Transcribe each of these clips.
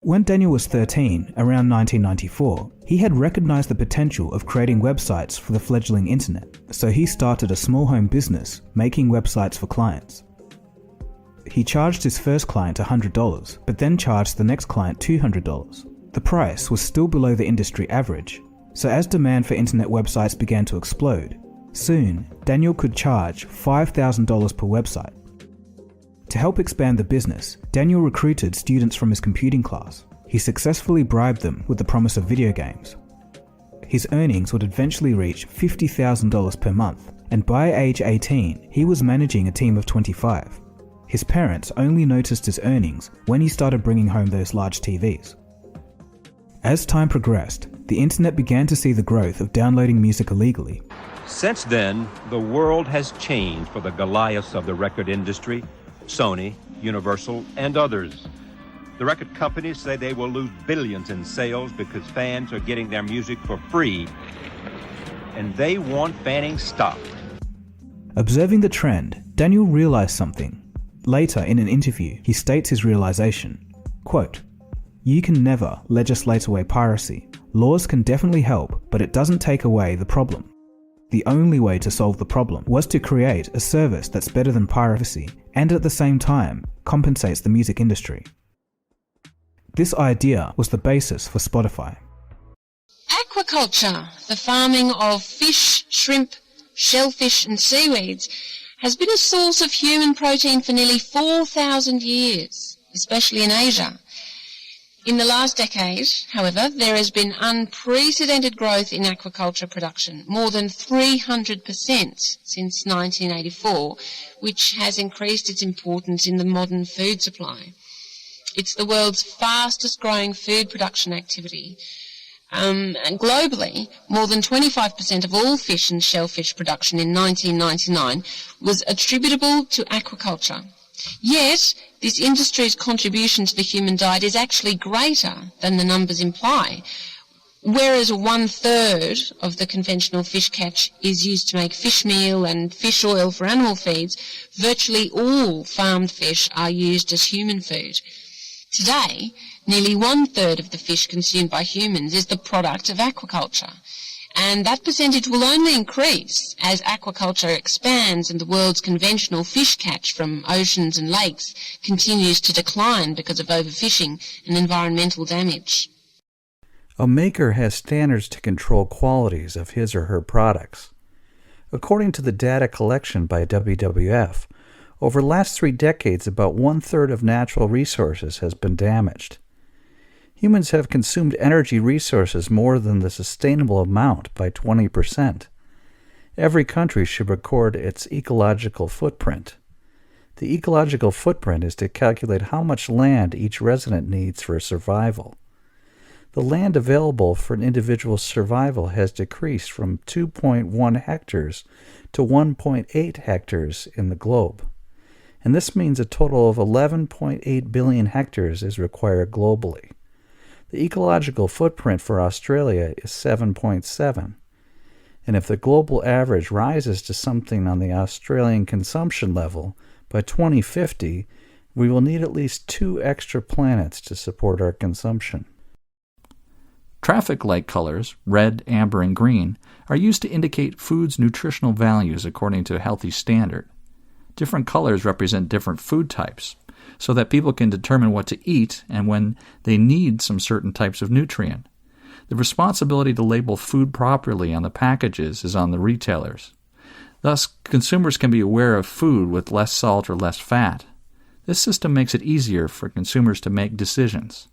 When Daniel was 13, around 1994, he had recognized the potential of creating websites for the fledgling internet, so he started a small home business making websites for clients. He charged his first client $100, but then charged the next client $200. The price was still below the industry average, so as demand for internet websites began to explode, soon Daniel could charge $5,000 per website. To help expand the business, Daniel recruited students from his computing class. He successfully bribed them with the promise of video games. His earnings would eventually reach $50,000 per month, and by age 18, he was managing a team of 25. His parents only noticed his earnings when he started bringing home those large TVs. As time progressed, the internet began to see the growth of downloading music illegally. Since then, the world has changed for the Goliaths of the record industry, Sony, Universal, and others. The record companies say they will lose billions in sales because fans are getting their music for free, and they want banning stopped. Observing the trend, Daniel realized something. Later in an interview, he states his realization, quote, "You can never legislate away piracy. Laws can definitely help, but it doesn't take away the problem. The only way to solve the problem was to create a service that's better than piracy and at the same time compensates the music industry." This idea was the basis for Spotify. Aquaculture, the farming of fish, shrimp, shellfish and seaweeds, has been a source of human protein for nearly 4,000 years, especially in Asia. In the last decade, however, there has been unprecedented growth in aquaculture production, more than 300% since 1984, which has increased its importance in the modern food supply. It's the world's fastest growing food production activity. And globally, more than 25% of all fish and shellfish production in 1999 was attributable to aquaculture. Yet, this industry's contribution to the human diet is actually greater than the numbers imply. Whereas 1/3 of the conventional fish catch is used to make fish meal and fish oil for animal feeds, virtually all farmed fish are used as human food. Today, nearly 1/3 of the fish consumed by humans is the product of aquaculture. And that percentage will only increase as aquaculture expands and the world's conventional fish catch from oceans and lakes continues to decline because of overfishing and environmental damage. A maker has standards to control qualities of his or her products. According to the data collection by WWF, over the last 3 decades, about 1/3 of natural resources has been damaged. Humans have consumed energy resources more than the sustainable amount by 20%. Every country should record its ecological footprint. The ecological footprint is to calculate how much land each resident needs for survival. The land available for an individual's survival has decreased from 2.1 hectares to 1.8 hectares in the globe. And this means a total of 11.8 billion hectares is required globally. The ecological footprint for Australia is 7.7, and if the global average rises to something on the Australian consumption level, by 2050, we will need at least 2 extra planets to support our consumption. Traffic light colors, red, amber, and green, are used to indicate food's nutritional values according to a healthy standard. Different colors represent different food types, so that people can determine what to eat and when they need some certain types of nutrient. The responsibility to label food properly on the packages is on the retailers. Thus, consumers can be aware of food with less salt or less fat. This system makes it easier for consumers to make decisions.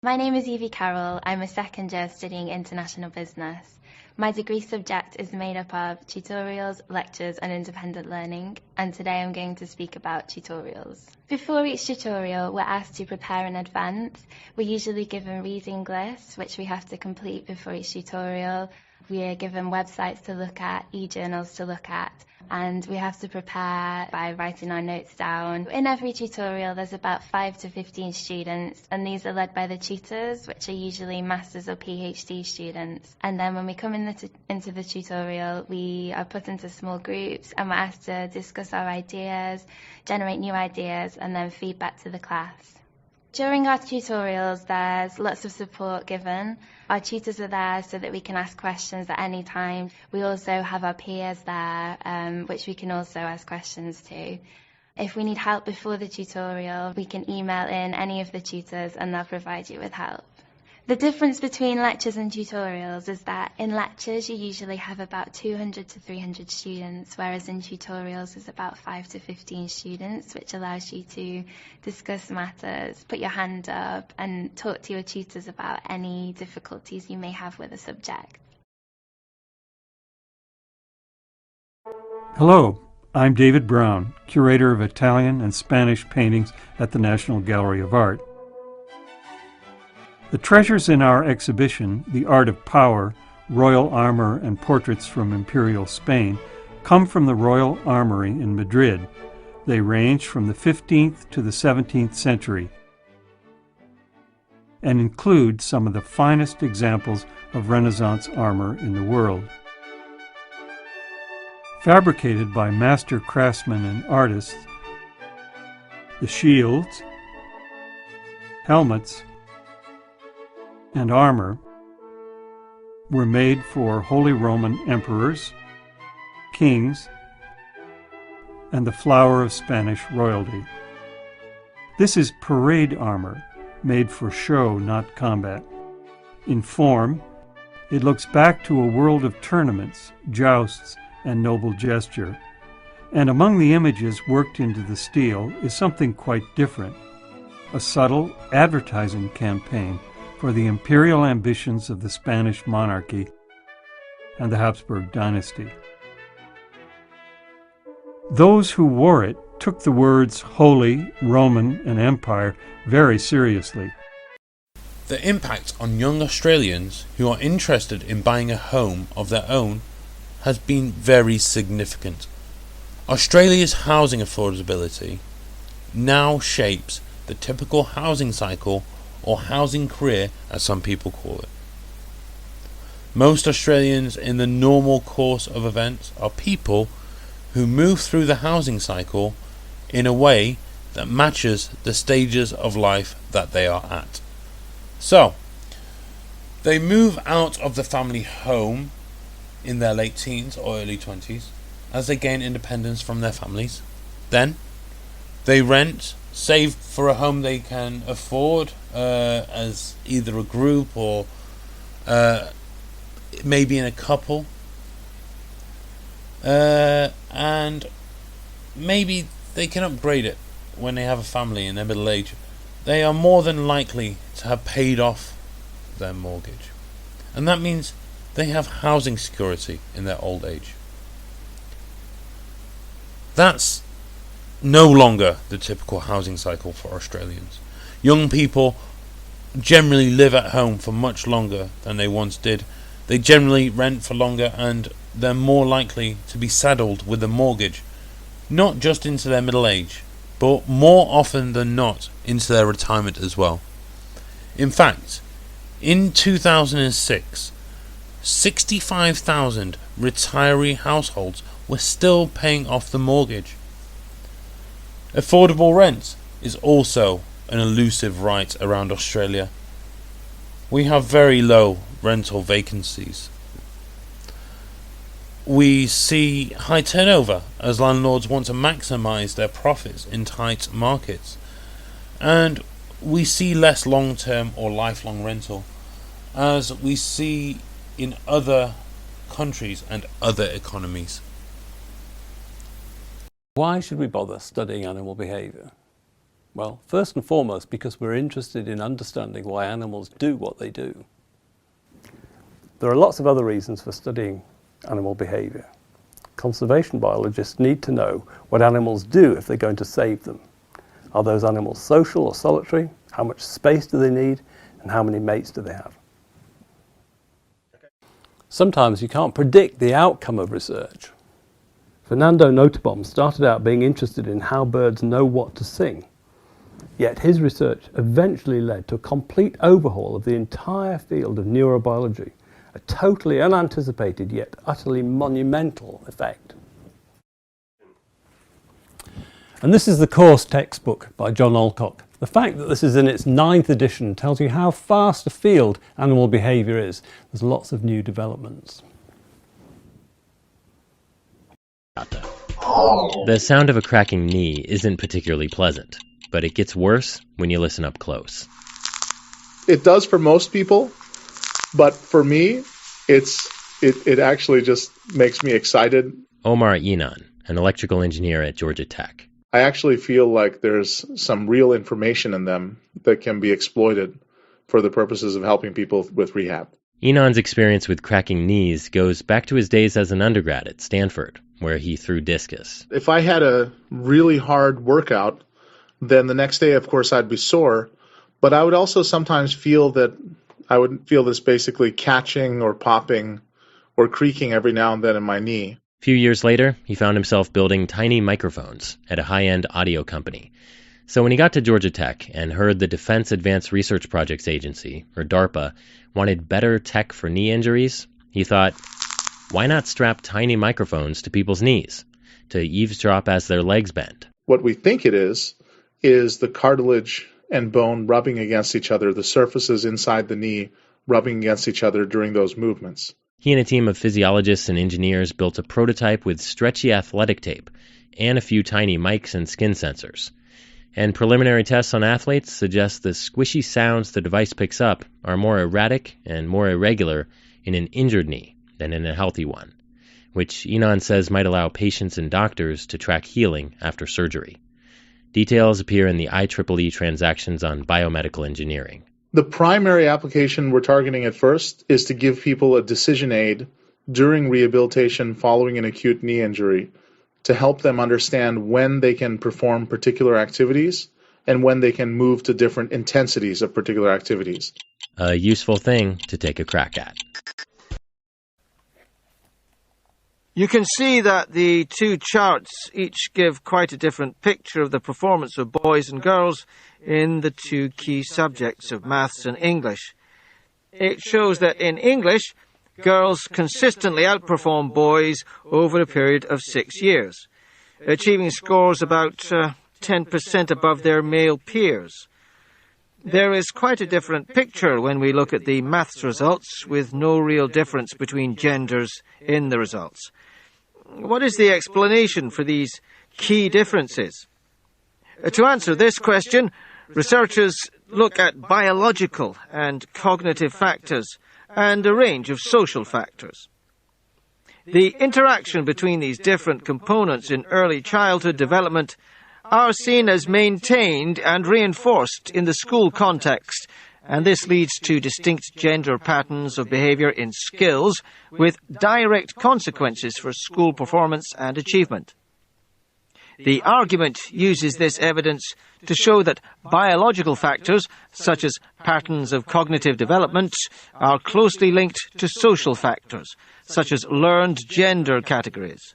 My name is Evie Carroll. I'm a second year studying international business. My degree subject is made up of tutorials, lectures and independent learning, and today I'm going to speak about tutorials. Before each tutorial, we're asked to prepare in advance. We're usually given reading lists, which we have to complete before each tutorial. We are given websites to look at, e-journals to look at, and we have to prepare by writing our notes down. In every tutorial, there's about 5 to 15 students, and these are led by the tutors, which are usually masters or PhD students. And then when we come into the tutorial, we are put into small groups, and we're asked to discuss our ideas, generate new ideas, and then feedback to the class. During our tutorials, there's lots of support given. Our tutors are there so that we can ask questions at any time. We also have our peers there, which we can also ask questions to. If we need help before the tutorial, we can email in any of the tutors and they'll provide you with help. The difference between lectures and tutorials is that in lectures you usually have about 200 to 300 students, whereas in tutorials it's about 5 to 15 students, which allows you to discuss matters, put your hand up and talk to your tutors about any difficulties you may have with a subject. Hello, I'm David Brown, curator of Italian and Spanish paintings at the National Gallery of Art. The treasures in our exhibition, The Art of Power, Royal Armor and Portraits from Imperial Spain, come from the Royal Armory in Madrid. They range from the 15th to the 17th century and include some of the finest examples of Renaissance armor in the world. Fabricated by master craftsmen and artists, the shields, helmets, and armor were made for Holy Roman emperors, kings, and the flower of Spanish royalty. This is parade armor, made for show, not combat. In form, it looks back to a world of tournaments, jousts, and noble gesture. And among the images worked into the steel is something quite different, a subtle advertising campaign for the imperial ambitions of the Spanish monarchy and the Habsburg dynasty. Those who wore it took the words Holy, Roman, and Empire very seriously. The impact on young Australians who are interested in buying a home of their own has been very significant. Australia's housing affordability now shapes the typical housing cycle or housing career, as some people call it. Most Australians in the normal course of events are people who move through the housing cycle in a way that matches the stages of life that they are at. So, they move out of the family home in their late teens or early 20s as they gain independence from their families. Then, they rent, save for a home they can afford as either a group or maybe in a couple. And maybe they can upgrade it when they have a family in their middle age. They are more than likely to have paid off their mortgage. And that means they have housing security in their old age. That's no longer the typical housing cycle for Australians. Young people generally live at home for much longer than they once did. They generally rent for longer and they're more likely to be saddled with a mortgage, not just into their middle age, but more often than not into their retirement as well. In fact, in 2006, 65,000 retiree households were still paying off the mortgage. Affordable rent is also an elusive right around Australia. We have very low rental vacancies. We see high turnover as landlords want to maximise their profits in tight markets. And we see less long-term or lifelong rental, as we see in other countries and other economies. Why should we bother studying animal behaviour? Well, first and foremost, because we're interested in understanding why animals do what they do. There are lots of other reasons for studying animal behaviour. Conservation biologists need to know what animals do if they're going to save them. Are those animals social or solitary? How much space do they need? And how many mates do they have? Sometimes you can't predict the outcome of research. Fernando Nottebohm started out being interested in how birds know what to sing. Yet his research eventually led to a complete overhaul of the entire field of neurobiology, a totally unanticipated yet utterly monumental effect. And this is the course textbook by John Alcock, The fact that this is in its 9th edition tells you how fast afield animal behaviour is. There's lots of new developments. The sound of a cracking knee isn't particularly pleasant, but it gets worse when you listen up close. It does for most people, but for me, it actually just makes me excited. Omar Inan, an electrical engineer at Georgia Tech. I actually feel like there's some real information in them that can be exploited for the purposes of helping people with rehab. Inan's experience with cracking knees goes back to his days as an undergrad at Stanford, where he threw discus. If I had a really hard workout, then the next day, of course, I'd be sore, but I would also sometimes feel that I would feel this basically catching or popping or creaking every now and then in my knee. A few years later, he found himself building tiny microphones at a high-end audio company. So when he got to Georgia Tech and heard the Defense Advanced Research Projects Agency, or DARPA, wanted better tech for knee injuries, he thought, why not strap tiny microphones to people's knees to eavesdrop as their legs bend? What we think it is the cartilage and bone rubbing against each other, the surfaces inside the knee rubbing against each other during those movements. He and a team of physiologists and engineers built a prototype with stretchy athletic tape and a few tiny mics and skin sensors. And preliminary tests on athletes suggest the squishy sounds the device picks up are more erratic and more irregular in an injured knee than in a healthy one, which Inan says might allow patients and doctors to track healing after surgery. Details appear in the IEEE Transactions on Biomedical Engineering. The primary application we're targeting at first is to give people a decision aid during rehabilitation following an acute knee injury to help them understand when they can perform particular activities and when they can move to different intensities of particular activities. A useful thing to take a crack at. You can see that the two charts each give quite a different picture of the performance of boys and girls in the two key subjects of maths and English. It shows that in English, girls consistently outperform boys over a period of 6 years, achieving scores about 10% above their male peers. There is quite a different picture when we look at the maths results, with no real difference between genders in the results. What is the explanation for these key differences? To answer this question, researchers look at biological and cognitive factors and a range of social factors. The interaction between these different components in early childhood development are seen as maintained and reinforced in the school context, and this leads to distinct gender patterns of behavior in skills with direct consequences for school performance and achievement. The argument uses this evidence to show that biological factors, such as patterns of cognitive development, are closely linked to social factors, such as learned gender categories.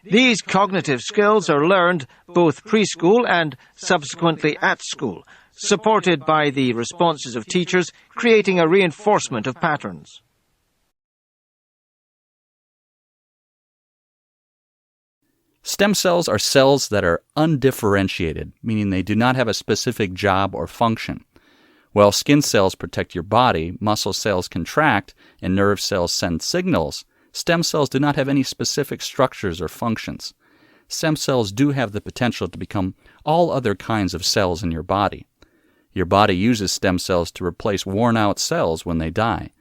These cognitive skills are learned both preschool and subsequently at school, supported by the responses of teachers, creating a reinforcement of patterns. Stem cells are cells that are undifferentiated, meaning they do not have a specific job or function. While skin cells protect your body, muscle cells contract, and nerve cells send signals, stem cells do not have any specific structures or functions. Stem cells do have the potential to become all other kinds of cells in your body. Your body uses stem cells to replace worn-out cells when they die.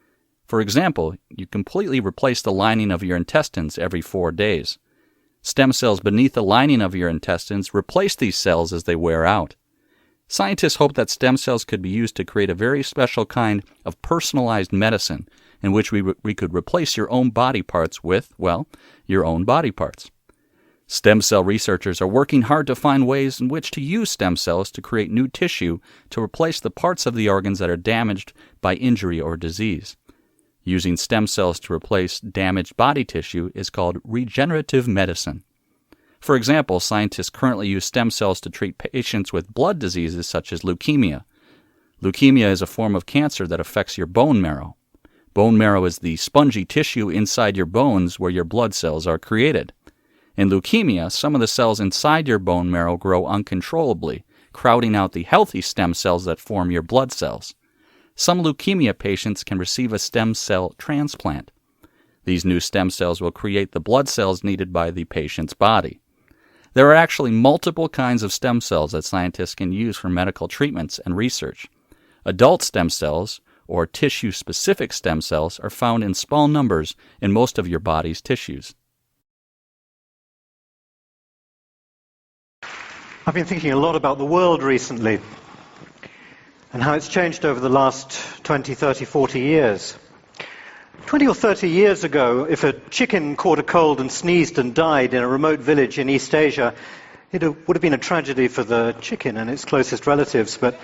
For example, you completely replace the lining of your intestines every 4 days. Stem cells beneath the lining of your intestines replace these cells as they wear out. Scientists hope that stem cells could be used to create a very special kind of personalized medicine in which we could replace your own body parts with, well, your own body parts. Stem cell researchers are working hard to find ways in which to use stem cells to create new tissue to replace the parts of the organs that are damaged by injury or disease. Using stem cells to replace damaged body tissue is called regenerative medicine. For example, scientists currently use stem cells to treat patients with blood diseases such as leukemia. Leukemia is a form of cancer that affects your bone marrow. Bone marrow is the spongy tissue inside your bones where your blood cells are created. In leukemia, some of the cells inside your bone marrow grow uncontrollably, crowding out the healthy stem cells that form your blood cells. Some leukemia patients can receive a stem cell transplant. These new stem cells will create the blood cells needed by the patient's body. There are actually multiple kinds of stem cells that scientists can use for medical treatments and research. Adult stem cells, or tissue-specific stem cells, are found in small numbers in most of your body's tissues. I've been thinking a lot about the world recently and how it's changed over the last 20, 30, 40 years. 20 or 30 years ago, if a chicken caught a cold and sneezed and died in a remote village in East Asia, it would have been a tragedy for the chicken and its closest relatives, but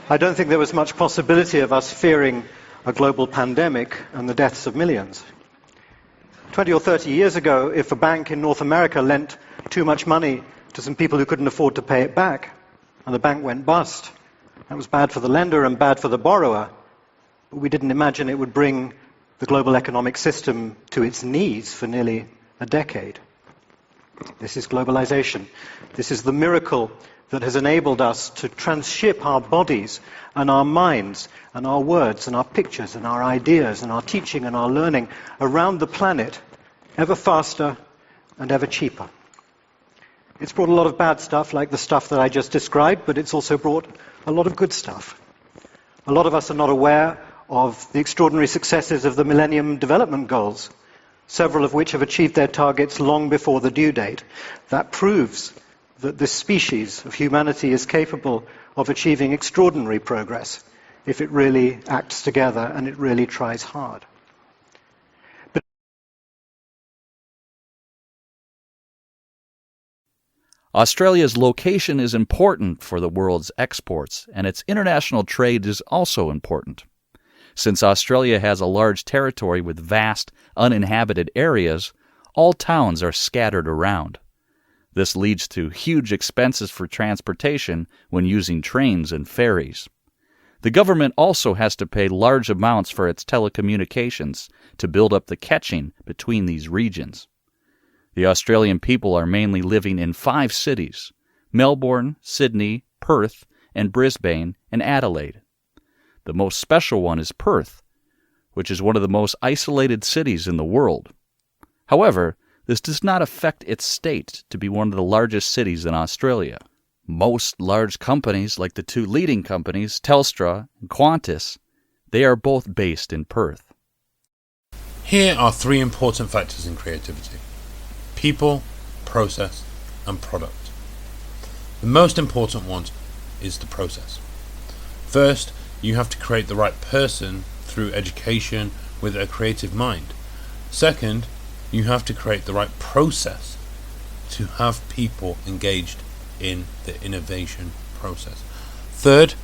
I don't think there was much possibility of us fearing a global pandemic and the deaths of millions. 20 or 30 years ago, if a bank in North America lent too much money to some people who couldn't afford to pay it back, and the bank went bust, that was bad for the lender and bad for the borrower, but we didn't imagine it would bring the global economic system to its knees for nearly a decade. This is globalization. This is the miracle that has enabled us to transship our bodies and our minds and our words and our pictures and our ideas and our teaching and our learning around the planet ever faster and ever cheaper. It's brought a lot of bad stuff, like the stuff that I just described, but it's also brought a lot of good stuff. A lot of us are not aware of the extraordinary successes of the Millennium Development Goals, several of which have achieved their targets long before the due date. That proves that this species of humanity is capable of achieving extraordinary progress if it really acts together and it really tries hard. Australia's location is important for the world's exports, and its international trade is also important. Since Australia has a large territory with vast, uninhabited areas, all towns are scattered around. This leads to huge expenses for transportation when using trains and ferries. The government also has to pay large amounts for its telecommunications to build up the catching between these regions. The Australian people are mainly living in 5 cities: Melbourne, Sydney, Perth, and Brisbane, and Adelaide. The most special one is Perth, which is one of the most isolated cities in the world. However, this does not affect its state to be one of the largest cities in Australia. Most large companies, like the 2 leading companies, Telstra and Qantas, they are both based in Perth. Here are 3 important factors in creativity: people, process, and product. The most important one is the process. First, you have to create the right person through education with a creative mind. Second, you have to create the right process to have people engaged in the innovation process. Third,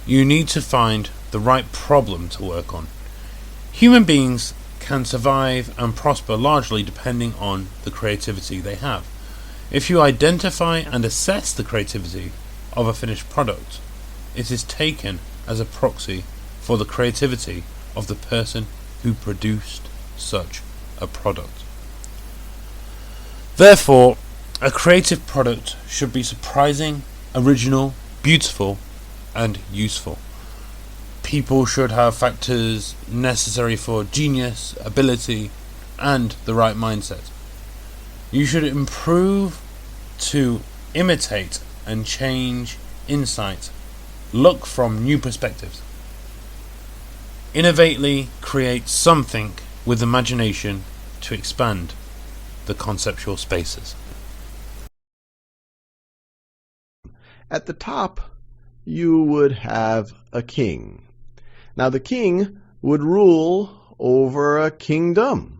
you need to find the right problem to work on. Human beings can survive and prosper largely depending on the creativity they have. If you identify and assess the creativity of a finished product, it is taken as a proxy for the creativity of the person who produced such a product. Therefore, a creative product should be surprising, original, beautiful, and useful. People should have factors necessary for genius, ability, and the right mindset. You should improve to imitate and change insight. Look from new perspectives. Innovately create something with imagination to expand the conceptual spaces. At the top, you would have a king. Now, the king would rule over a kingdom.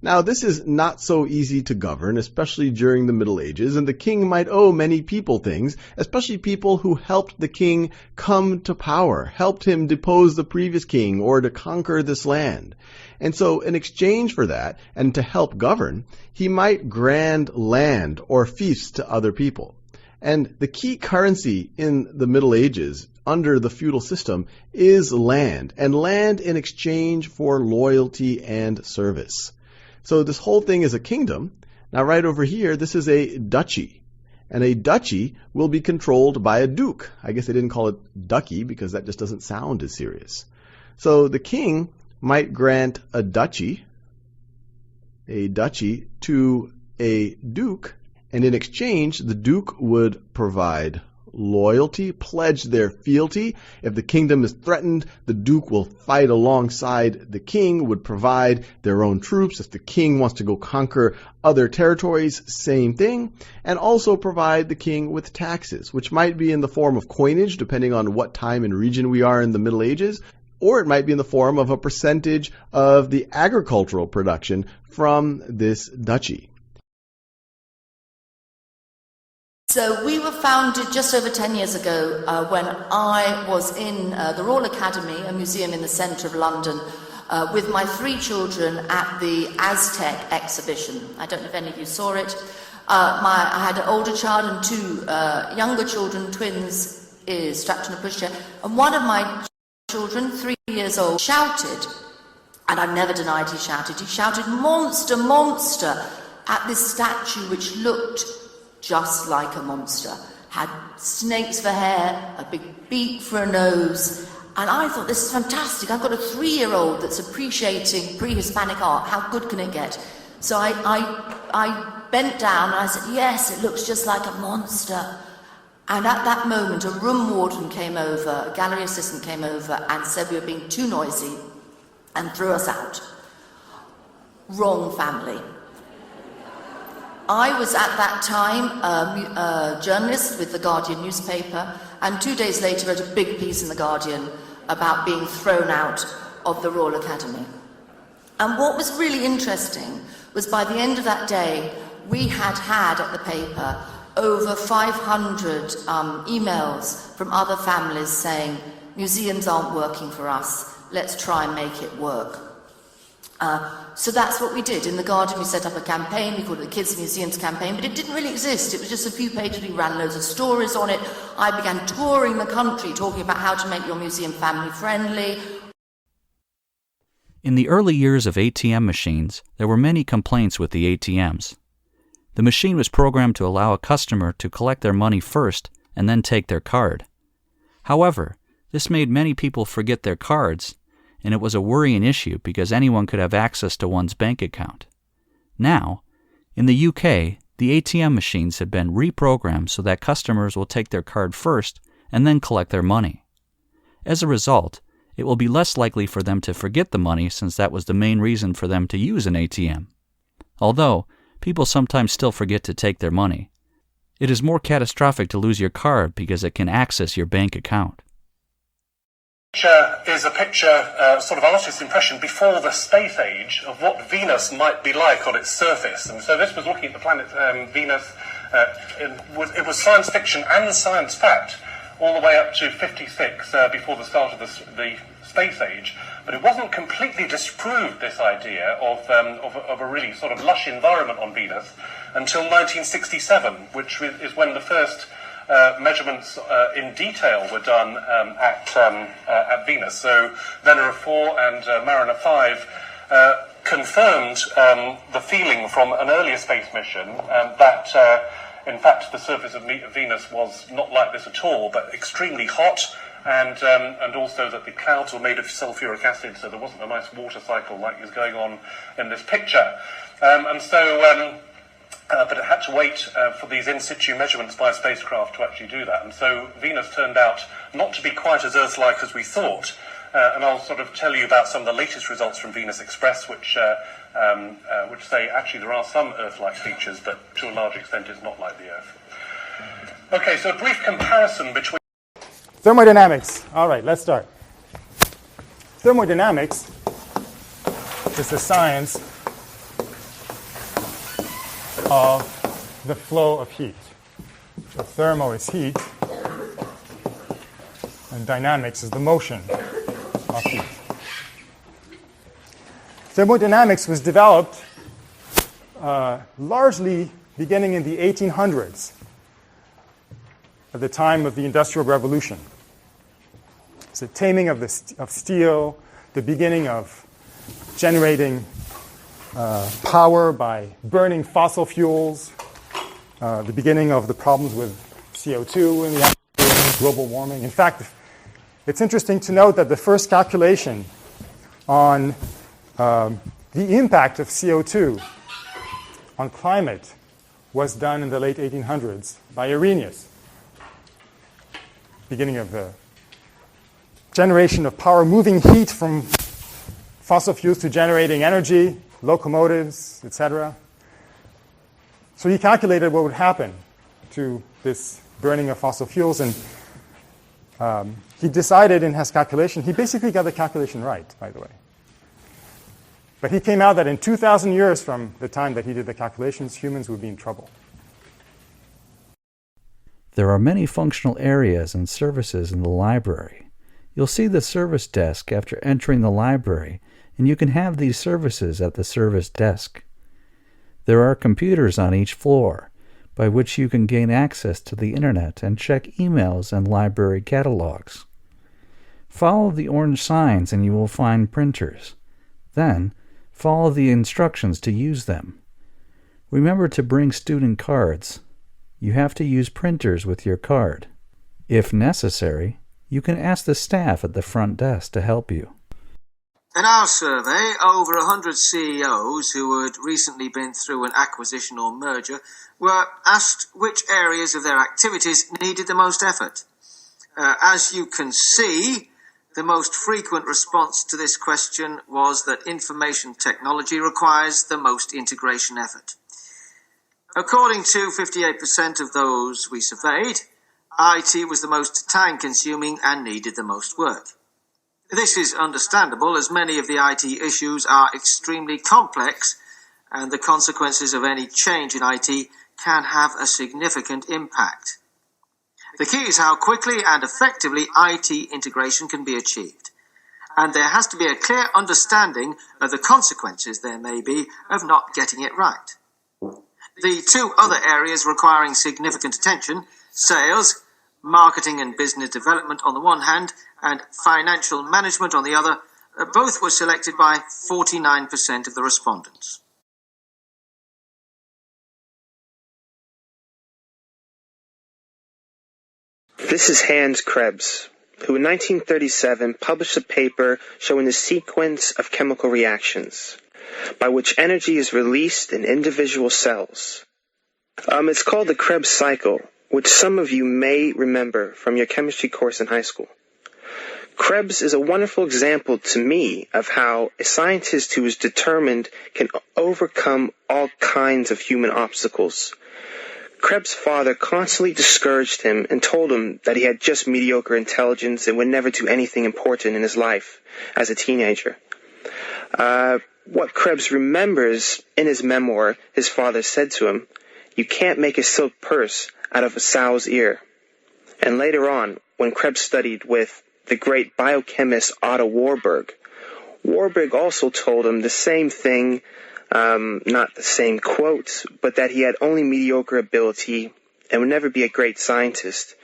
Now, this is not so easy to govern, especially during the Middle Ages, and the king might owe many people things, especially people who helped the king come to power, helped him depose the previous king or to conquer this land. And so, in exchange for that, and to help govern, he might grant land or fiefs to other people. And the key currency in the Middle Ages, under the feudal system, is land, and land in exchange for loyalty and service. So this whole thing is a kingdom. Now right over here, this is a duchy. And a duchy will be controlled by a duke. I guess they didn't call it duchy because that just doesn't sound as serious. So the king might grant a duchy to a duke, and in exchange, the duke would provide loyalty, pledge their fealty. If the kingdom is threatened, the duke will fight alongside the king, would provide their own troops. If the king wants to go conquer other territories, same thing, and also provide the king with taxes, which might be in the form of coinage, depending on what time and region we are in the Middle Ages, or it might be in the form of a percentage of the agricultural production from this duchy. So we were founded just over 10 years ago when I was in the Royal Academy, a museum in the centre of London, with my 3 children at the Aztec exhibition. I don't know if any of you saw it. I had an older child and 2 younger children, twins, strapped in a pushchair. And one of my children, 3 years old, shouted, and I've never denied he shouted, "Monster, monster," at this statue which looked just like a monster. Had snakes for hair, a big beak for a nose, and I thought, this is fantastic. I've got a 3-year-old that's appreciating pre-Hispanic art. How good can it get? So I bent down and I said, yes, it looks just like a monster. And at that moment, a room warden came over, a gallery assistant came over and said we were being too noisy and threw us out. Wrong family. I was at that time a journalist with the Guardian newspaper, and 2 days later wrote a big piece in the Guardian about being thrown out of the Royal Academy. And what was really interesting was by the end of that day, we had at the paper over 500 emails from other families saying, museums aren't working for us, let's try and make it work. So that's what we did. In The Guardian, we set up a campaign. We called it the Kids Museums Campaign, but it didn't really exist. It was just a few pages. We ran loads of stories on it. I began touring the country, talking about how to make your museum family-friendly. In the early years of ATM machines, there were many complaints with the ATMs. The machine was programmed to allow a customer to collect their money first and then take their card. However, this made many people forget their cards, and it was a worrying issue because anyone could have access to one's bank account. Now, in the UK, the ATM machines have been reprogrammed so that customers will take their card first and then collect their money. As a result, it will be less likely for them to forget the money since that was the main reason for them to use an ATM. Although, people sometimes still forget to take their money. It is more catastrophic to lose your card because it can access your bank account. Picture is a picture, sort of artist's impression before the space age of what Venus might be like on its surface. And so this was looking at the planet Venus. It was science fiction and science fact all the way up to 56 before the start of the space age. But it wasn't completely disproved, this idea of a really sort of lush environment on Venus, until 1967, which is when the first measurements in detail were done at Venus. So Venera 4 and Mariner 5 confirmed the feeling from an earlier space mission that, in fact, the surface of Venus was not like this at all, but extremely hot, and also that the clouds were made of sulfuric acid, so there wasn't a nice water cycle like is going on in this picture. But it had to wait for these in situ measurements by a spacecraft to actually do that. And so Venus turned out not to be quite as Earth-like as we thought. And I'll sort of tell you about some of the latest results from Venus Express, which say actually there are some Earth-like features, but to a large extent it's not like the Earth. Okay, so a brief comparison between... Thermodynamics. All right, let's start. Thermodynamics is the science of the flow of heat. So thermo is heat, and dynamics is the motion of heat. Thermodynamics was developed largely beginning in the 1800s, at the time of the Industrial Revolution. It's the taming of steel, the beginning of generating power by burning fossil fuels, the beginning of the problems with CO2 in the atmosphere, global warming. In fact, it's interesting to note that the first calculation on the impact of CO2 on climate was done in the late 1800s by Arrhenius, beginning of the generation of power, moving heat from fossil fuels to generating energy, locomotives, etc. So he calculated what would happen to this burning of fossil fuels, and he decided in his calculation, he basically got the calculation right, by the way. But he came out that in 2,000 years from the time that he did the calculations, humans would be in trouble. There are many functional areas and services in the library. You'll see the service desk after entering the library, and you can have these services at the service desk. There are computers on each floor, by which you can gain access to the internet and check emails and library catalogs. Follow the orange signs and you will find printers. Then, follow the instructions to use them. Remember to bring student cards. You have to use printers with your card. If necessary, you can ask the staff at the front desk to help you. In our survey, over 100 CEOs who had recently been through an acquisition or merger were asked which areas of their activities needed the most effort. As you can see, the most frequent response to this question was that information technology requires the most integration effort. According to 58% of those we surveyed, IT was the most time-consuming and needed the most work. This is understandable, as many of the IT issues are extremely complex, and the consequences of any change in IT can have a significant impact. The key is how quickly and effectively IT integration can be achieved, and there has to be a clear understanding of the consequences there may be of not getting it right. The two other areas requiring significant attention, sales, marketing and business development on the one hand, and financial management on the other, both were selected by 49% of the respondents. This is Hans Krebs, who in 1937 published a paper showing the sequence of chemical reactions by which energy is released in individual cells. It's called the Krebs cycle, which some of you may remember from your chemistry course in high school. Krebs is a wonderful example to me of how a scientist who is determined can overcome all kinds of human obstacles. Krebs' father constantly discouraged him and told him that he had just mediocre intelligence and would never do anything important in his life as a teenager. What Krebs remembers in his memoir, his father said to him, "You can't make a silk purse out of a sow's ear." And later on, when Krebs studied with the great biochemist Otto Warburg, Warburg also told him the same thing, not the same quote, but that he had only mediocre ability and would never be a great scientist.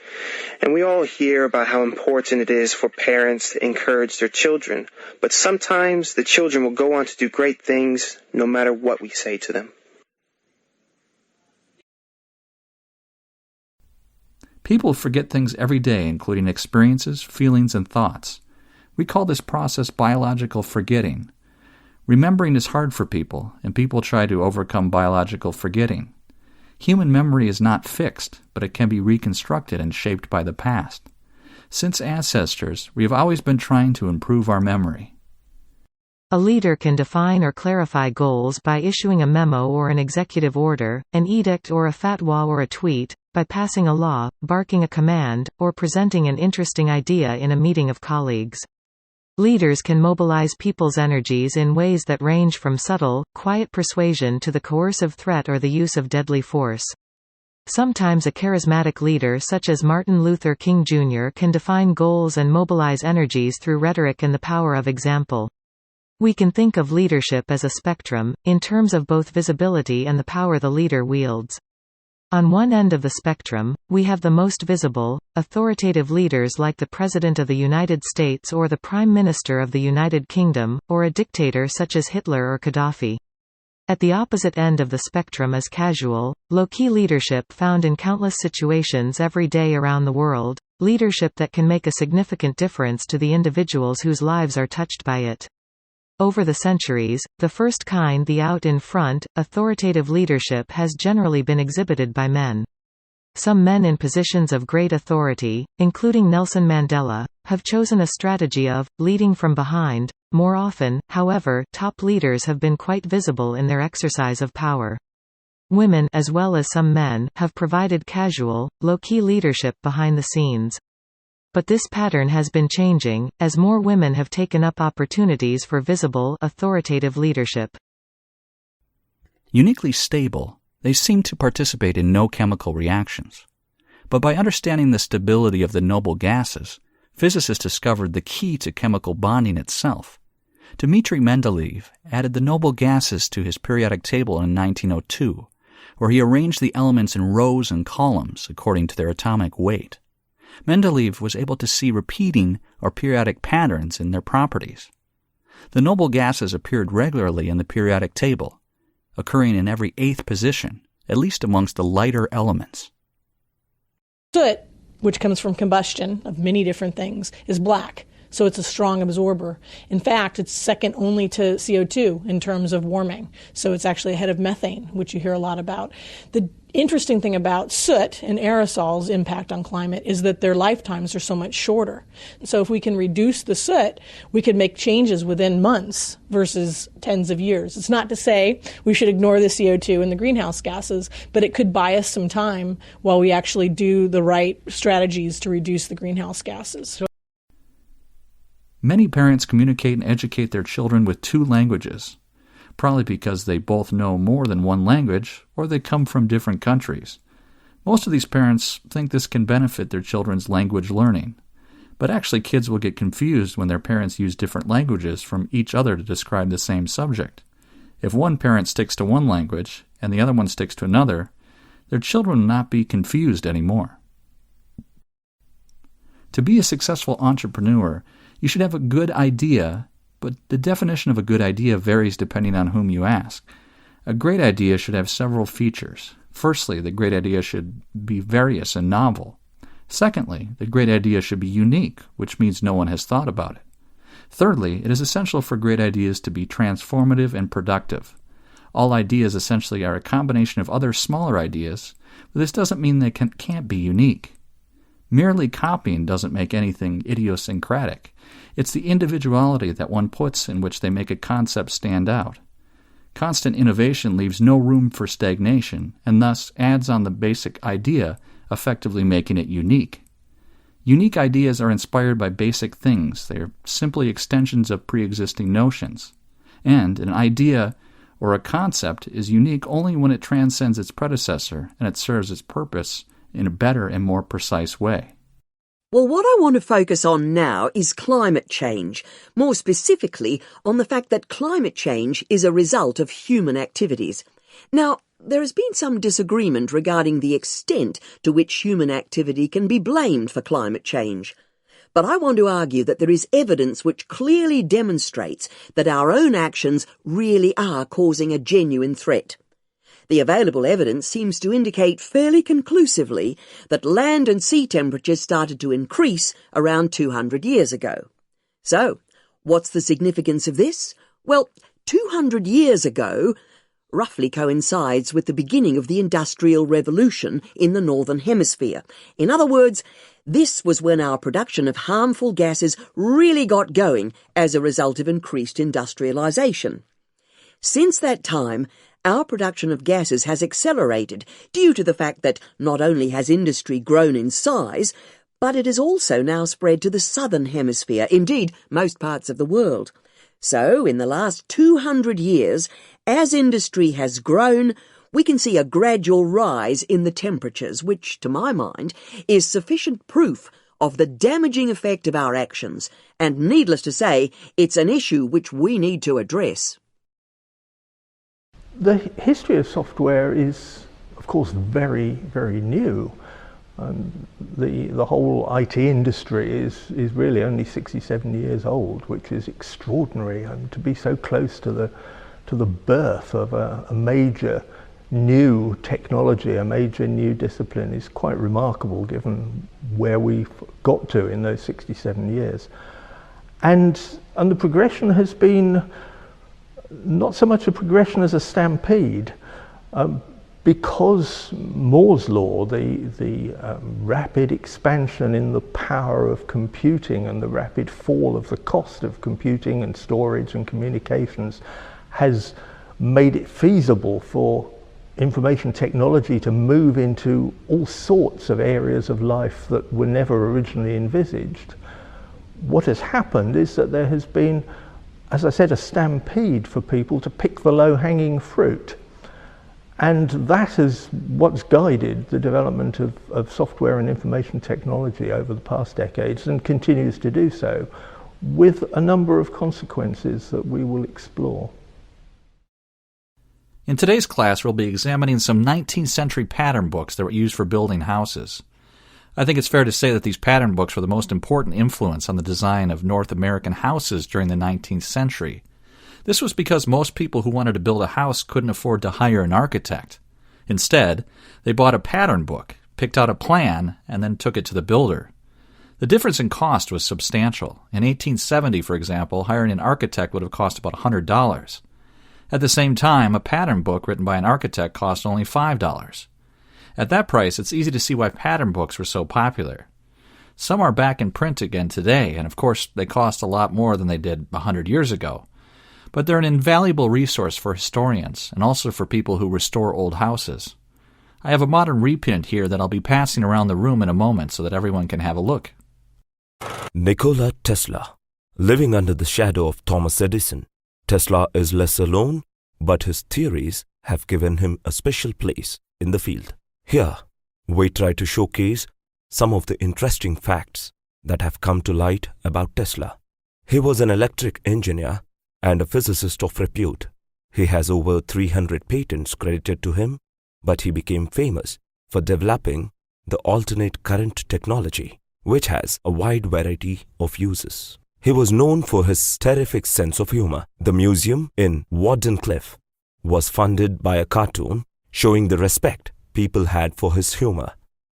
And we all hear about how important it is for parents to encourage their children, but sometimes the children will go on to do great things no matter what we say to them. People forget things every day, including experiences, feelings, and thoughts. We call this process biological forgetting. Remembering is hard for people, and people try to overcome biological forgetting. Human memory is not fixed, but it can be reconstructed and shaped by the past. Since ancestors, we have always been trying to improve our memory. A leader can define or clarify goals by issuing a memo or an executive order, an edict or a fatwa or a tweet, by passing a law, barking a command, or presenting an interesting idea in a meeting of colleagues. Leaders can mobilize people's energies in ways that range from subtle, quiet persuasion to the coercive threat or the use of deadly force. Sometimes a charismatic leader such as Martin Luther King Jr. can define goals and mobilize energies through rhetoric and the power of example. We can think of leadership as a spectrum, in terms of both visibility and the power the leader wields. On one end of the spectrum, we have the most visible, authoritative leaders like the President of the United States or the Prime Minister of the United Kingdom, or a dictator such as Hitler or Gaddafi. At the opposite end of the spectrum is casual, low-key leadership found in countless situations every day around the world, leadership that can make a significant difference to the individuals whose lives are touched by it. Over the centuries, the first kind, the out-in-front, authoritative leadership has generally been exhibited by men. Some men in positions of great authority, including Nelson Mandela, have chosen a strategy of leading from behind. More often, however, top leaders have been quite visible in their exercise of power. Women, as well as some men, have provided casual, low-key leadership behind the scenes. But this pattern has been changing, as more women have taken up opportunities for visible, authoritative leadership. Uniquely stable, they seem to participate in no chemical reactions. But by understanding the stability of the noble gases, physicists discovered the key to chemical bonding itself. Dmitri Mendeleev added the noble gases to his periodic table in 1902, where he arranged the elements in rows and columns according to their atomic weight. Mendeleev was able to see repeating or periodic patterns in their properties. The noble gases appeared regularly in the periodic table, occurring in every eighth position, at least amongst the lighter elements. Soot, which comes from combustion of many different things, is black, so it's a strong absorber. In fact, it's second only to CO2 in terms of warming, so it's actually ahead of methane, which you hear a lot about. The interesting thing about soot and aerosols' impact on climate is that their lifetimes are so much shorter. So if we can reduce the soot, we could make changes within months versus tens of years. It's not to say we should ignore the CO2 and the greenhouse gases, but it could buy us some time while we actually do the right strategies to reduce the greenhouse gases. Many parents communicate and educate their children with two languages, probably because they both know more than one language or they come from different countries. Most of these parents think this can benefit their children's language learning, but actually kids will get confused when their parents use different languages from each other to describe the same subject. If one parent sticks to one language and the other one sticks to another, their children will not be confused anymore. To be a successful entrepreneur, you should have a good idea, but the definition of a good idea varies depending on whom you ask. A great idea should have several features. Firstly, the great idea should be various and novel. Secondly, the great idea should be unique, which means no one has thought about it. Thirdly, it is essential for great ideas to be transformative and productive. All ideas essentially are a combination of other smaller ideas, but this doesn't mean they can't be unique. Merely copying doesn't make anything idiosyncratic. It's the individuality that one puts in which they make a concept stand out. Constant innovation leaves no room for stagnation, and thus adds on the basic idea, effectively making it unique. Unique ideas are inspired by basic things. They are simply extensions of pre-existing notions. And an idea or a concept is unique only when it transcends its predecessor and it serves its purpose in a better and more precise way. Well, what I want to focus on now is climate change, more specifically on the fact that climate change is a result of human activities. Now, there has been some disagreement regarding the extent to which human activity can be blamed for climate change. But I want to argue that there is evidence which clearly demonstrates that our own actions really are causing a genuine threat. The available evidence seems to indicate fairly conclusively that land and sea temperatures started to increase around 200 years ago. So, what's the significance of this? Well, 200 years ago roughly coincides with the beginning of the Industrial Revolution in the Northern Hemisphere. In other words, this was when our production of harmful gases really got going as a result of increased industrialization. Since that time, our production of gases has accelerated due to the fact that not only has industry grown in size, but it has also now spread to the southern hemisphere, indeed most parts of the world. So, in the last 200 years, as industry has grown, we can see a gradual rise in the temperatures, which, to my mind, is sufficient proof of the damaging effect of our actions, and needless to say, it's an issue which we need to address. The history of software is, of course, very, very new. The whole IT industry is really only 67 years old, which is extraordinary. To be so close to to the birth of a major new technology, a major new discipline, is quite remarkable given where we've got to in those 67 years. And the progression has been not so much a progression as a stampede, because Moore's law, the rapid expansion in the power of computing and the rapid fall of the cost of computing and storage and communications has made it feasible for information technology to move into all sorts of areas of life that were never originally envisaged. What has happened is that there has been, as I said, a stampede for people to pick the low-hanging fruit. And that is what's guided the development of software and information technology over the past decades, and continues to do so, with a number of consequences that we will explore. In today's class, we'll be examining some 19th century pattern books that were used for building houses. I think it's fair to say that these pattern books were the most important influence on the design of North American houses during the 19th century. This was because most people who wanted to build a house couldn't afford to hire an architect. Instead, they bought a pattern book, picked out a plan, and then took it to the builder. The difference in cost was substantial. In 1870, for example, hiring an architect would have cost about $100. At the same time, a pattern book written by an architect cost only $5. At that price, it's easy to see why pattern books were so popular. Some are back in print again today, and of course they cost a lot more than they did 100 years ago. But they're an invaluable resource for historians, and also for people who restore old houses. I have a modern reprint here that I'll be passing around the room in a moment so that everyone can have a look. Nikola Tesla. Living under the shadow of Thomas Edison, Tesla is lesser known, but his theories have given him a special place in the field. Here, we try to showcase some of the interesting facts that have come to light about Tesla. He was an electric engineer and a physicist of repute. He has over 300 patents credited to him, but he became famous for developing the alternate current technology, which has a wide variety of uses. He was known for his terrific sense of humor. The museum in Wardenclyffe was funded by a cartoon showing the respect people had for his humor.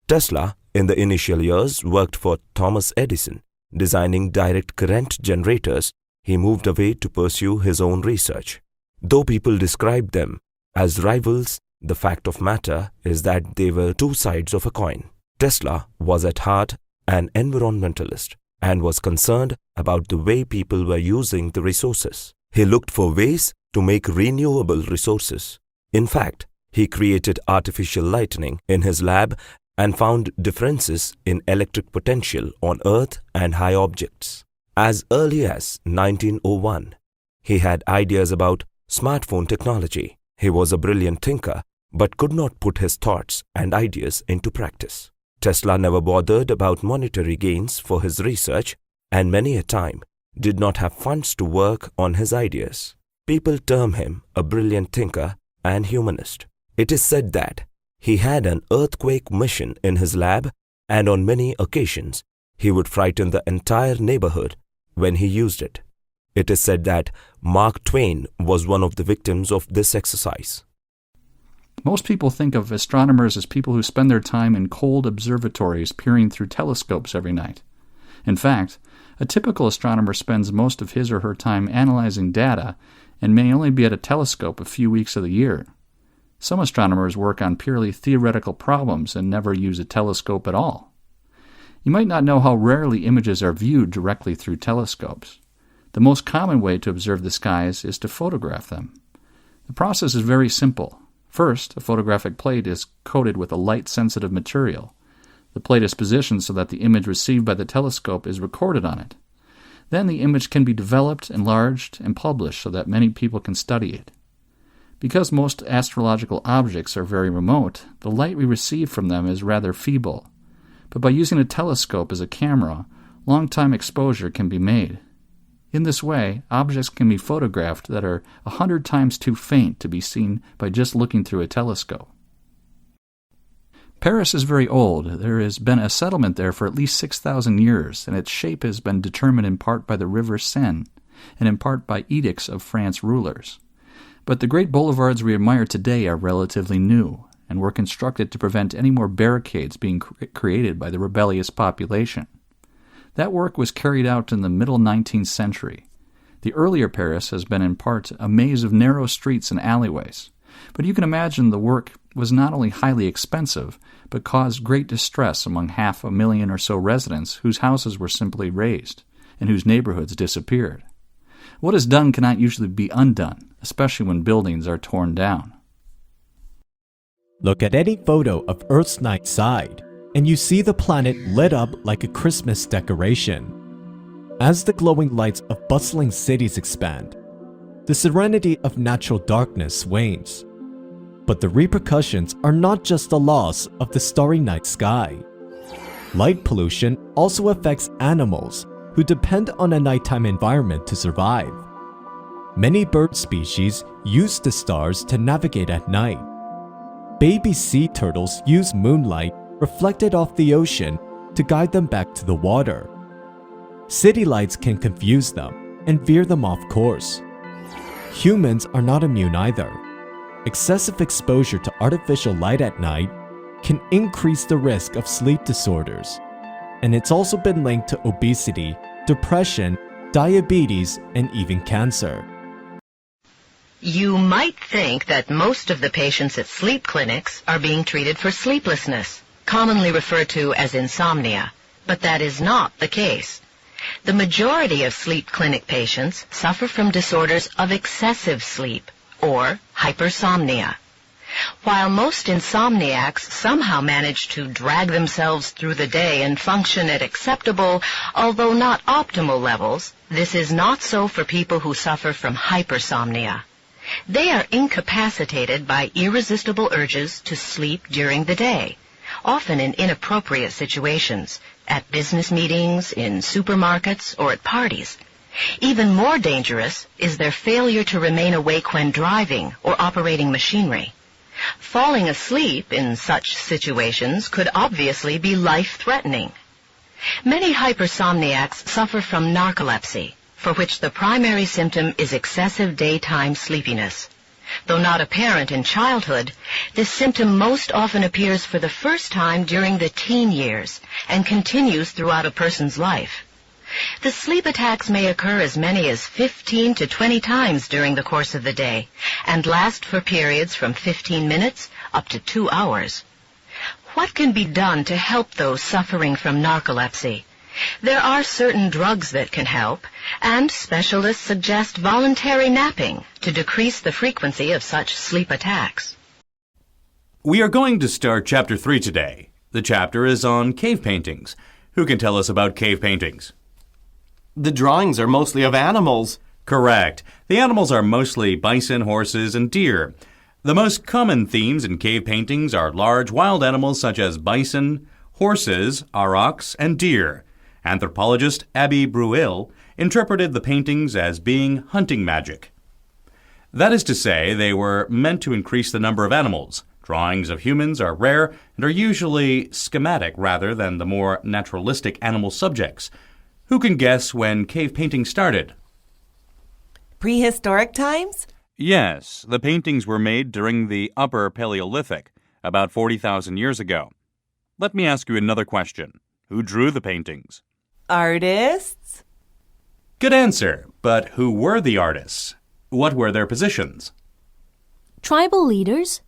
Tesla, in the initial years, worked for Thomas Edison, designing direct current generators. He moved away to pursue his own research. Though people described them as rivals, the fact of matter is that they were two sides of a coin. Tesla was at heart an environmentalist and was concerned about the way people were using the resources. He looked for ways to make renewable resources. In fact, he created artificial lightning in his lab and found differences in electric potential on Earth and high objects. As early as 1901, he had ideas about smartphone technology. He was a brilliant thinker, but could not put his thoughts and ideas into practice. Tesla never bothered about monetary gains for his research, and many a time did not have funds to work on his ideas. People term him a brilliant thinker and humanist. It is said that he had an earthquake mission in his lab, and on many occasions he would frighten the entire neighborhood when he used it. It is said that Mark Twain was one of the victims of this exercise. Most people think of astronomers as people who spend their time in cold observatories peering through telescopes every night. In fact, a typical astronomer spends most of his or her time analyzing data and may only be at a telescope a few weeks of the year. Some astronomers work on purely theoretical problems and never use a telescope at all. You might not know how rarely images are viewed directly through telescopes. The most common way to observe the skies is to photograph them. The process is very simple. First, a photographic plate is coated with a light-sensitive material. The plate is positioned so that the image received by the telescope is recorded on it. Then the image can be developed, enlarged, and published so that many people can study it. Because most astrological objects are very remote, the light we receive from them is rather feeble. But by using a telescope as a camera, long-time exposure can be made. In this way, objects can be photographed that are 100 times too faint to be seen by just looking through a telescope. Paris is very old. There has been a settlement there for at least 6,000 years, and its shape has been determined in part by the river Seine, and in part by edicts of France rulers. But the great boulevards we admire today are relatively new and were constructed to prevent any more barricades being created by the rebellious population. That work was carried out in the middle 19th century. The earlier Paris has been in part a maze of narrow streets and alleyways. But you can imagine the work was not only highly expensive, but caused great distress among 500,000 or so residents whose houses were simply razed and whose neighborhoods disappeared. What is done cannot usually be undone, especially when buildings are torn down. Look at any photo of Earth's night side, and you see the planet lit up like a Christmas decoration. As the glowing lights of bustling cities expand, the serenity of natural darkness wanes. But the repercussions are not just the loss of the starry night sky. Light pollution also affects animals who depend on a nighttime environment to survive. Many bird species use the stars to navigate at night. Baby sea turtles use moonlight reflected off the ocean to guide them back to the water. City lights can confuse them and veer them off course. Humans are not immune either. Excessive exposure to artificial light at night can increase the risk of sleep disorders, and it's also been linked to obesity, depression, diabetes, and even cancer. You might think that most of the patients at sleep clinics are being treated for sleeplessness, commonly referred to as insomnia, but that is not the case. The majority of sleep clinic patients suffer from disorders of excessive sleep, or hypersomnia. While most insomniacs somehow manage to drag themselves through the day and function at acceptable, although not optimal levels, this is not so for people who suffer from hypersomnia. They are incapacitated by irresistible urges to sleep during the day, often in inappropriate situations, at business meetings, in supermarkets, or at parties. Even more dangerous is their failure to remain awake when driving or operating machinery. Falling asleep in such situations could obviously be life-threatening. Many hypersomniacs suffer from narcolepsy, for which the primary symptom is excessive daytime sleepiness. Though not apparent in childhood, this symptom most often appears for the first time during the teen years and continues throughout a person's life. The sleep attacks may occur as many as 15 to 20 times during the course of the day and last for periods from 15 minutes up to 2 hours. What can be done to help those suffering from narcolepsy? There are certain drugs that can help, and specialists suggest voluntary napping to decrease the frequency of such sleep attacks. We are going to start Chapter 3 today. The chapter is on cave paintings. Who can tell us about cave paintings? The drawings are mostly of animals. Correct. The animals are mostly bison, horses, and deer. The most common themes in cave paintings are large wild animals such as bison, horses, aurochs, and deer. Anthropologist Abby Bruil interpreted the paintings as being hunting magic. That is to say, they were meant to increase the number of animals. Drawings of humans are rare and are usually schematic rather than the more naturalistic animal subjects. Who can guess when cave painting started? Prehistoric times? Yes, the paintings were made during the Upper Paleolithic, about 40,000 years ago. Let me ask you another question. Who drew the paintings? Artists? Good answer, but who were the artists? What were their positions? Tribal leaders?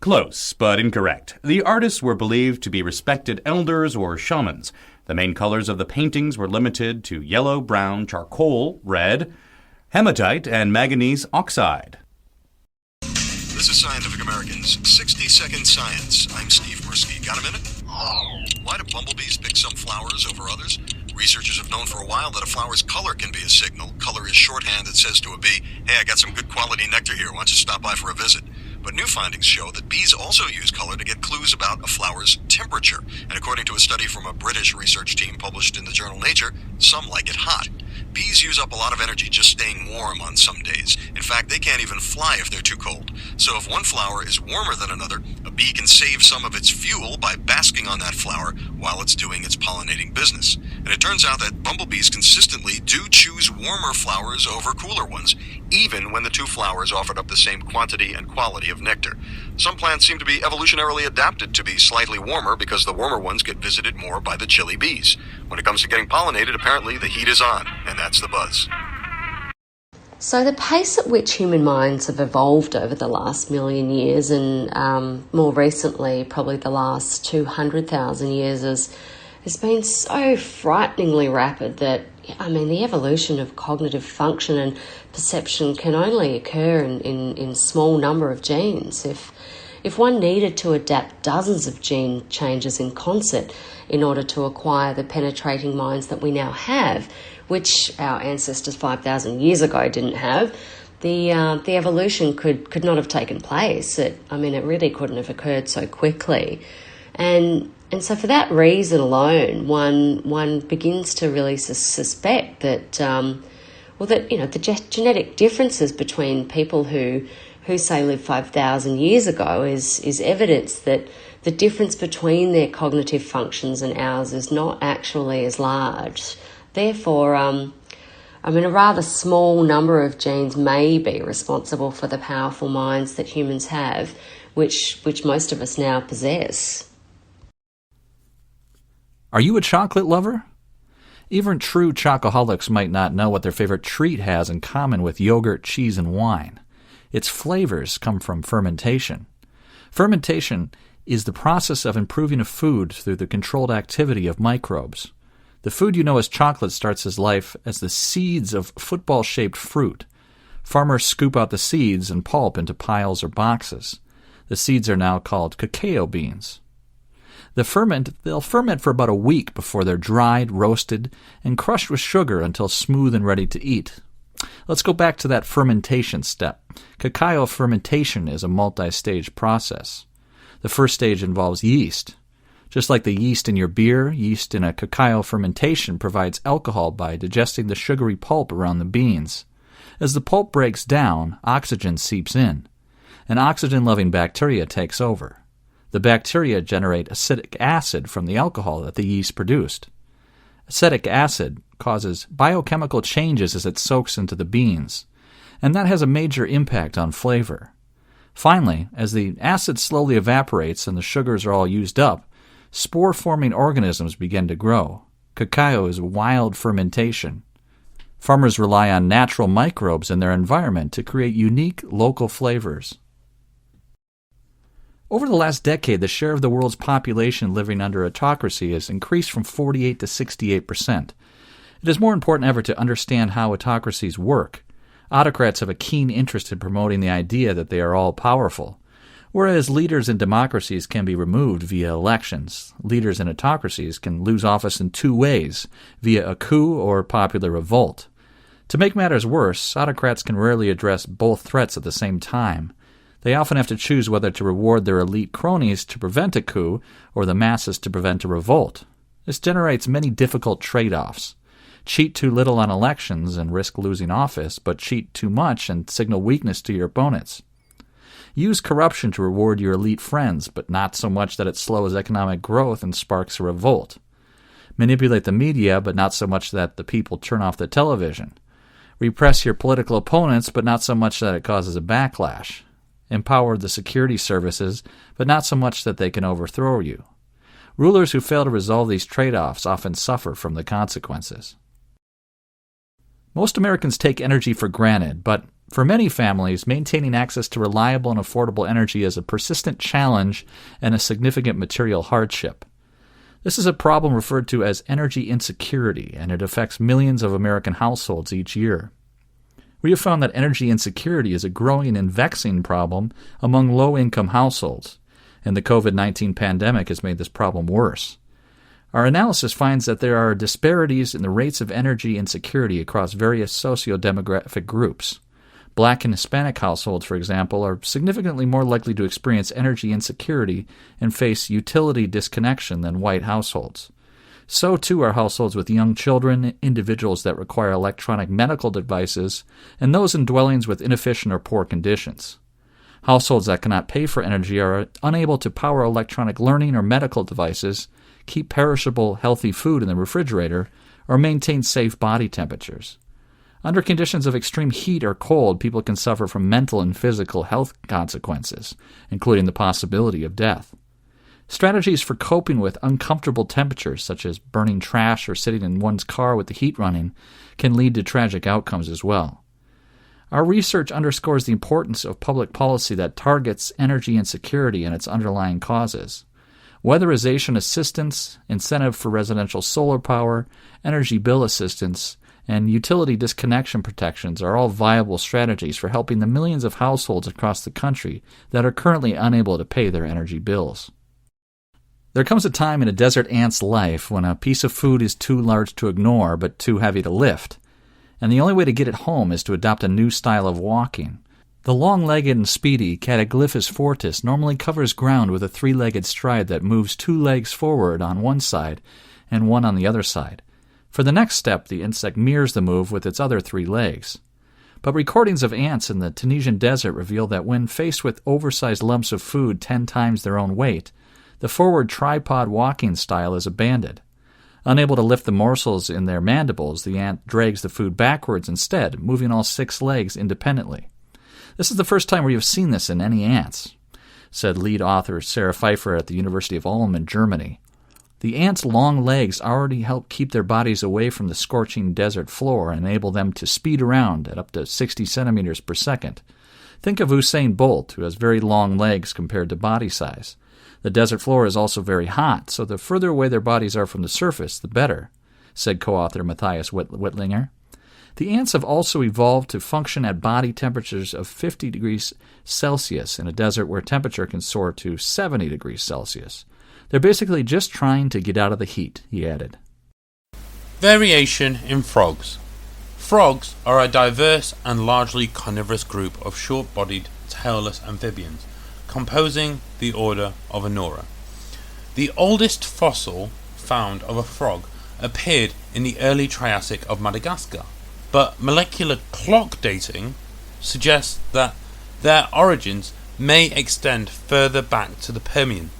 Close, but incorrect. The artists were believed to be respected elders or shamans. The main colors of the paintings were limited to yellow, brown, charcoal, red, hematite, and manganese oxide. This is Scientific American's 60-Second Science. I'm Steve Mirsky. Got a minute? Why do bumblebees pick some flowers over others? Researchers have known for a while that a flower's color can be a signal. Color is shorthand that says to a bee, hey, I got some good quality nectar here. Why don't you stop by for a visit? But new findings show that bees also use color to get clues about a flower's temperature. And according to a study from a British research team published in the journal Nature, some like it hot. Bees use up a lot of energy just staying warm on some days. In fact, they can't even fly if they're too cold. So if one flower is warmer than another, a bee can save some of its fuel by basking on that flower while it's doing its pollinating business. And it turns out that bumblebees consistently do choose warmer flowers over cooler ones, even when the two flowers offered up the same quantity and quality of nectar. Some plants seem to be evolutionarily adapted to be slightly warmer because the warmer ones get visited more by the chilly bees. When it comes to getting pollinated, apparently the heat is on, and that's the buzz. So the pace at which human minds have evolved over the last million years, and more recently probably the last 200,000 years, has been so frighteningly rapid that, the evolution of cognitive function and perception can only occur in small number of genes. If one needed to adapt dozens of gene changes in concert in order to acquire the penetrating minds that we now have, which our ancestors 5,000 years ago didn't have, the evolution could not have taken place. It really couldn't have occurred so quickly. And so for that reason alone, one begins to really suspect that, the genetic differences between people who say lived 5,000 years ago is evidence that the difference between their cognitive functions and ours is not actually as large. Therefore, a rather small number of genes may be responsible for the powerful minds that humans have, which most of us now possess. Are you a chocolate lover? Even true chocoholics might not know what their favorite treat has in common with yogurt, cheese, and wine. Its flavors come from fermentation. Fermentation is the process of improving a food through the controlled activity of microbes. The food you know as chocolate starts its life as the seeds of football-shaped fruit. Farmers scoop out the seeds and pulp into piles or boxes. The seeds are now called cacao beans. They'll ferment for about a week before they're dried, roasted, and crushed with sugar until smooth and ready to eat. Let's go back to that fermentation step. Cacao fermentation is a multi-stage process. The first stage involves yeast. Just like the yeast in your beer, yeast in a cacao fermentation provides alcohol by digesting the sugary pulp around the beans. As the pulp breaks down, oxygen seeps in. An oxygen-loving bacteria takes over. The bacteria generate acetic acid from the alcohol that the yeast produced. Acetic acid causes biochemical changes as it soaks into the beans, and that has a major impact on flavor. Finally, as the acid slowly evaporates and the sugars are all used up, spore-forming organisms begin to grow. Cacao is wild fermentation. Farmers rely on natural microbes in their environment to create unique local flavors. Over the last decade, the share of the world's population living under autocracy has increased from 48% to 68%. It is more important than ever to understand how autocracies work. Autocrats have a keen interest in promoting the idea that they are all-powerful. Whereas leaders in democracies can be removed via elections, leaders in autocracies can lose office in two ways, via a coup or popular revolt. To make matters worse, autocrats can rarely address both threats at the same time. They often have to choose whether to reward their elite cronies to prevent a coup or the masses to prevent a revolt. This generates many difficult trade-offs. Cheat too little on elections and risk losing office, but cheat too much and signal weakness to your opponents. Use corruption to reward your elite friends, but not so much that it slows economic growth and sparks a revolt. Manipulate the media, but not so much that the people turn off the television. Repress your political opponents, but not so much that it causes a backlash. Empower the security services, but not so much that they can overthrow you. Rulers who fail to resolve these trade-offs often suffer from the consequences. Most Americans take energy for granted, but for many families, maintaining access to reliable and affordable energy is a persistent challenge and a significant material hardship. This is a problem referred to as energy insecurity, and it affects millions of American households each year. We have found that energy insecurity is a growing and vexing problem among low-income households, and the COVID-19 pandemic has made this problem worse. Our analysis finds that there are disparities in the rates of energy insecurity across various socio-demographic groups. Black and Hispanic households, for example, are significantly more likely to experience energy insecurity and face utility disconnection than white households. So too are households with young children, individuals that require electronic medical devices, and those in dwellings with inefficient or poor conditions. Households that cannot pay for energy are unable to power electronic learning or medical devices, keep perishable, healthy food in the refrigerator, or maintain safe body temperatures. Under conditions of extreme heat or cold, people can suffer from mental and physical health consequences, including the possibility of death. Strategies for coping with uncomfortable temperatures, such as burning trash or sitting in one's car with the heat running, can lead to tragic outcomes as well. Our research underscores the importance of public policy that targets energy insecurity and its underlying causes. Weatherization assistance, incentive for residential solar power, energy bill assistance, and utility disconnection protections are all viable strategies for helping the millions of households across the country that are currently unable to pay their energy bills. There comes a time in a desert ant's life when a piece of food is too large to ignore but too heavy to lift, and the only way to get it home is to adopt a new style of walking. The long-legged and speedy Cataglyphus fortis normally covers ground with a three-legged stride that moves two legs forward on one side and one on the other side. For the next step, the insect mirrors the move with its other three legs. But recordings of ants in the Tunisian desert reveal that when faced with oversized lumps of food 10 times their own weight, the forward tripod walking style is abandoned. Unable to lift the morsels in their mandibles, the ant drags the food backwards instead, moving all 6 legs independently. This is the first time we have seen this in any ants, said lead author Sarah Pfeiffer at the University of Ulm in Germany. The ants' long legs already help keep their bodies away from the scorching desert floor and enable them to speed around at up to 60 centimeters per second. Think of Usain Bolt, who has very long legs compared to body size. The desert floor is also very hot, so the further away their bodies are from the surface, the better, said co-author Matthias Wittlinger. The ants have also evolved to function at body temperatures of 50 degrees Celsius in a desert where temperature can soar to 70 degrees Celsius. They're basically just trying to get out of the heat, he added. Variation in frogs. Frogs are a diverse and largely carnivorous group of short-bodied, tailless amphibians, composing the order of Anura. The oldest fossil found of a frog appeared in the early Triassic of Madagascar, but molecular clock dating suggests that their origins may extend further back to the Permian.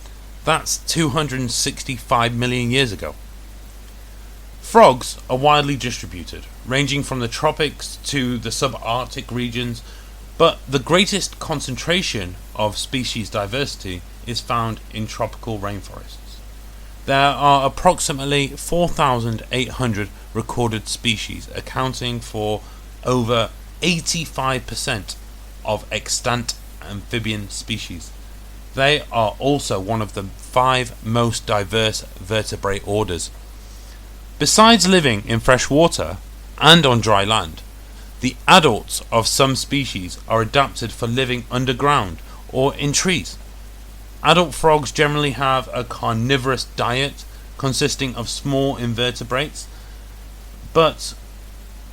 That's 265 million years ago. Frogs are widely distributed, ranging from the tropics to the subarctic regions, but the greatest concentration of species diversity is found in tropical rainforests. There are approximately 4,800 recorded species, accounting for over 85% of extant amphibian species. They are also one of the 5 most diverse vertebrate orders. Besides living in fresh water and on dry land, the adults of some species are adapted for living underground or in trees. Adult frogs generally have a carnivorous diet consisting of small invertebrates, but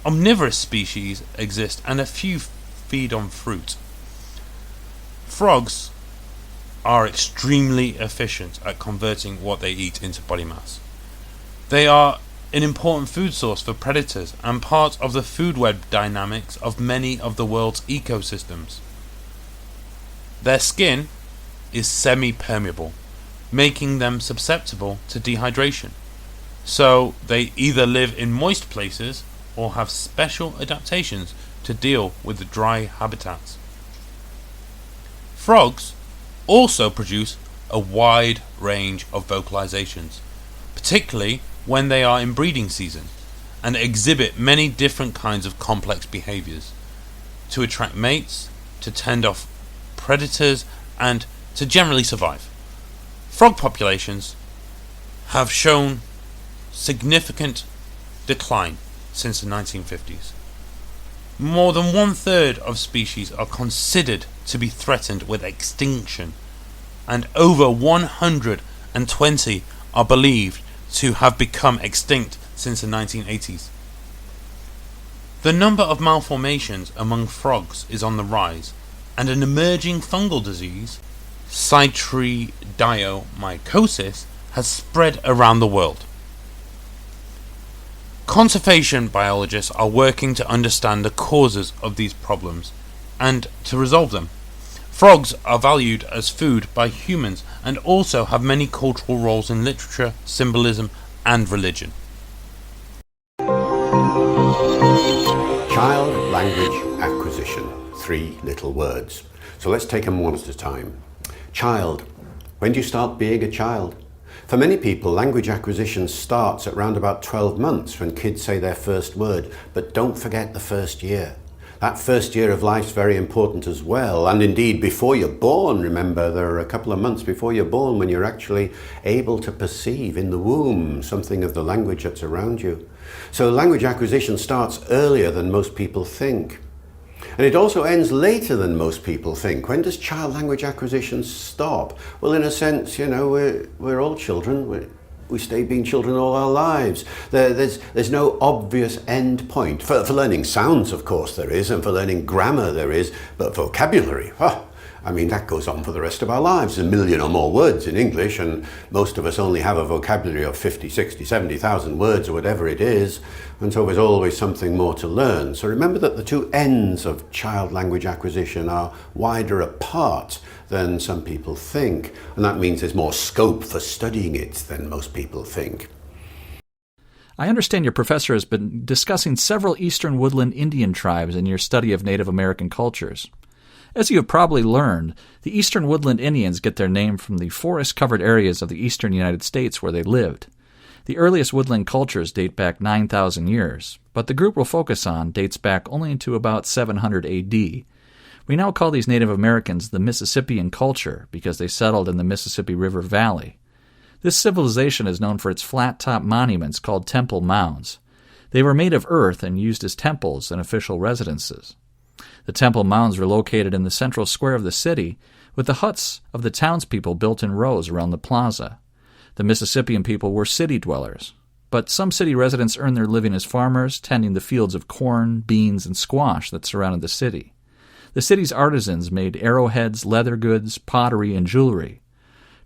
omnivorous species exist and a few feed on fruit. Frogs are extremely efficient at converting what they eat into body mass. They are an important food source for predators and part of the food web dynamics of many of the world's ecosystems. Their skin is semi-permeable, making them susceptible to dehydration, so they either live in moist places or have special adaptations to deal with the dry habitats. Frogs also produce a wide range of vocalizations, particularly when they are in breeding season, and exhibit many different kinds of complex behaviors to attract mates, to tend off predators, and to generally survive. Frog populations have shown significant decline since the 1950s. More than 1/3 of species are considered to be threatened with extinction, and over 120 are believed to have become extinct since the 1980s. The number of malformations among frogs is on the rise, and an emerging fungal disease, chytridiomycosis, has spread around the world. Conservation biologists are working to understand the causes of these problems and to resolve them. Frogs are valued as food by humans and also have many cultural roles in literature, symbolism, and religion. Child language acquisition. 3 little words. So let's take them one at a time. Child. When do you start being a child? For many people, language acquisition starts at around about 12 months when kids say their first word. But don't forget the first year. That first year of life is very important as well. And indeed, before you're born, remember, there are a couple of months before you're born when you're actually able to perceive in the womb something of the language that's around you. So language acquisition starts earlier than most people think. And it also ends later than most people think. When does child language acquisition stop? Well, in a sense, you know, we're all children. We stay being children all our lives. There's no obvious end point. For learning sounds, of course, there is, and for learning grammar, there is, but vocabulary, I mean, that goes on for the rest of our lives. 1 million or more words in English, and most of us only have a vocabulary of 50, 60, 70,000 words or whatever it is, and so there's always something more to learn. So remember that the two ends of child language acquisition are wider apart than some people think, and that means there's more scope for studying it than most people think. I understand your professor has been discussing several eastern woodland Indian tribes in your study of Native American cultures. As you have probably learned, the eastern woodland Indians get their name from the forest-covered areas of the eastern United States where they lived. The earliest woodland cultures date back 9,000 years, but the group we'll focus on dates back only to about 700 A.D. We now call these Native Americans the Mississippian culture because they settled in the Mississippi River Valley. This civilization is known for its flat-top monuments called temple mounds. They were made of earth and used as temples and official residences. The temple mounds were located in the central square of the city, with the huts of the townspeople built in rows around the plaza. The Mississippian people were city dwellers, but some city residents earned their living as farmers, tending the fields of corn, beans, and squash that surrounded the city. The city's artisans made arrowheads, leather goods, pottery, and jewelry.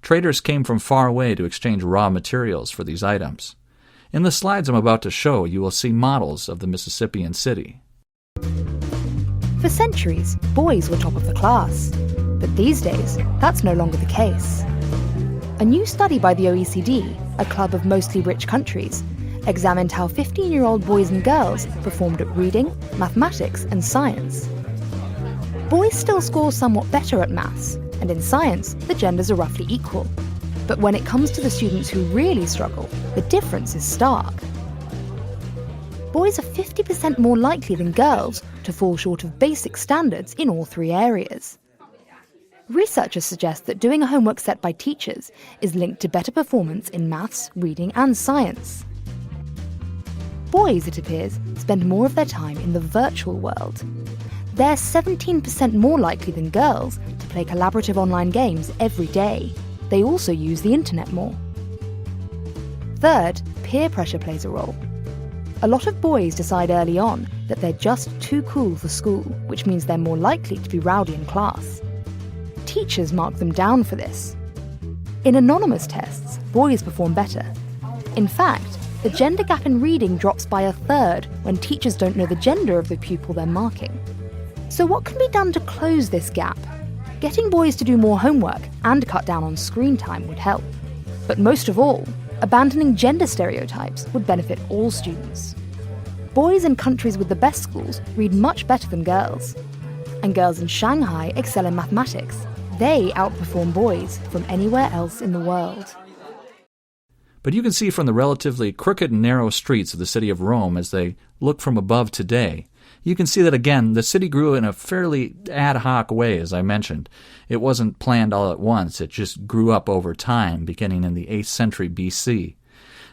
Traders came from far away to exchange raw materials for these items. In the slides I'm about to show, you will see models of the Mississippian city. For centuries, boys were top of the class. But these days, that's no longer the case. A new study by the OECD, a club of mostly rich countries, examined how 15-year-old boys and girls performed at reading, mathematics, and science. Boys still score somewhat better at maths, and in science, the genders are roughly equal. But when it comes to the students who really struggle, the difference is stark. Boys are 50% more likely than girls to fall short of basic standards in all 3 areas. Researchers suggest that doing a homework set by teachers is linked to better performance in maths, reading, and science. Boys, it appears, spend more of their time in the virtual world. They're 17% more likely than girls to play collaborative online games every day. They also use the internet more. Third, peer pressure plays a role. A lot of boys decide early on that they're just too cool for school, which means they're more likely to be rowdy in class. Teachers mark them down for this. In anonymous tests, boys perform better. In fact, the gender gap in reading drops by 1/3 when teachers don't know the gender of the pupil they're marking. So what can be done to close this gap? Getting boys to do more homework and cut down on screen time would help. But most of all, abandoning gender stereotypes would benefit all students. Boys in countries with the best schools read much better than girls. And girls in Shanghai excel in mathematics. They outperform boys from anywhere else in the world. But you can see from the relatively crooked and narrow streets of the city of Rome as they look from above today, you can see that, again, the city grew in a fairly ad hoc way, as I mentioned. It wasn't planned all at once. It just grew up over time, beginning in the 8th century B.C.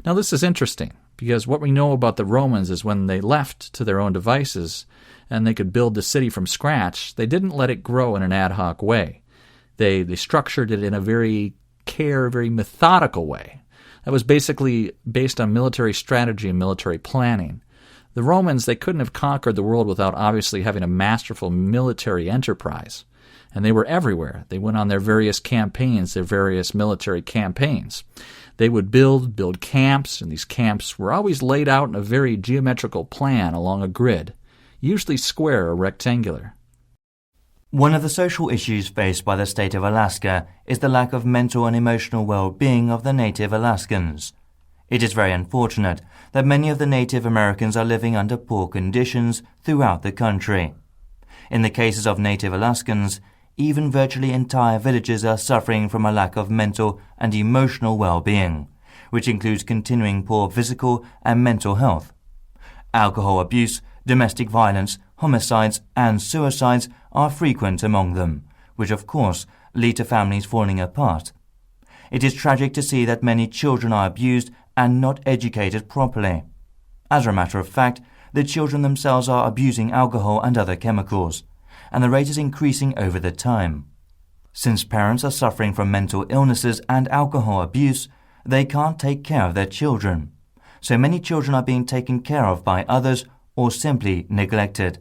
Now, this is interesting, because what we know about the Romans is when they left to their own devices and they could build the city from scratch, they didn't let it grow in an ad hoc way. They structured it in a very methodical way. That was basically based on military strategy and military planning. The Romans, they couldn't have conquered the world without obviously having a masterful military enterprise. And they were everywhere. They went on their various campaigns, their various military campaigns. They would build camps, and these camps were always laid out in a very geometrical plan along a grid, usually square or rectangular. One of the social issues faced by the state of Alaska is the lack of mental and emotional well-being of the native Alaskans. It is very unfortunate that many of the Native Americans are living under poor conditions throughout the country. In the cases of Native Alaskans, even virtually entire villages are suffering from a lack of mental and emotional well-being, which includes continuing poor physical and mental health. Alcohol abuse, domestic violence, homicides, and suicides are frequent among them, which of course lead to families falling apart. It is tragic to see that many children are abused and not educated properly. As a matter of fact, the children themselves are abusing alcohol and other chemicals, and the rate is increasing over the time. Since parents are suffering from mental illnesses and alcohol abuse, they can't take care of their children. So many children are being taken care of by others or simply neglected.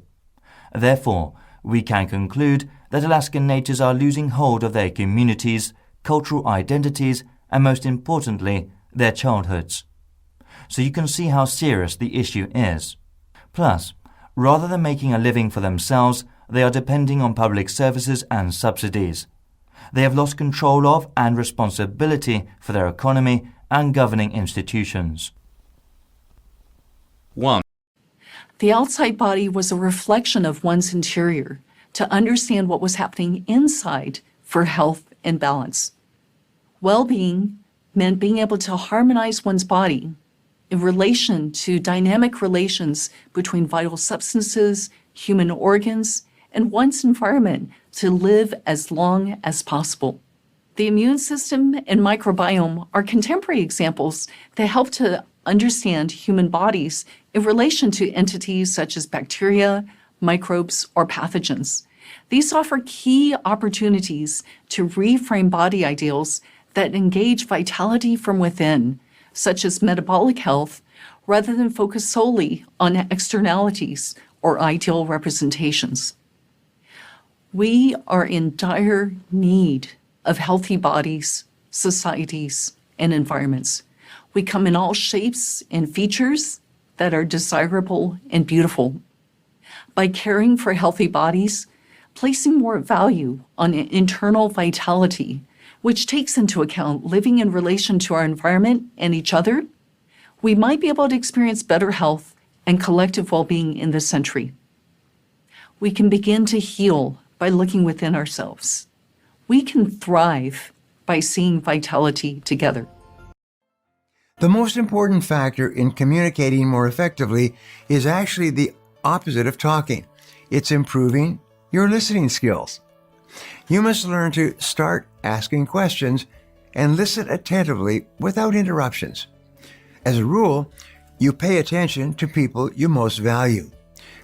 Therefore, we can conclude that Alaskan natives are losing hold of their communities, cultural identities, and most importantly, their childhoods. So you can see how serious the issue is. Plus, rather than making a living for themselves, they are depending on public services and subsidies. They have lost control of and responsibility for their economy and governing institutions. 1. The outside body was a reflection of one's interior. To understand what was happening inside for health and balance. Well-being meant being able to harmonize one's body in relation to dynamic relations between vital substances, human organs, and one's environment to live as long as possible. The immune system and microbiome are contemporary examples that help to understand human bodies in relation to entities such as bacteria, microbes, or pathogens. These offer key opportunities to reframe body ideals that engage vitality from within, such as metabolic health, rather than focus solely on externalities or ideal representations. We are in dire need of healthy bodies, societies, and environments. We come in all shapes and features that are desirable and beautiful. By caring for healthy bodies, placing more value on internal vitality, which takes into account living in relation to our environment and each other, we might be able to experience better health and collective well-being in this century. We can begin to heal by looking within ourselves. We can thrive by seeing vitality together. The most important factor in communicating more effectively is actually the opposite of talking. It's improving your listening skills. You must learn to start asking questions and listen attentively without interruptions. As a rule, you pay attention to people you most value.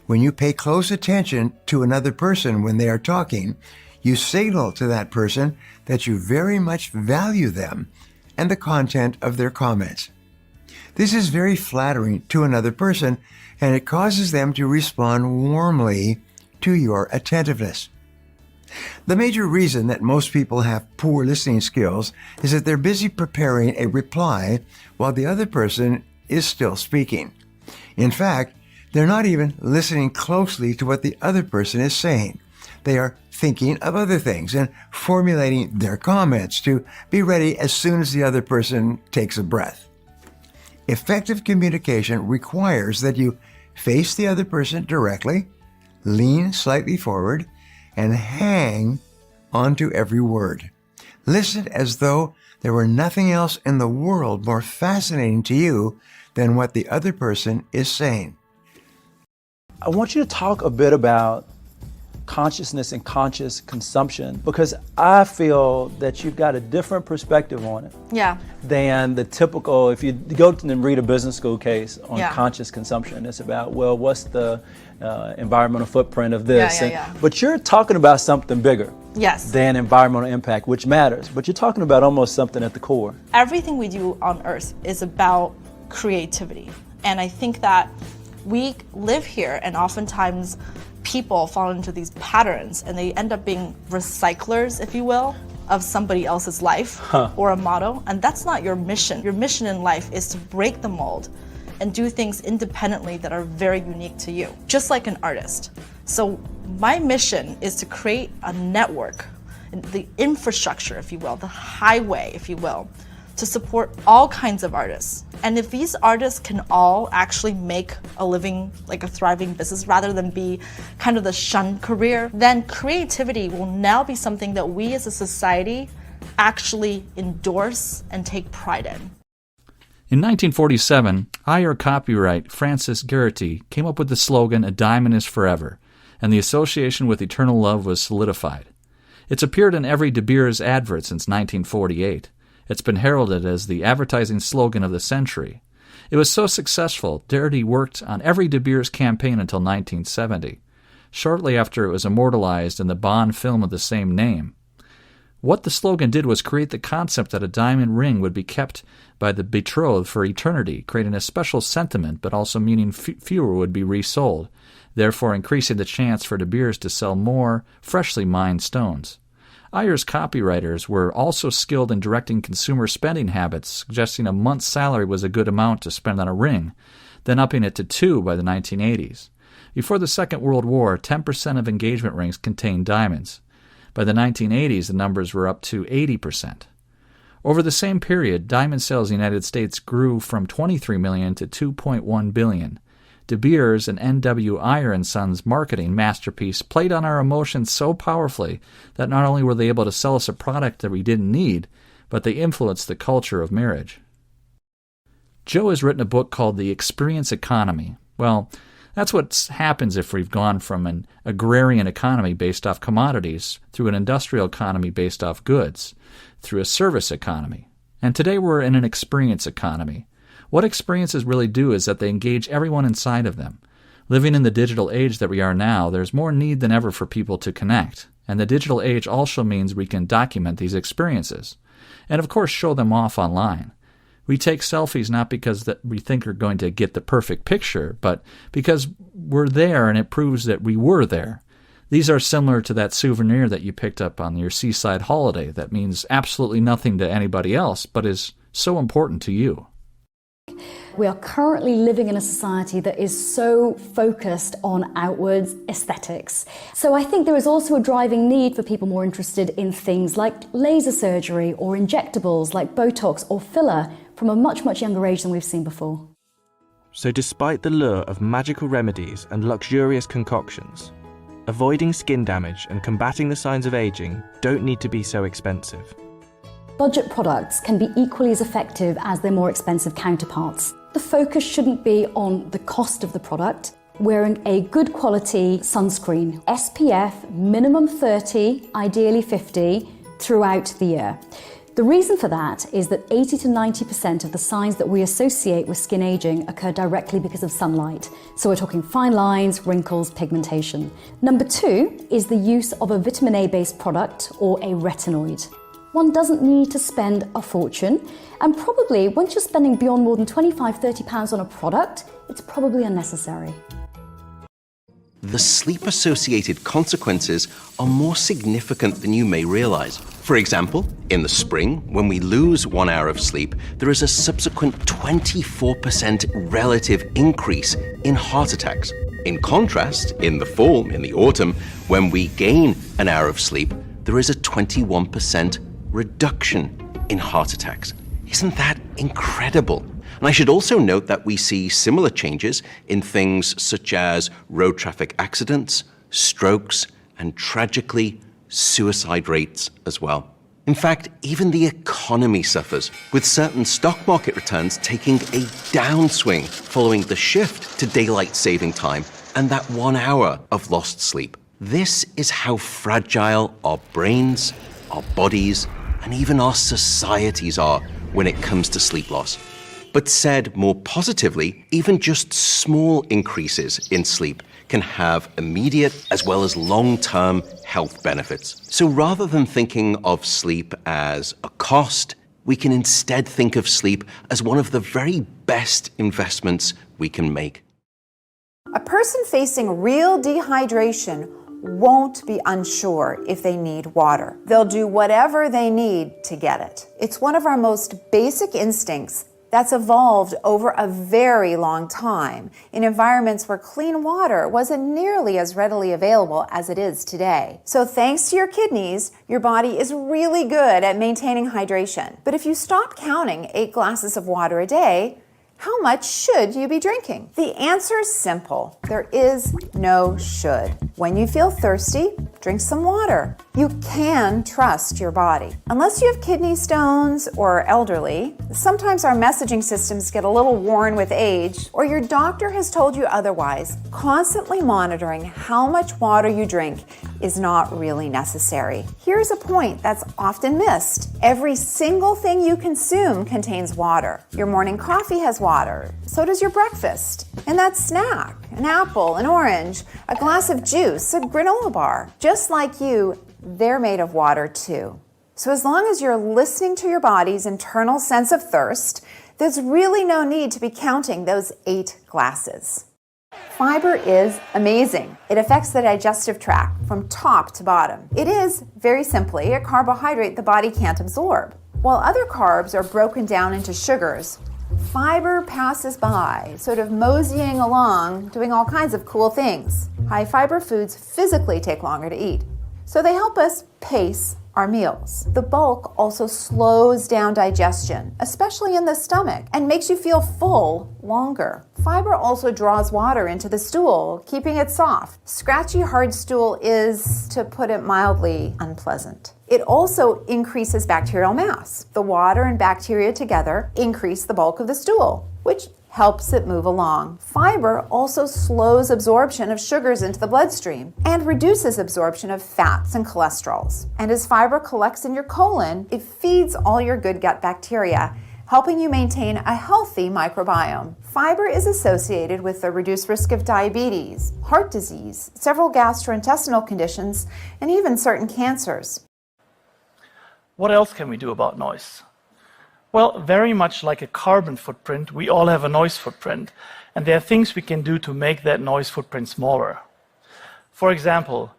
When you pay close attention to another person when they are talking, you signal to that person that you very much value them and the content of their comments. This is very flattering to another person, and it causes them to respond warmly to your attentiveness. The major reason that most people have poor listening skills is that they're busy preparing a reply while the other person is still speaking. In fact, they're not even listening closely to what the other person is saying. They are thinking of other things and formulating their comments to be ready as soon as the other person takes a breath. Effective communication requires that you face the other person directly, lean slightly forward, and hang onto every word. Listen as though there were nothing else in the world more fascinating to you than what the other person is saying. I want you to talk a bit about consciousness and conscious consumption, because I feel that you've got a different perspective on it than the typical, if you go and read a business school case on conscious consumption, it's about, well, what's the environmental footprint of this? But you're talking about something bigger than environmental impact, which matters, but you're talking about almost something at the core. Everything we do on Earth is about creativity, and I think that we live here, and oftentimes people fall into these patterns and they end up being recyclers, if you will, of somebody else's life or a motto, and that's not your mission. Your mission in life is to break the mold and do things independently that are very unique to you, just like an artist. So my mission is to create a network, the infrastructure, if you will, the highway, if you will, to support all kinds of artists. And if these artists can all actually make a living, like a thriving business, rather than be kind of the shunned career, then creativity will now be something that we as a society actually endorse and take pride in. In 1947, Ayer copyright Francis Geraghty came up with the slogan, "A diamond is forever," and the association with eternal love was solidified. It's appeared in every De Beers advert since 1948. It's been heralded as the advertising slogan of the century. It was so successful, Geraghty worked on every De Beers campaign until 1970, shortly after it was immortalized in the Bond film of the same name. What the slogan did was create the concept that a diamond ring would be kept by the betrothed for eternity, creating a special sentiment, but also meaning fewer would be resold, therefore increasing the chance for De Beers to sell more freshly mined stones. Ayer's copywriters were also skilled in directing consumer spending habits, suggesting a month's salary was a good amount to spend on a ring, then upping it to 2 by the 1980s. Before the Second World War, 10% of engagement rings contained diamonds. By the 1980s, the numbers were up to 80%. Over the same period, diamond sales in the United States grew from 23 million to 2.1 billion. De Beers and N.W. Ayer & Sons marketing masterpiece played on our emotions so powerfully that not only were they able to sell us a product that we didn't need, but they influenced the culture of marriage. Joe has written a book called The Experience Economy. Well, that's what happens if we've gone from an agrarian economy based off commodities through an industrial economy based off goods, through a service economy. And today we're in an experience economy. What experiences really do is that they engage everyone inside of them. Living in the digital age that we are now, there's more need than ever for people to connect. And the digital age also means we can document these experiences. And of course, show them off online. We take selfies not because that we think are going to get the perfect picture, but because we're there and it proves that we were there. These are similar to that souvenir that you picked up on your seaside holiday that means absolutely nothing to anybody else, but is so important to you. We are currently living in a society that is so focused on outwards aesthetics. So I think there is also a driving need for people more interested in things like laser surgery or injectables like Botox or filler from a much, much younger age than we've seen before. So despite the lure of magical remedies and luxurious concoctions, avoiding skin damage and combating the signs of aging don't need to be so expensive. Budget products can be equally as effective as their more expensive counterparts. The focus shouldn't be on the cost of the product. Wearing a good quality sunscreen, SPF minimum 30, ideally 50, throughout the year. The reason for that is that 80 to 90% of the signs that we associate with skin aging occur directly because of sunlight. So we're talking fine lines, wrinkles, pigmentation. Number 2 is the use of a vitamin A-based product or a retinoid. One doesn't need to spend a fortune, and probably once you're spending beyond more than £25–30 on a product, it's probably unnecessary. The sleep-associated consequences are more significant than you may realize. For example, in the spring, when we lose 1 hour of sleep, there is a subsequent 24% relative increase in heart attacks. In contrast, in the fall, in the autumn, when we gain an hour of sleep, there is a 21% reduction in heart attacks. Isn't that incredible? And I should also note that we see similar changes in things such as road traffic accidents, strokes, and tragically, suicide rates as well. In fact, even the economy suffers, with certain stock market returns taking a downswing following the shift to daylight saving time and that 1 hour of lost sleep. This is how fragile our brains, our bodies, and even our societies are when it comes to sleep loss. But said more positively, even just small increases in sleep can have immediate as well as long-term health benefits. So rather than thinking of sleep as a cost, we can instead think of sleep as one of the very best investments we can make. A person facing real dehydration won't be unsure if they need water. They'll do whatever they need to get it. It's one of our most basic instincts That's evolved over a very long time in environments where clean water wasn't nearly as readily available as it is today. So thanks to your kidneys, your body is really good at maintaining hydration. But if you stop counting 8 glasses of water a day, how much should you be drinking? The answer is simple. There is no should. When you feel thirsty, drink some water. You can trust your body. Unless you have kidney stones or are elderly, sometimes our messaging systems get a little worn with age, or your doctor has told you otherwise. Constantly monitoring how much water you drink is not really necessary. Here's a point that's often missed. Every single thing you consume contains water. Your morning coffee has water. So does your breakfast. And that snack, an apple, an orange, a glass of juice, a granola bar. Just like you, they're made of water too. So as long as you're listening to your body's internal sense of thirst, there's really no need to be counting those 8 glasses. Fiber is amazing. It affects the digestive tract from top to bottom. It is, very simply, a carbohydrate the body can't absorb. While other carbs are broken down into sugars, fiber passes by, sort of moseying along, doing all kinds of cool things. High fiber foods physically take longer to eat, so they help us pace our meals. The bulk also slows down digestion, especially in the stomach, and makes you feel full longer. Fiber also draws water into the stool, keeping it soft. Scratchy, hard stool is, to put it mildly, unpleasant. It also increases bacterial mass. The water and bacteria together increase the bulk of the stool, which helps it move along. Fiber also slows absorption of sugars into the bloodstream and reduces absorption of fats and cholesterols. And as fiber collects in your colon, it feeds all your good gut bacteria, helping you maintain a healthy microbiome. Fiber is associated with the reduced risk of diabetes, heart disease, several gastrointestinal conditions, and even certain cancers. What else can we do about noise? Well, very much like a carbon footprint, we all have a noise footprint, and there are things we can do to make that noise footprint smaller. For example,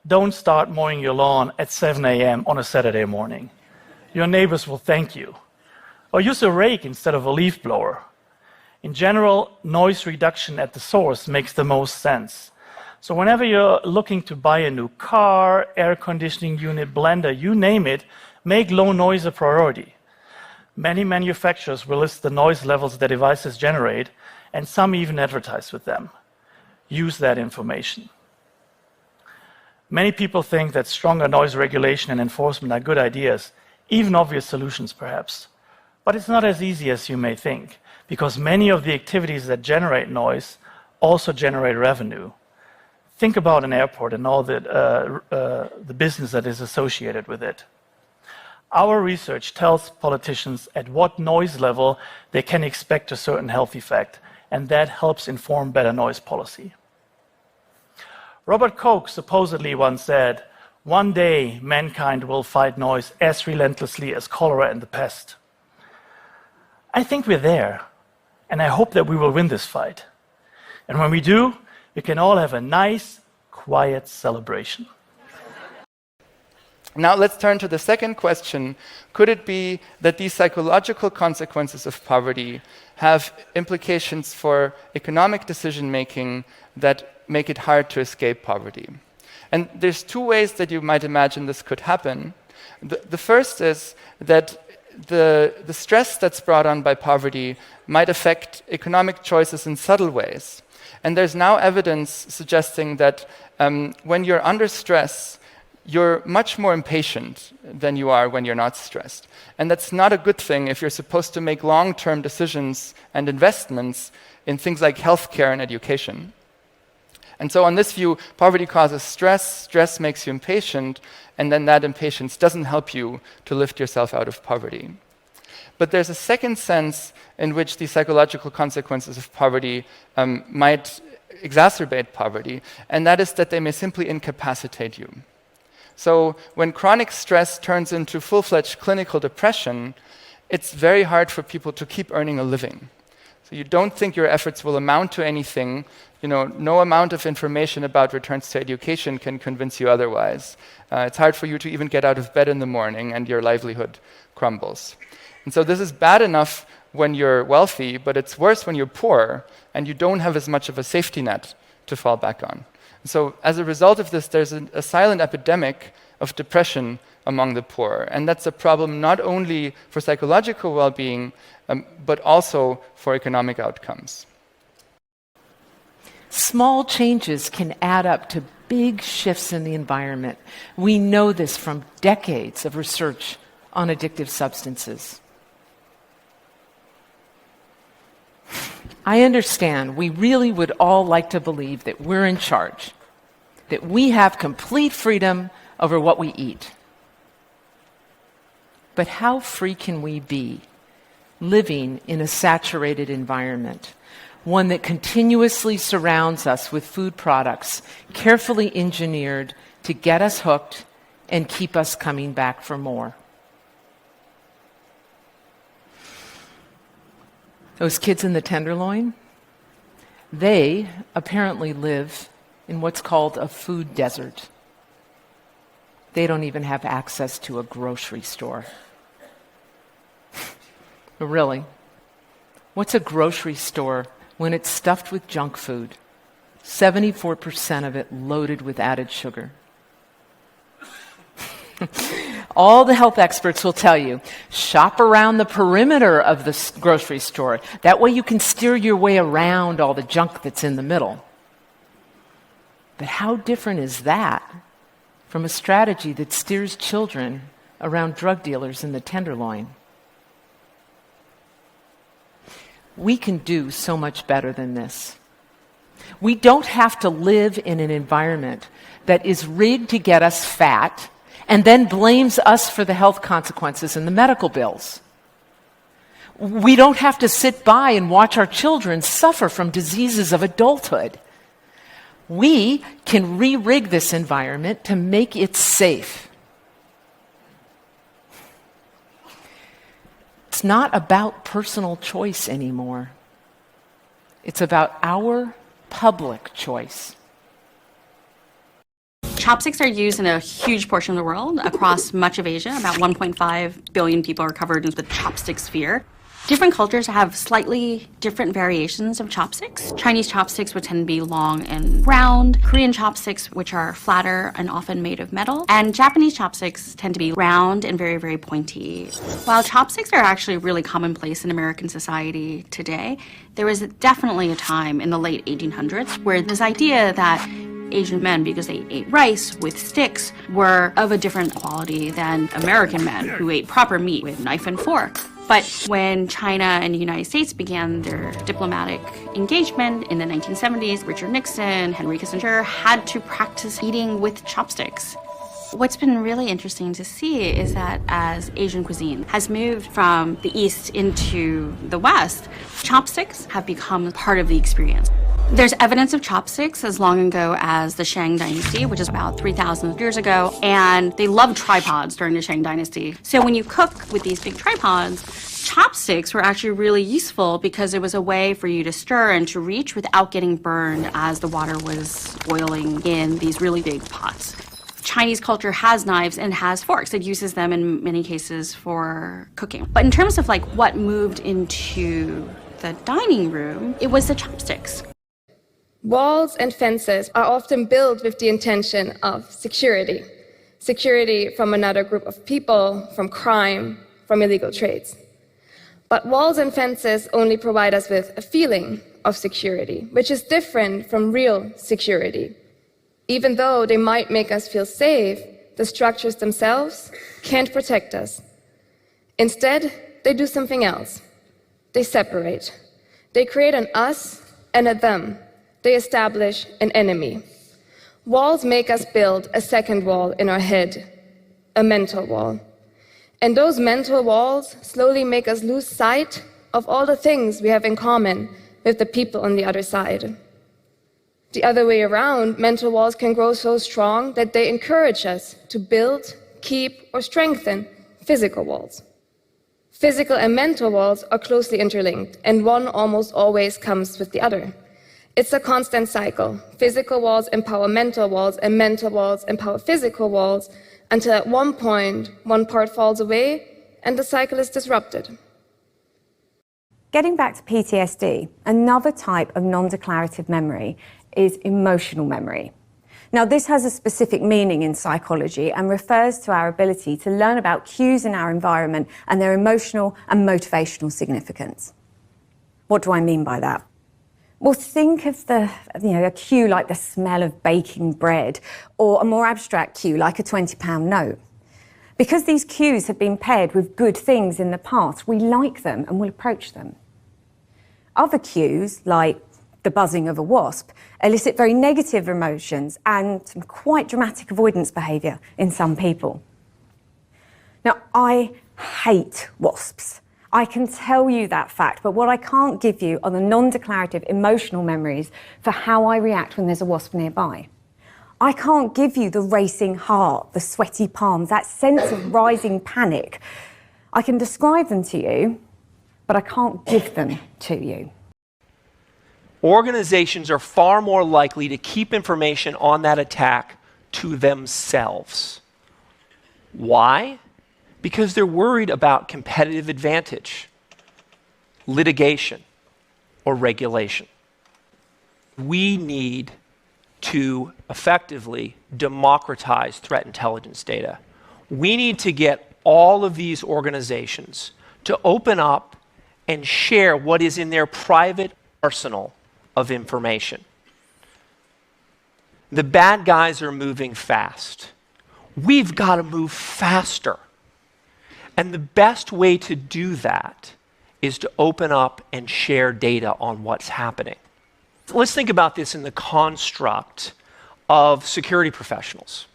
don't start mowing your lawn at 7 a.m. on a Saturday morning. Your neighbors will thank you. Or use a rake instead of a leaf blower. In general, noise reduction at the source makes the most sense. So whenever you're looking to buy a new car, air conditioning unit, blender, you name it, make low noise a priority. Many manufacturers will list the noise levels their devices generate, and some even advertise with them. Use that information. Many people think that stronger noise regulation and enforcement are good ideas, even obvious solutions perhaps. But it's not as easy as you may think, because many of the activities that generate noise also generate revenue. Think about an airport and all the business that is associated with it. Our research tells politicians at what noise level they can expect a certain health effect, and that helps inform better noise policy. Robert Koch supposedly once said, "One day mankind will fight noise as relentlessly as cholera and the pest." I think we're there, and I hope that we will win this fight. And when we do, we can all have a nice, quiet celebration. Now let's turn to the second question. Could it be that these psychological consequences of poverty have implications for economic decision-making that make it hard to escape poverty? And there's 2 ways that you might imagine this could happen. The first is that the stress that's brought on by poverty might affect economic choices in subtle ways. And there's now evidence suggesting that when you're under stress, you're much more impatient than you are when you're not stressed. And that's not a good thing if you're supposed to make long-term decisions and investments in things like healthcare and education. And so on this view, poverty causes stress, stress makes you impatient, and then that impatience doesn't help you to lift yourself out of poverty. But there's a second sense in which the psychological consequences of poverty might exacerbate poverty, and that is that they may simply incapacitate you. So when chronic stress turns into full-fledged clinical depression, it's very hard for people to keep earning a living. So you don't think your efforts will amount to anything. No amount of information about returns to education can convince you otherwise. It's hard for you to even get out of bed in the morning, and your livelihood crumbles. And so this is bad enough when you're wealthy, but it's worse when you're poor and you don't have as much of a safety net to fall back on. So as a result of this, there's a silent epidemic of depression among the poor. And that's a problem not only for psychological well-being, but also for economic outcomes. Small changes can add up to big shifts in the environment. We know this from decades of research on addictive substances. I understand we really would all like to believe that we're in charge, that we have complete freedom over what we eat. But how free can we be living in a saturated environment, one that continuously surrounds us with food products carefully engineered to get us hooked and keep us coming back for more? Those kids in the Tenderloin, they apparently live in what's called a food desert. They don't even have access to a grocery store. Really, what's a grocery store when it's stuffed with junk food, 74% of it loaded with added sugar? All the health experts will tell you, shop around the perimeter of the grocery store. That way you can steer your way around all the junk that's in the middle. But how different is that from a strategy that steers children around drug dealers in the Tenderloin? We can do so much better than this. We don't have to live in an environment that is rigged to get us fat and then blames us for the health consequences and the medical bills. We don't have to sit by and watch our children suffer from diseases of adulthood. We can re-rig this environment to make it safe. It's not about personal choice anymore. It's about our public choice. Chopsticks are used in a huge portion of the world across much of Asia. About 1.5 billion people are covered in the chopstick sphere. Different cultures have slightly different variations of chopsticks. Chinese chopsticks would tend to be long and round. Korean chopsticks, which are flatter and often made of metal. And Japanese chopsticks tend to be round and very, very pointy. While chopsticks are actually really commonplace in American society today, there was definitely a time in the late 1800s where this idea that Asian men, because they ate rice with sticks, were of a different quality than American men who ate proper meat with knife and fork. But when China and the United States began their diplomatic engagement in the 1970s, Richard Nixon, Henry Kissinger had to practice eating with chopsticks. What's been really interesting to see is that as Asian cuisine has moved from the East into the West, chopsticks have become part of the experience. There's evidence of chopsticks as long ago as the Shang Dynasty, which is about 3,000 years ago, and they loved tripods during the Shang Dynasty. So when you cook with these big tripods, chopsticks were actually really useful because it was a way for you to stir and to reach without getting burned as the water was boiling in these really big pots. Chinese culture has knives and has forks. It uses them in many cases for cooking. But in terms of like what moved into the dining room, it was the chopsticks. Walls and fences are often built with the intention of security. Security from another group of people, from crime, from illegal trades. But walls and fences only provide us with a feeling of security, which is different from real security. Even though they might make us feel safe, the structures themselves can't protect us. Instead, they do something else. They separate. They create an us and a them. They establish an enemy. Walls make us build a second wall in our head, a mental wall. And those mental walls slowly make us lose sight of all the things we have in common with the people on the other side. The other way around, mental walls can grow so strong that they encourage us to build, keep, or strengthen physical walls. Physical and mental walls are closely interlinked, and one almost always comes with the other. It's a constant cycle. Physical walls empower mental walls, and mental walls empower physical walls, until at one point, one part falls away, and the cycle is disrupted. Getting back to PTSD, another type of non-declarative memory is emotional memory. Now, this has a specific meaning in psychology and refers to our ability to learn about cues in our environment and their emotional and motivational significance. What do I mean by that? Well, think of a cue like the smell of baking bread, or a more abstract cue like a £20 note. Because these cues have been paired with good things in the past, we like them and will approach them. Other cues, like the buzzing of a wasp, elicit very negative emotions and some quite dramatic avoidance behaviour in some people. Now, I hate wasps. I can tell you that fact, but what I can't give you are the non-declarative emotional memories for how I react when there's a wasp nearby. I can't give you the racing heart, the sweaty palms, that sense of rising panic. I can describe them to you, but I can't give them to you. Organizations are far more likely to keep information on that attack to themselves. Why? Because they're worried about competitive advantage, litigation, or regulation. We need to effectively democratize threat intelligence data. We need to get all of these organizations to open up and share what is in their private arsenal of information. The bad guys are moving fast. We've got to move faster. And the best way to do that is to open up and share data on what's happening. Let's think about this in the construct of security professionals.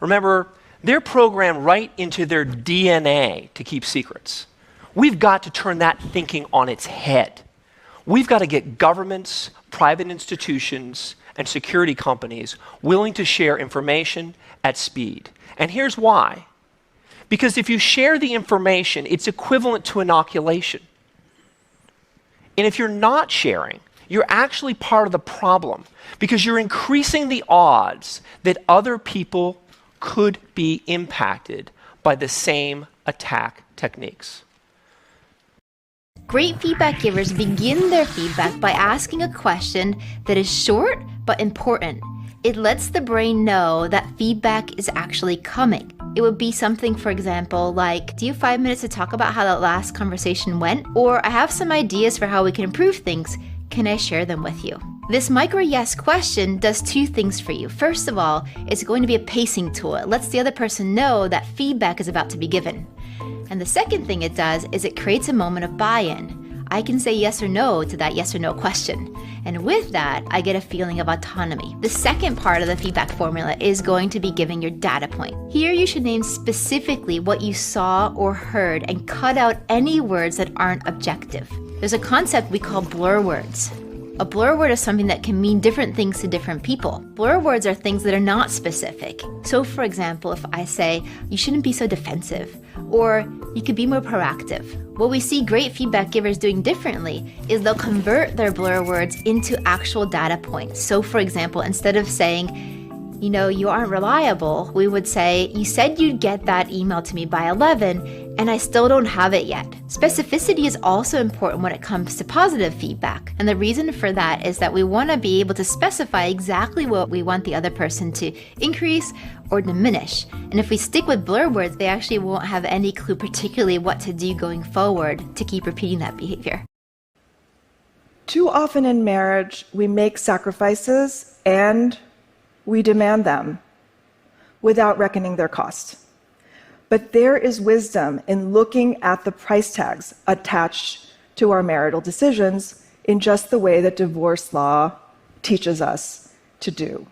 Remember, they're programmed right into their DNA to keep secrets. We've got to turn that thinking on its head. We've got to get governments, private institutions, and security companies willing to share information at speed. And here's why. Because if you share the information, it's equivalent to inoculation. And if you're not sharing, you're actually part of the problem, because you're increasing the odds that other people could be impacted by the same attack techniques. Great feedback givers begin their feedback by asking a question that is short but important. It lets the brain know that feedback is actually coming. It would be something, for example, like, do you have 5 minutes to talk about how that last conversation went? Or I have some ideas for how we can improve things. Can I share them with you? This micro yes question does two things for you. First of all, it's going to be a pacing tool. It lets the other person know that feedback is about to be given. And the second thing it does is it creates a moment of buy-in. I can say yes or no to that yes or no question. And with that, I get a feeling of autonomy. The second part of the feedback formula is going to be giving your data point. Here you should name specifically what you saw or heard and cut out any words that aren't objective. There's a concept we call blur words. A blur word is something that can mean different things to different people. Blur words are things that are not specific. So for example, if I say, you shouldn't be so defensive, or you could be more proactive. What we see great feedback givers doing differently is they'll convert their blur words into actual data points. So for example, instead of saying, you know, you aren't reliable, we would say, you said you'd get that email to me by 11, and I still don't have it yet. Specificity is also important when it comes to positive feedback. And the reason for that is that we want to be able to specify exactly what we want the other person to increase or diminish. And if we stick with blur words, they actually won't have any clue particularly what to do going forward to keep repeating that behavior. Too often in marriage, we make sacrifices and we demand them without reckoning their cost. But there is wisdom in looking at the price tags attached to our marital decisions in just the way that divorce law teaches us to do.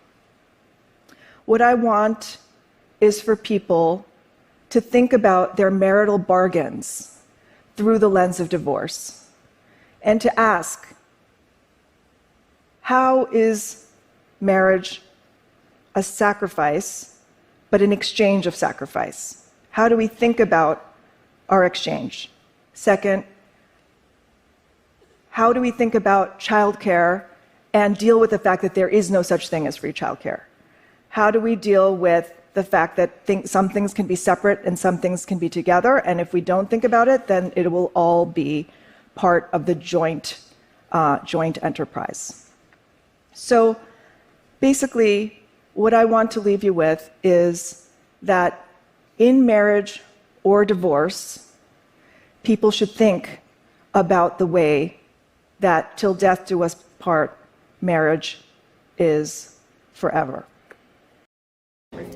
What I want is for people to think about their marital bargains through the lens of divorce and to ask, how is marriage a sacrifice, but an exchange of sacrifice? How do we think about our exchange? Second, how do we think about childcare and deal with the fact that there is no such thing as free childcare? How do we deal with the fact that some things can be separate and some things can be together, and if we don't think about it, then it will all be part of the joint enterprise. So basically, what I want to leave you with is that in marriage or divorce, people should think about the way that till death do us part, marriage is forever.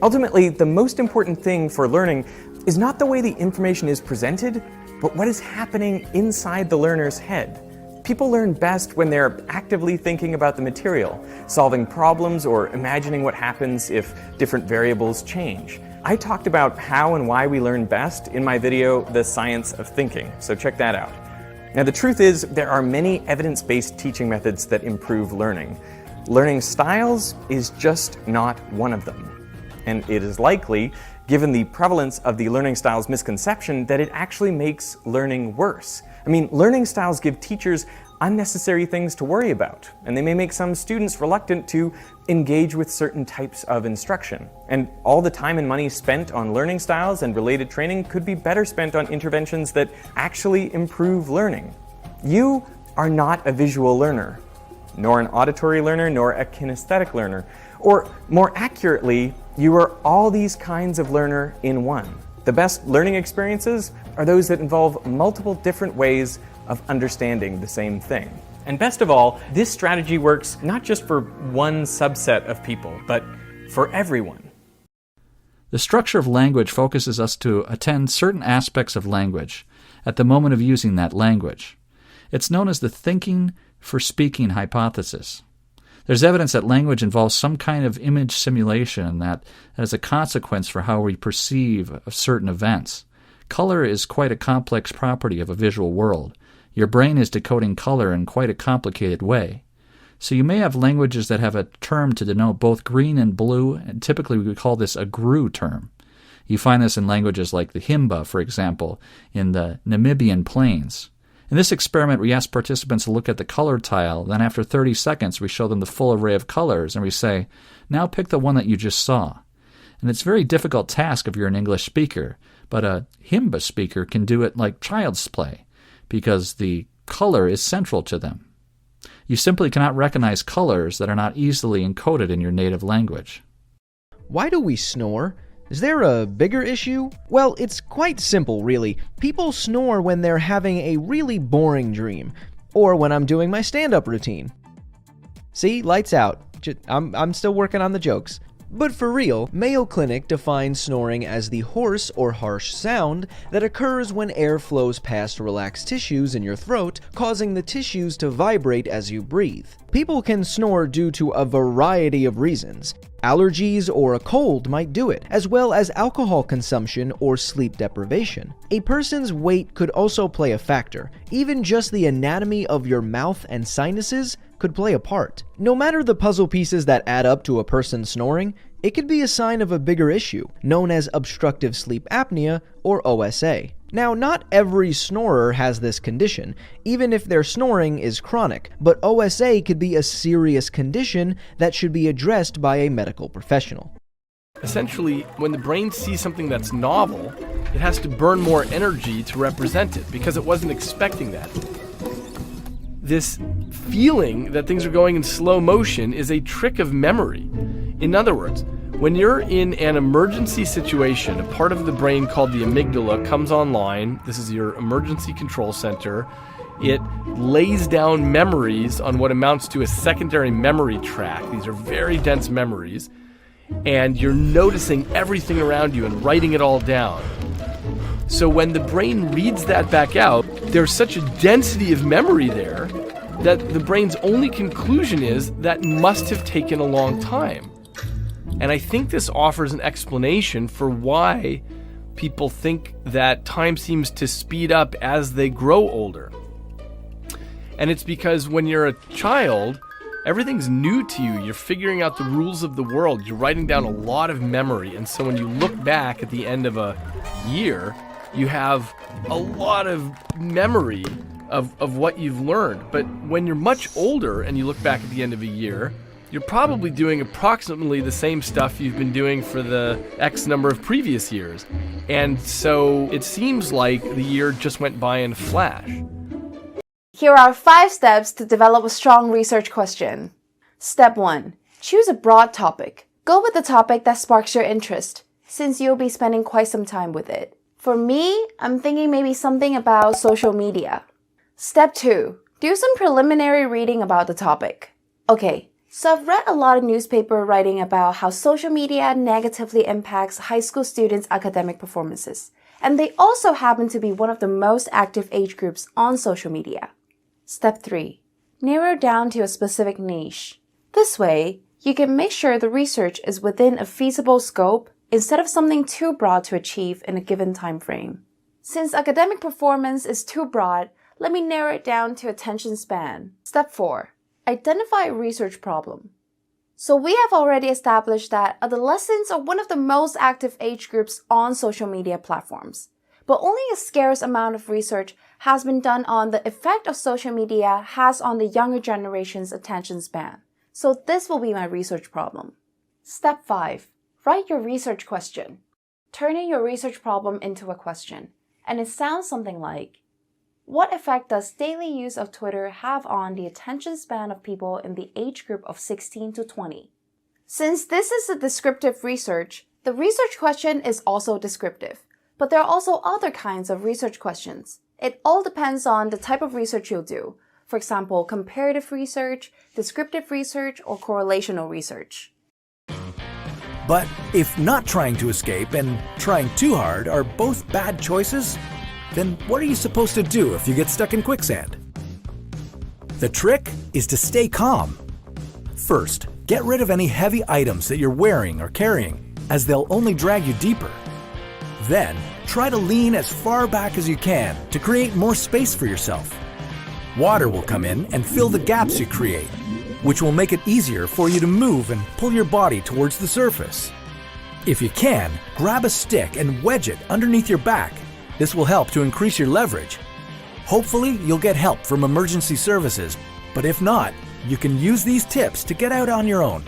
Ultimately, the most important thing for learning is not the way the information is presented, but what is happening inside the learner's head. People learn best when they're actively thinking about the material, solving problems, or imagining what happens if different variables change. I talked about how and why we learn best in my video, The Science of Thinking, so check that out. Now, the truth is, there are many evidence-based teaching methods that improve learning. Learning styles is just not one of them. And it is likely, given the prevalence of the learning styles misconception, that it actually makes learning worse. I mean, learning styles give teachers unnecessary things to worry about, and they may make some students reluctant to engage with certain types of instruction. And all the time and money spent on learning styles and related training could be better spent on interventions that actually improve learning. You are not a visual learner, nor an auditory learner, nor a kinesthetic learner. Or more accurately, you are all these kinds of learner in one. The best learning experiences are those that involve multiple different ways of understanding the same thing. And best of all, this strategy works not just for one subset of people, but for everyone. The structure of language focuses us to attend certain aspects of language at the moment of using that language. It's known as the thinking for speaking hypothesis. There's evidence that language involves some kind of image simulation that has a consequence for how we perceive certain events. Color is quite a complex property of a visual world. Your brain is decoding color in quite a complicated way. So you may have languages that have a term to denote both green and blue, and typically we would call this a GRU term. You find this in languages like the Himba, for example, in the Namibian plains. In this experiment, we ask participants to look at the color tile, then after 30 seconds we show them the full array of colors, and we say, now pick the one that you just saw. And it's a very difficult task if you're an English speaker, but a Himba speaker can do it like child's play, because the color is central to them. You simply cannot recognize colors that are not easily encoded in your native language. Why do we snore? Is there a bigger issue? Well, it's quite simple, really. People snore when they're having a really boring dream, or when I'm doing my stand-up routine. See, lights out. I'm still working on the jokes. But for real, Mayo Clinic defines snoring as the hoarse or harsh sound that occurs when air flows past relaxed tissues in your throat, causing the tissues to vibrate as you breathe. People can snore due to a variety of reasons. Allergies or a cold might do it, as well as alcohol consumption or sleep deprivation. A person's weight could also play a factor. Even just the anatomy of your mouth and sinuses could play a part. No matter the puzzle pieces that add up to a person snoring, it could be a sign of a bigger issue, known as obstructive sleep apnea, or OSA. Now, not every snorer has this condition, even if their snoring is chronic, but OSA could be a serious condition that should be addressed by a medical professional. Essentially, when the brain sees something that's novel, it has to burn more energy to represent it, because it wasn't expecting that. This feeling that things are going in slow motion is a trick of memory. In other words, when you're in an emergency situation, a part of the brain called the amygdala comes online. This is your emergency control center. It lays down memories on what amounts to a secondary memory tract. These are very dense memories. And you're noticing everything around you and writing it all down. So when the brain reads that back out, there's such a density of memory there that the brain's only conclusion is that must have taken a long time. And I think this offers an explanation for why people think that time seems to speed up as they grow older. And it's because when you're a child, everything's new to you. You're figuring out the rules of the world. You're writing down a lot of memory. And so when you look back at the end of a year, you have a lot of memory of what you've learned. But when you're much older and you look back at the end of a year, you're probably doing approximately the same stuff you've been doing for the X number of previous years. And so it seems like the year just went by in a flash. Here are 5 steps to develop a strong research question. Step 1. Choose a broad topic. Go with the topic that sparks your interest, since you'll be spending quite some time with it. For me, I'm thinking maybe something about social media. Step 2. Do some preliminary reading about the topic. Okay, so I've read a lot of newspaper writing about how social media negatively impacts high school students' academic performances. And they also happen to be one of the most active age groups on social media. Step 3. Narrow down to a specific niche. This way, you can make sure the research is within a feasible scope instead of something too broad to achieve in a given time frame. Since academic performance is too broad, let me narrow it down to attention span. Step 4. Identify a research problem. So we have already established that adolescents are one of the most active age groups on social media platforms. But only a scarce amount of research has been done on the effect of social media has on the younger generation's attention span. So this will be my research problem. Step 5. Write your research question. Turning your research problem into a question. And it sounds something like, what effect does daily use of Twitter have on the attention span of people in the age group of 16 to 20? Since this is a descriptive research, the research question is also descriptive. But there are also other kinds of research questions. It all depends on the type of research you'll do. For example, comparative research, descriptive research, or correlational research. But if not trying to escape and trying too hard are both bad choices, then what are you supposed to do if you get stuck in quicksand? The trick is to stay calm. First, get rid of any heavy items that you're wearing or carrying, as they'll only drag you deeper. Then, try to lean as far back as you can to create more space for yourself. Water will come in and fill the gaps you create, which will make it easier for you to move and pull your body towards the surface. If you can, grab a stick and wedge it underneath your back. This will help to increase your leverage. Hopefully, you'll get help from emergency services, but if not, you can use these tips to get out on your own.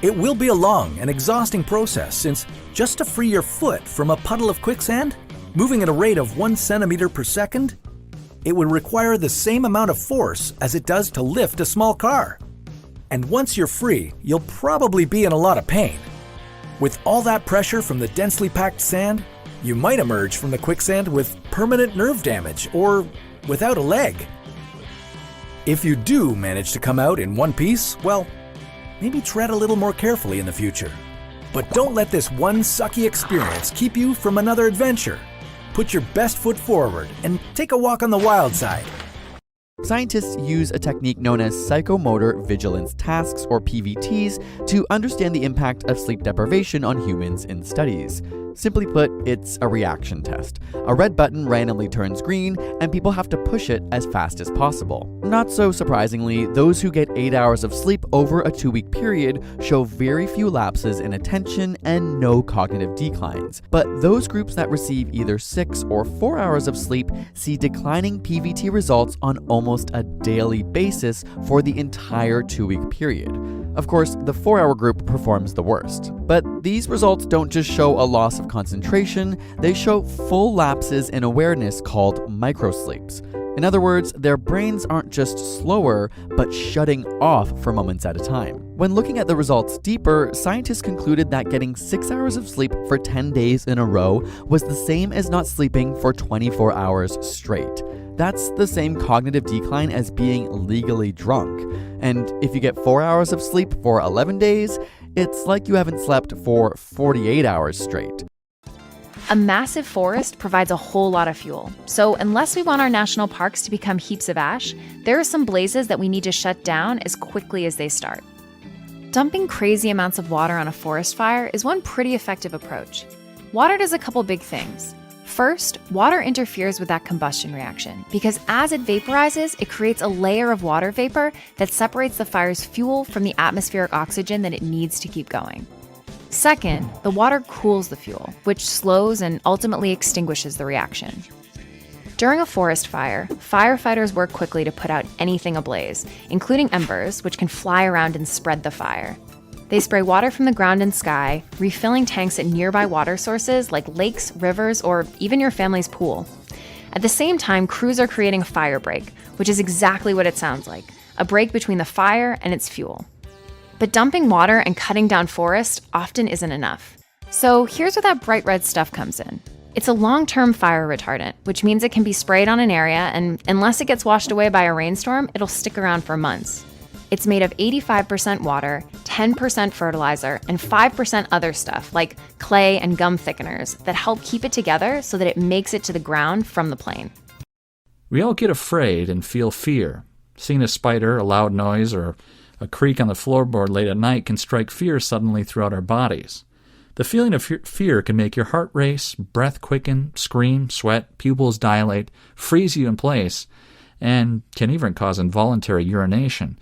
It will be a long and exhausting process, since just to free your foot from a puddle of quicksand, moving at a rate of 1 centimeter per second, it would require the same amount of force as it does to lift a small car. And once you're free, you'll probably be in a lot of pain. With all that pressure from the densely packed sand, you might emerge from the quicksand with permanent nerve damage or without a leg. If you do manage to come out in one piece, well, maybe tread a little more carefully in the future. But don't let this one sucky experience keep you from another adventure. Put your best foot forward and take a walk on the wild side. Scientists use a technique known as psychomotor vigilance tasks, or PVTs, to understand the impact of sleep deprivation on humans in studies. Simply put, it's a reaction test. A red button randomly turns green, and people have to push it as fast as possible. Not so surprisingly, those who get 8 hours of sleep over a 2-week period show very few lapses in attention and no cognitive declines. But those groups that receive either 6 or 4 hours of sleep see declining PVT results on almost a daily basis for the entire 2-week period. Of course, the 4-hour group performs the worst. But these results don't just show a loss of concentration, they show full lapses in awareness called microsleeps. In other words, their brains aren't just slower, but shutting off for moments at a time. When looking at the results deeper, scientists concluded that getting 6 hours of sleep for 10 days in a row was the same as not sleeping for 24 hours straight. That's the same cognitive decline as being legally drunk. And if you get 4 hours of sleep for 11 days, it's like you haven't slept for 48 hours straight. A massive forest provides a whole lot of fuel. So unless we want our national parks to become heaps of ash, there are some blazes that we need to shut down as quickly as they start. Dumping crazy amounts of water on a forest fire is one pretty effective approach. Water does a couple big things. First, water interferes with that combustion reaction because as it vaporizes, it creates a layer of water vapor that separates the fire's fuel from the atmospheric oxygen that it needs to keep going. Second, the water cools the fuel, which slows and ultimately extinguishes the reaction. During a forest fire, firefighters work quickly to put out anything ablaze, including embers, which can fly around and spread the fire. They spray water from the ground and sky, refilling tanks at nearby water sources like lakes, rivers, or even your family's pool. At the same time, crews are creating a fire break, which is exactly what it sounds like, a break between the fire and its fuel. But dumping water and cutting down forest often isn't enough. So here's where that bright red stuff comes in. It's a long-term fire retardant, which means it can be sprayed on an area, and unless it gets washed away by a rainstorm, it'll stick around for months. It's made of 85% water, 10% fertilizer, and 5% other stuff like clay and gum thickeners that help keep it together so that it makes it to the ground from the plane. We all get afraid and feel fear. Seeing a spider, a loud noise, or a creak on the floorboard late at night can strike fear suddenly throughout our bodies. The feeling of fear can make your heart race, breath quicken, scream, sweat, pupils dilate, freeze you in place, and can even cause involuntary urination.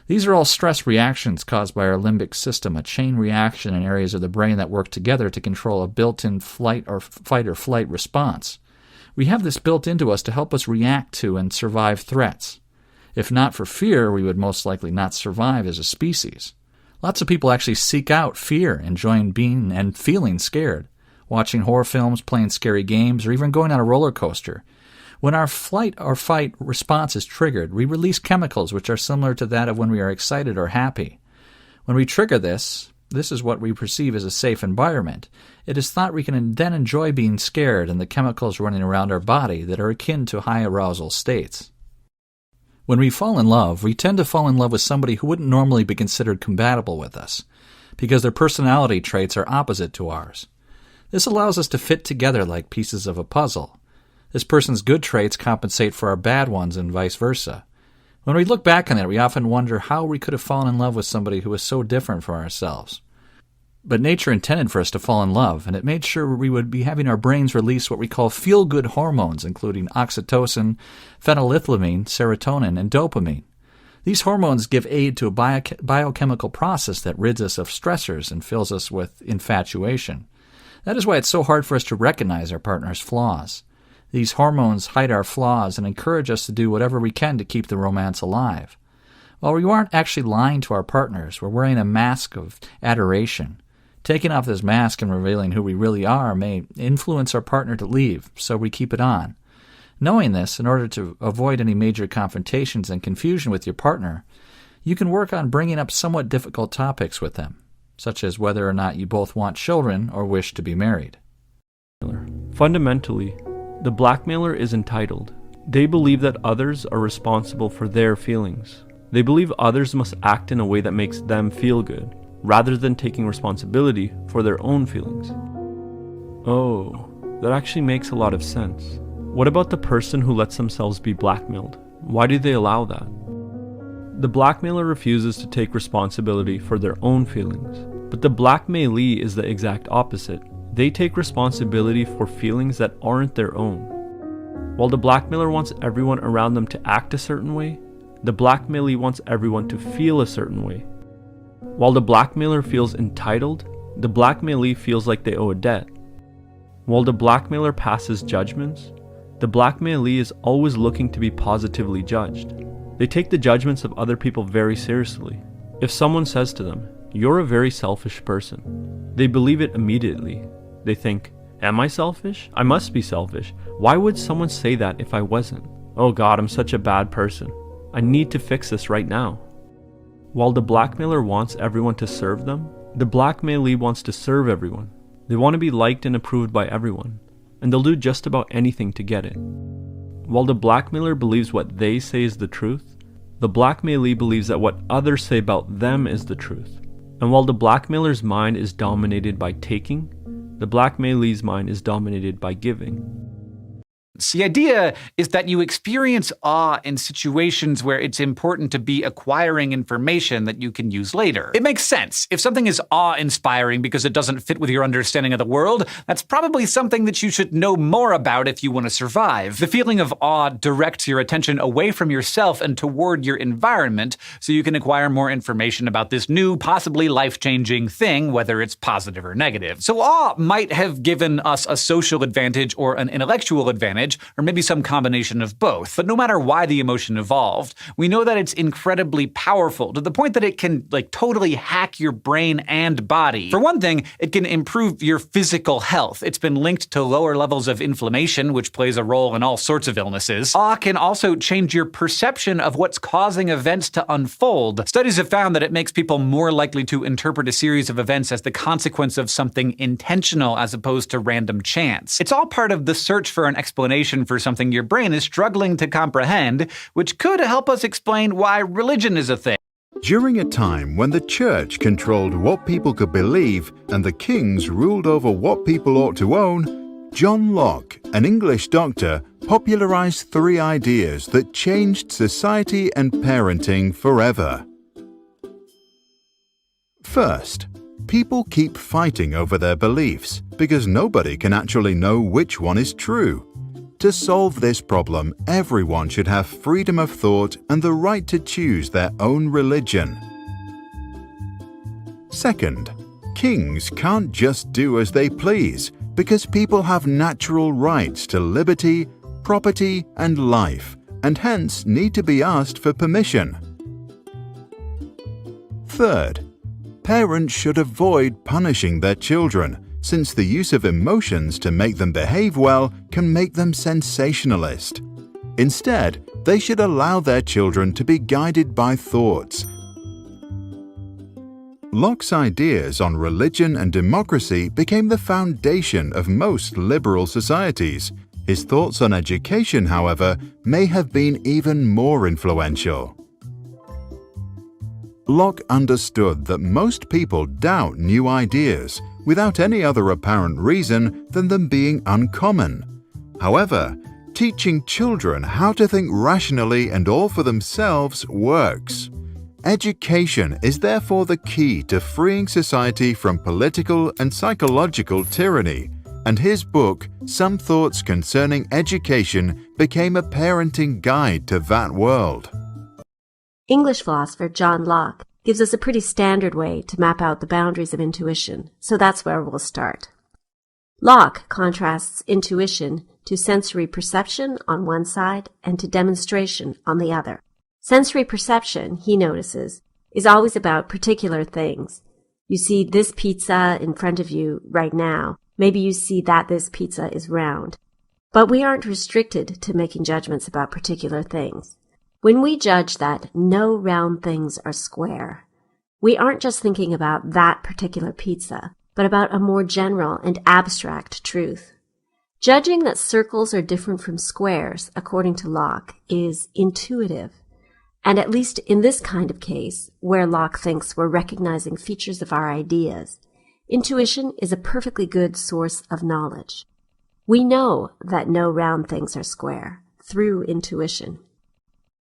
These are all stress reactions caused by our limbic system, a chain reaction in areas of the brain that work together to control a built-in fight or flight response. We have this built into us to help us react to and survive threats. If not for fear, we would most likely not survive as a species. Lots of people actually seek out fear, enjoying being and feeling scared, watching horror films, playing scary games, or even going on a roller coaster. When our flight or fight response is triggered, we release chemicals which are similar to that of when we are excited or happy. When we trigger this is what we perceive as a safe environment. It is thought we can then enjoy being scared and the chemicals running around our body that are akin to high arousal states. When we fall in love, we tend to fall in love with somebody who wouldn't normally be considered compatible with us, because their personality traits are opposite to ours. This allows us to fit together like pieces of a puzzle. This person's good traits compensate for our bad ones and vice versa. When we look back on it, we often wonder how we could have fallen in love with somebody who was so different from ourselves. But nature intended for us to fall in love, and it made sure we would be having our brains release what we call feel-good hormones, including oxytocin, phenylethylamine, serotonin, and dopamine. These hormones give aid to a biochemical process that rids us of stressors and fills us with infatuation. That is why it's so hard for us to recognize our partner's flaws. These hormones hide our flaws and encourage us to do whatever we can to keep the romance alive. While we aren't actually lying to our partners, we're wearing a mask of adoration. Taking off this mask and revealing who we really are may influence our partner to leave, so we keep it on. Knowing this, in order to avoid any major confrontations and confusion with your partner, you can work on bringing up somewhat difficult topics with them, such as whether or not you both want children or wish to be married. Fundamentally, the blackmailer is entitled. They believe that others are responsible for their feelings. They believe others must act in a way that makes them feel good, rather than taking responsibility for their own feelings. Oh, that actually makes a lot of sense. What about the person who lets themselves be blackmailed? Why do they allow that? The blackmailer refuses to take responsibility for their own feelings, but the blackmailee is the exact opposite. They take responsibility for feelings that aren't their own. While the blackmailer wants everyone around them to act a certain way, the blackmailee wants everyone to feel a certain way. While the blackmailer feels entitled, the blackmailee feels like they owe a debt. While the blackmailer passes judgments, the blackmailee is always looking to be positively judged. They take the judgments of other people very seriously. If someone says to them, "You're a very selfish person," they believe it immediately. They think, "Am I selfish? I must be selfish. Why would someone say that if I wasn't? Oh God, I'm such a bad person. I need to fix this right now." While the blackmailer wants everyone to serve them, the blackmailee wants to serve everyone. They want to be liked and approved by everyone, and they'll do just about anything to get it. While the blackmailer believes what they say is the truth, the blackmailee believes that what others say about them is the truth. And while the blackmailer's mind is dominated by taking, the blackmailee's mind is dominated by giving. The idea is that you experience awe in situations where it's important to be acquiring information that you can use later. It makes sense. If something is awe-inspiring because it doesn't fit with your understanding of the world, that's probably something that you should know more about if you want to survive. The feeling of awe directs your attention away from yourself and toward your environment, so you can acquire more information about this new, possibly life-changing thing, whether it's positive or negative. So awe might have given us a social advantage or an intellectual advantage, language, or maybe some combination of both. But no matter why the emotion evolved, we know that it's incredibly powerful, to the point that it can totally hack your brain and body. For one thing, it can improve your physical health. It's been linked to lower levels of inflammation, which plays a role in all sorts of illnesses. Awe can also change your perception of what's causing events to unfold. Studies have found that it makes people more likely to interpret a series of events as the consequence of something intentional as opposed to random chance. It's all part of the search for an explanation for something your brain is struggling to comprehend, which could help us explain why religion is a thing. During a time when the church controlled what people could believe and the kings ruled over what people ought to own, John Locke, an English doctor, popularized 3 ideas that changed society and parenting forever. First, people keep fighting over their beliefs because nobody can actually know which one is true. To solve this problem, everyone should have freedom of thought and the right to choose their own religion. Second, kings can't just do as they please because people have natural rights to liberty, property, and life, and hence need to be asked for permission. Third, parents should avoid punishing their children, since the use of emotions to make them behave well can make them sensationalist. Instead, they should allow their children to be guided by thoughts. Locke's ideas on religion and democracy became the foundation of most liberal societies. His thoughts on education, however, may have been even more influential. Locke understood that most people doubt new ideas without any other apparent reason than them being uncommon. However, teaching children how to think rationally and all for themselves works. Education is therefore the key to freeing society from political and psychological tyranny, and his book, Some Thoughts Concerning Education, became a parenting guide to that world. English philosopher John Locke gives us a pretty standard way to map out the boundaries of intuition, so that's where we'll start. Locke contrasts intuition to sensory perception on one side and to demonstration on the other. Sensory perception, he notices, is always about particular things. You see this pizza in front of you right now. Maybe you see that this pizza is round. But we aren't restricted to making judgments about particular things. When we judge that no round things are square, we aren't just thinking about that particular pizza, but about a more general and abstract truth. Judging that circles are different from squares, according to Locke, is intuitive. And at least in this kind of case, where Locke thinks we're recognizing features of our ideas, intuition is a perfectly good source of knowledge. We know that no round things are square through intuition.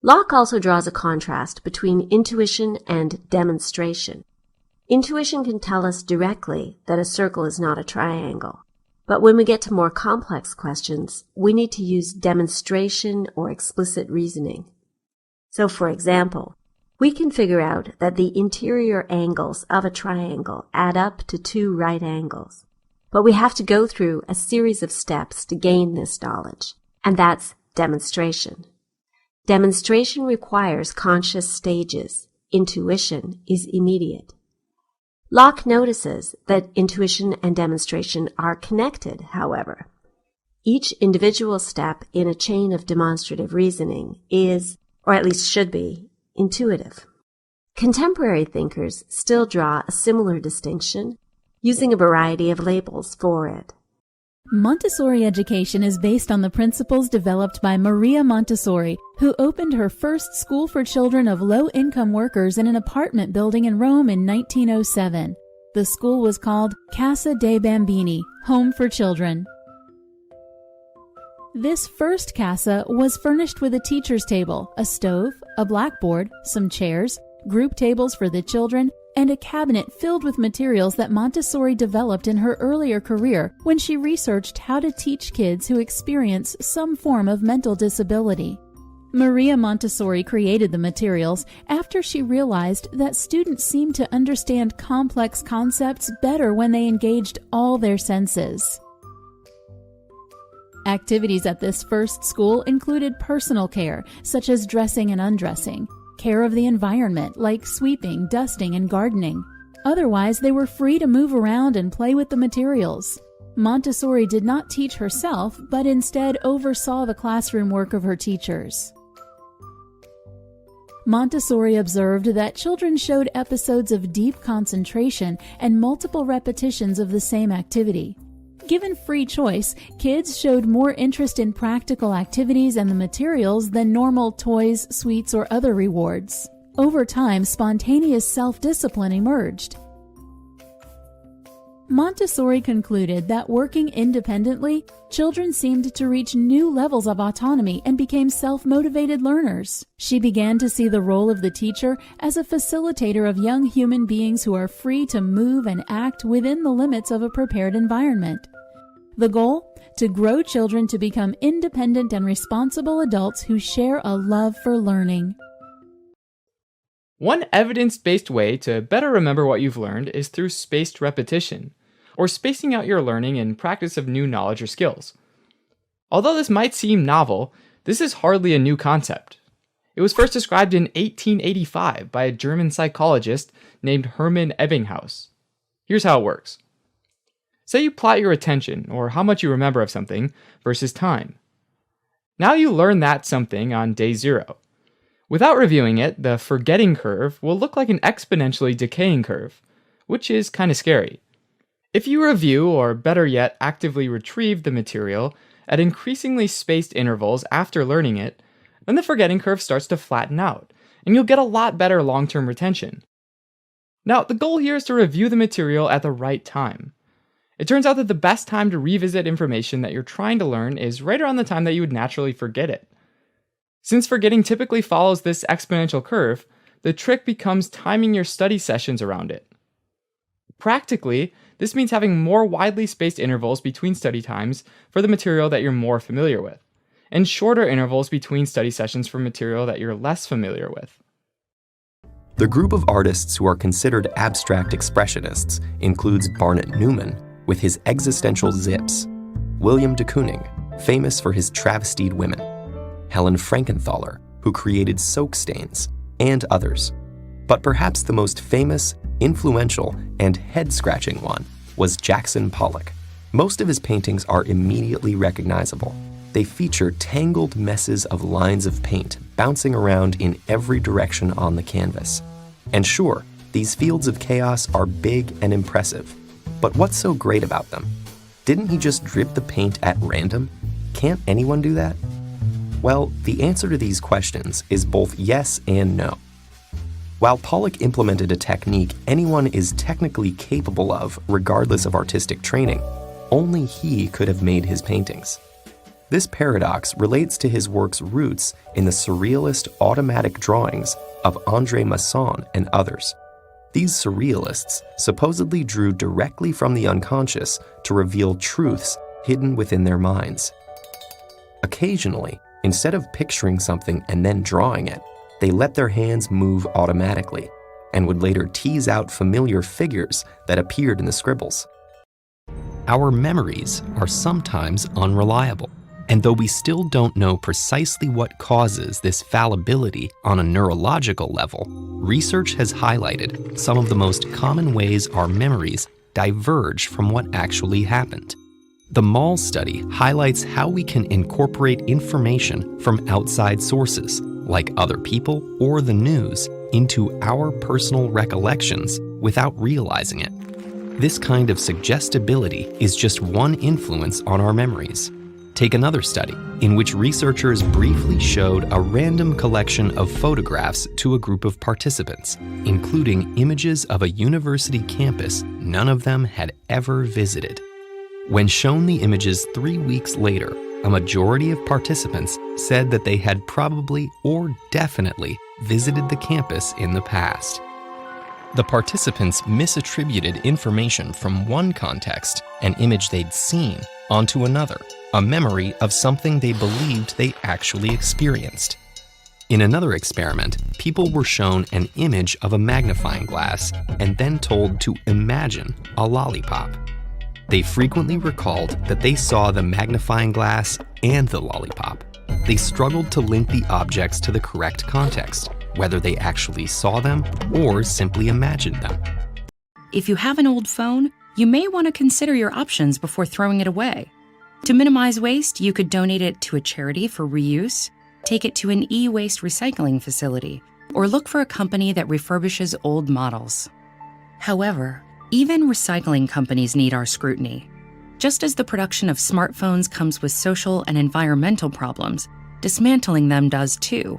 Locke also draws a contrast between intuition and demonstration. Intuition can tell us directly that a circle is not a triangle, but when we get to more complex questions, we need to use demonstration or explicit reasoning. So, for example, we can figure out that the interior angles of a triangle add up to 2 right angles, but we have to go through a series of steps to gain this knowledge, and that's demonstration. Demonstration requires conscious stages. Intuition is immediate. Locke notices that intuition and demonstration are connected, however. Each individual step in a chain of demonstrative reasoning is, or at least should be, intuitive. Contemporary thinkers still draw a similar distinction, using a variety of labels for it. Montessori education is based on the principles developed by Maria Montessori, who opened her first school for children of low-income workers in an apartment building in Rome in 1907. The school was called Casa dei Bambini, Home for Children. This first casa was furnished with a teacher's table, a stove, a blackboard, some chairs, group tables for the children, and a cabinet filled with materials that Montessori developed in her earlier career when she researched how to teach kids who experience some form of mental disability. Maria Montessori created the materials after she realized that students seemed to understand complex concepts better when they engaged all their senses. Activities at this first school included personal care, such as dressing and undressing, care of the environment, like sweeping, dusting, and gardening. Otherwise, they were free to move around and play with the materials. Montessori did not teach herself, but instead oversaw the classroom work of her teachers. Montessori observed that children showed episodes of deep concentration and multiple repetitions of the same activity. Given free choice, kids showed more interest in practical activities and the materials than normal toys, sweets, or other rewards. Over time, spontaneous self-discipline emerged. Montessori concluded that working independently, children seemed to reach new levels of autonomy and became self-motivated learners. She began to see the role of the teacher as a facilitator of young human beings who are free to move and act within the limits of a prepared environment. The goal? To grow children to become independent and responsible adults who share a love for learning. One evidence-based way to better remember what you've learned is through spaced repetition, or spacing out your learning in practice of new knowledge or skills. Although this might seem novel, this is hardly a new concept. It was first described in 1885 by a German psychologist named Hermann Ebbinghaus. Here's how it works. Say you plot your attention, or how much you remember of something, versus time. Now you learn that something on day 0. Without reviewing it, the forgetting curve will look like an exponentially decaying curve, which is kind of scary. If you review, or better yet, actively retrieve the material at increasingly spaced intervals after learning it, then the forgetting curve starts to flatten out, and you'll get a lot better long-term retention. Now, the goal here is to review the material at the right time. It turns out that the best time to revisit information that you're trying to learn is right around the time that you would naturally forget it. Since forgetting typically follows this exponential curve, the trick becomes timing your study sessions around it. Practically, this means having more widely spaced intervals between study times for the material that you're more familiar with, and shorter intervals between study sessions for material that you're less familiar with. The group of artists who are considered abstract expressionists includes Barnett Newman with his existential zips, William de Kooning, famous for his travestied women, Helen Frankenthaler, who created soak stains, and others. But perhaps the most famous, influential, and head-scratching one was Jackson Pollock. Most of his paintings are immediately recognizable. They feature tangled messes of lines of paint bouncing around in every direction on the canvas. And sure, these fields of chaos are big and impressive. But what's so great about them? Didn't he just drip the paint at random? Can't anyone do that? Well, the answer to these questions is both yes and no. While Pollock implemented a technique anyone is technically capable of regardless of artistic training, only he could have made his paintings. This paradox relates to his work's roots in the surrealist automatic drawings of André Masson and others. These surrealists supposedly drew directly from the unconscious to reveal truths hidden within their minds. Occasionally, instead of picturing something and then drawing it, they let their hands move automatically and would later tease out familiar figures that appeared in the scribbles. Our memories are sometimes unreliable, and though we still don't know precisely what causes this fallibility on a neurological level, research has highlighted some of the most common ways our memories diverge from what actually happened. The Mall study highlights how we can incorporate information from outside sources, like other people or the news, into our personal recollections without realizing it. This kind of suggestibility is just one influence on our memories. Take another study, in which researchers briefly showed a random collection of photographs to a group of participants, including images of a university campus none of them had ever visited. When shown the images 3 weeks later, a majority of participants said that they had probably or definitely visited the campus in the past. The participants misattributed information from one context, an image they'd seen, onto another, a memory of something they believed they actually experienced. In another experiment, people were shown an image of a magnifying glass and then told to imagine a lollipop. They frequently recalled that they saw the magnifying glass and the lollipop. They struggled to link the objects to the correct context, whether they actually saw them or simply imagined them. If you have an old phone, you may want to consider your options before throwing it away. To minimize waste, you could donate it to a charity for reuse, take it to an e-waste recycling facility, or look for a company that refurbishes old models. However, even recycling companies need our scrutiny. Just as the production of smartphones comes with social and environmental problems, dismantling them does too.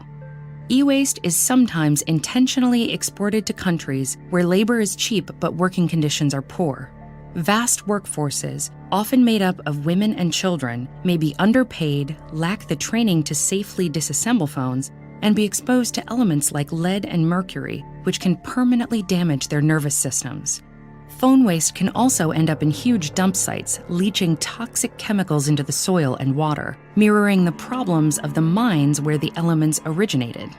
E-waste is sometimes intentionally exported to countries where labor is cheap but working conditions are poor. Vast workforces, often made up of women and children, may be underpaid, lack the training to safely disassemble phones, and be exposed to elements like lead and mercury, which can permanently damage their nervous systems. Phone waste can also end up in huge dump sites, leaching toxic chemicals into the soil and water, mirroring the problems of the mines where the elements originated.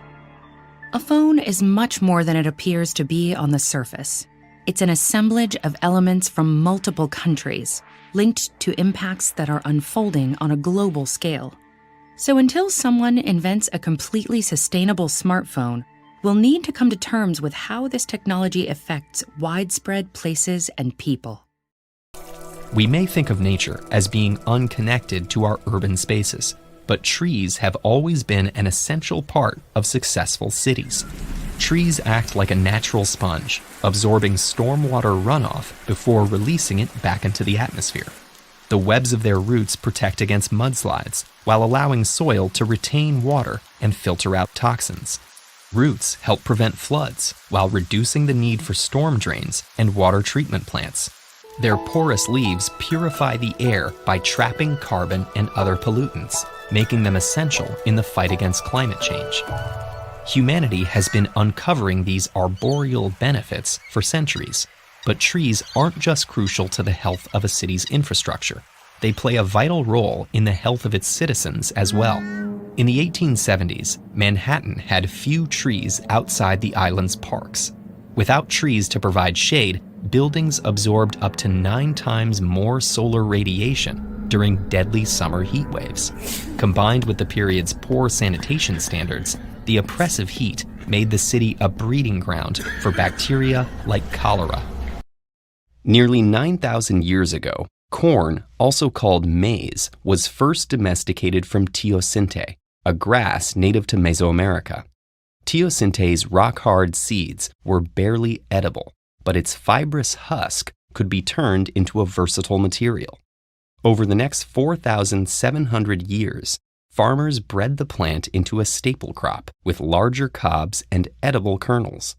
A phone is much more than it appears to be on the surface. It's an assemblage of elements from multiple countries, linked to impacts that are unfolding on a global scale. So until someone invents a completely sustainable smartphone, we'll need to come to terms with how this technology affects widespread places and people. We may think of nature as being unconnected to our urban spaces, but trees have always been an essential part of successful cities. Trees act like a natural sponge, absorbing stormwater runoff before releasing it back into the atmosphere. The webs of their roots protect against mudslides, while allowing soil to retain water and filter out toxins. Roots help prevent floods while reducing the need for storm drains and water treatment plants. Their porous leaves purify the air by trapping carbon and other pollutants, making them essential in the fight against climate change. Humanity has been uncovering these arboreal benefits for centuries, but trees aren't just crucial to the health of a city's infrastructure. They play a vital role in the health of its citizens as well. In the 1870s, Manhattan had few trees outside the island's parks. Without trees to provide shade, buildings absorbed up to 9 times more solar radiation during deadly summer heat waves. Combined with the period's poor sanitation standards, the oppressive heat made the city a breeding ground for bacteria like cholera. Nearly 9,000 years ago, corn, also called maize, was first domesticated from teosinte, a grass native to Mesoamerica. Teosinte's rock-hard seeds were barely edible, but its fibrous husk could be turned into a versatile material. Over the next 4,700 years, farmers bred the plant into a staple crop with larger cobs and edible kernels.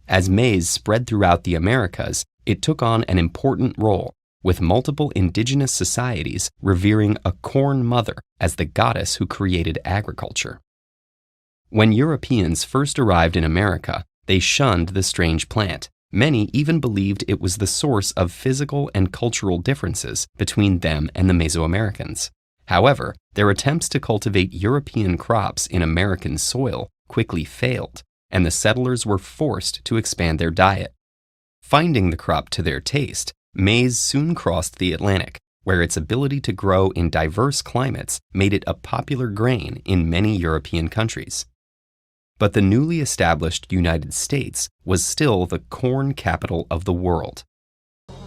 As maize spread throughout the Americas, it took on an important role, with multiple indigenous societies revering a corn mother as the goddess who created agriculture. When Europeans first arrived in America, they shunned the strange plant. Many even believed it was the source of physical and cultural differences between them and the Mesoamericans. However, their attempts to cultivate European crops in American soil quickly failed, and the settlers were forced to expand their diet. Finding the crop to their taste, maize soon crossed the Atlantic, where its ability to grow in diverse climates made it a popular grain in many European countries. But the newly established United States was still the corn capital of the world.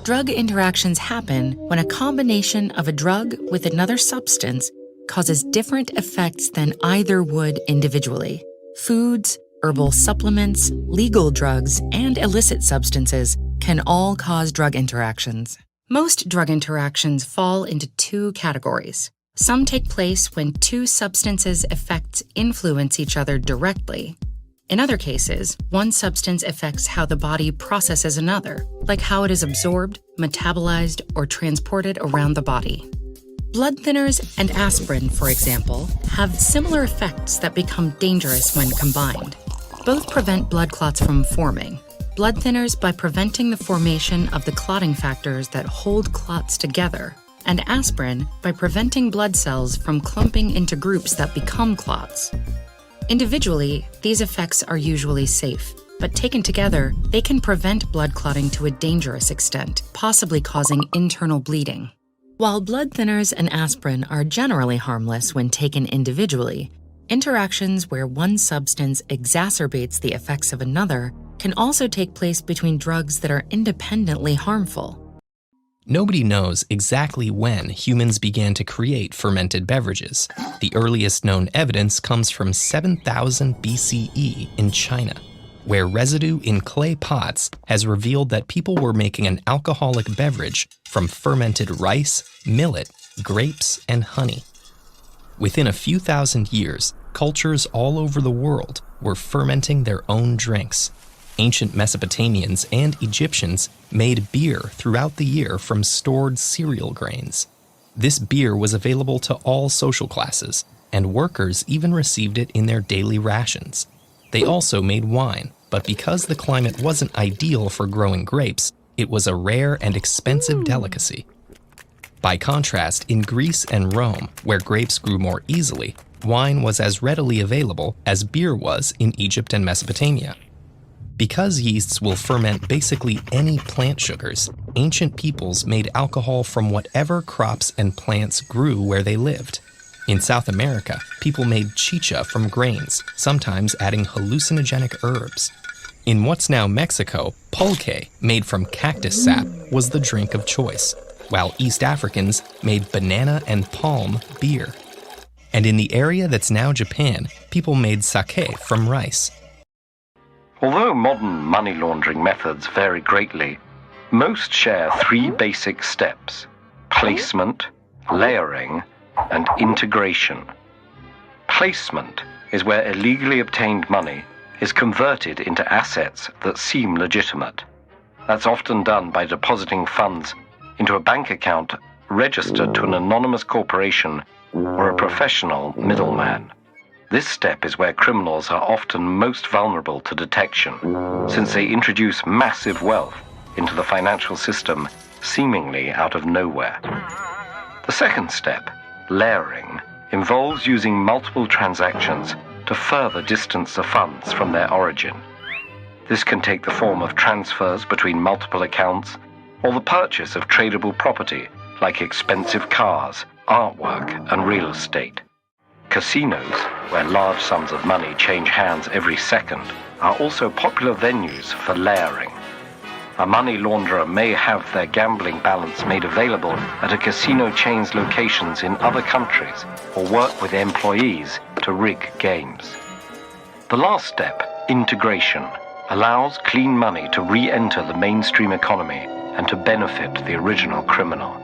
Drug interactions happen when a combination of a drug with another substance causes different effects than either would individually. Foods, herbal supplements, legal drugs, and illicit substances can all cause drug interactions. Most drug interactions fall into 2 categories. Some take place when 2 substances' effects influence each other directly. In other cases, one substance affects how the body processes another, like how it is absorbed, metabolized, or transported around the body. Blood thinners and aspirin, for example, have similar effects that become dangerous when combined. Both prevent blood clots from forming. Blood thinners by preventing the formation of the clotting factors that hold clots together, and aspirin by preventing blood cells from clumping into groups that become clots. Individually, these effects are usually safe, but taken together, they can prevent blood clotting to a dangerous extent, possibly causing internal bleeding. While blood thinners and aspirin are generally harmless when taken individually, interactions where one substance exacerbates the effects of another can also take place between drugs that are independently harmful. Nobody knows exactly when humans began to create fermented beverages. The earliest known evidence comes from 7000 BCE in China, where residue in clay pots has revealed that people were making an alcoholic beverage from fermented rice, millet, grapes, and honey. Within a few thousand years, cultures all over the world were fermenting their own drinks. Ancient Mesopotamians and Egyptians made beer throughout the year from stored cereal grains. This beer was available to all social classes, and workers even received it in their daily rations. They also made wine, but because the climate wasn't ideal for growing grapes, it was a rare and expensive delicacy. By contrast, in Greece and Rome, where grapes grew more easily, wine was as readily available as beer was in Egypt and Mesopotamia. Because yeasts will ferment basically any plant sugars, ancient peoples made alcohol from whatever crops and plants grew where they lived. In South America, people made chicha from grains, sometimes adding hallucinogenic herbs. In what's now Mexico, pulque, made from cactus sap, was the drink of choice, while East Africans made banana and palm beer. And in the area that's now Japan, people made sake from rice. Although modern money laundering methods vary greatly, most share three basic steps: placement, layering, and integration. Placement is where illegally obtained money is converted into assets that seem legitimate. That's often done by depositing funds into a bank account registered to an anonymous corporation or a professional middleman. This step is where criminals are often most vulnerable to detection, since they introduce massive wealth into the financial system seemingly out of nowhere. The second step, layering, involves using multiple transactions to further distance the funds from their origin. This can take the form of transfers between multiple accounts or the purchase of tradable property like expensive cars, artwork, and real estate. Casinos, where large sums of money change hands every second, are also popular venues for layering. A money launderer may have their gambling balance made available at a casino chain's locations in other countries or work with employees to rig games. The last step, integration, allows clean money to re-enter the mainstream economy and to benefit the original criminal.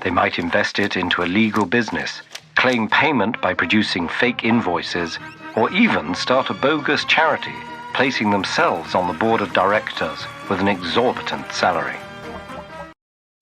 They might invest it into a legal business, claim payment by producing fake invoices, or even start a bogus charity, placing themselves on the board of directors with an exorbitant salary.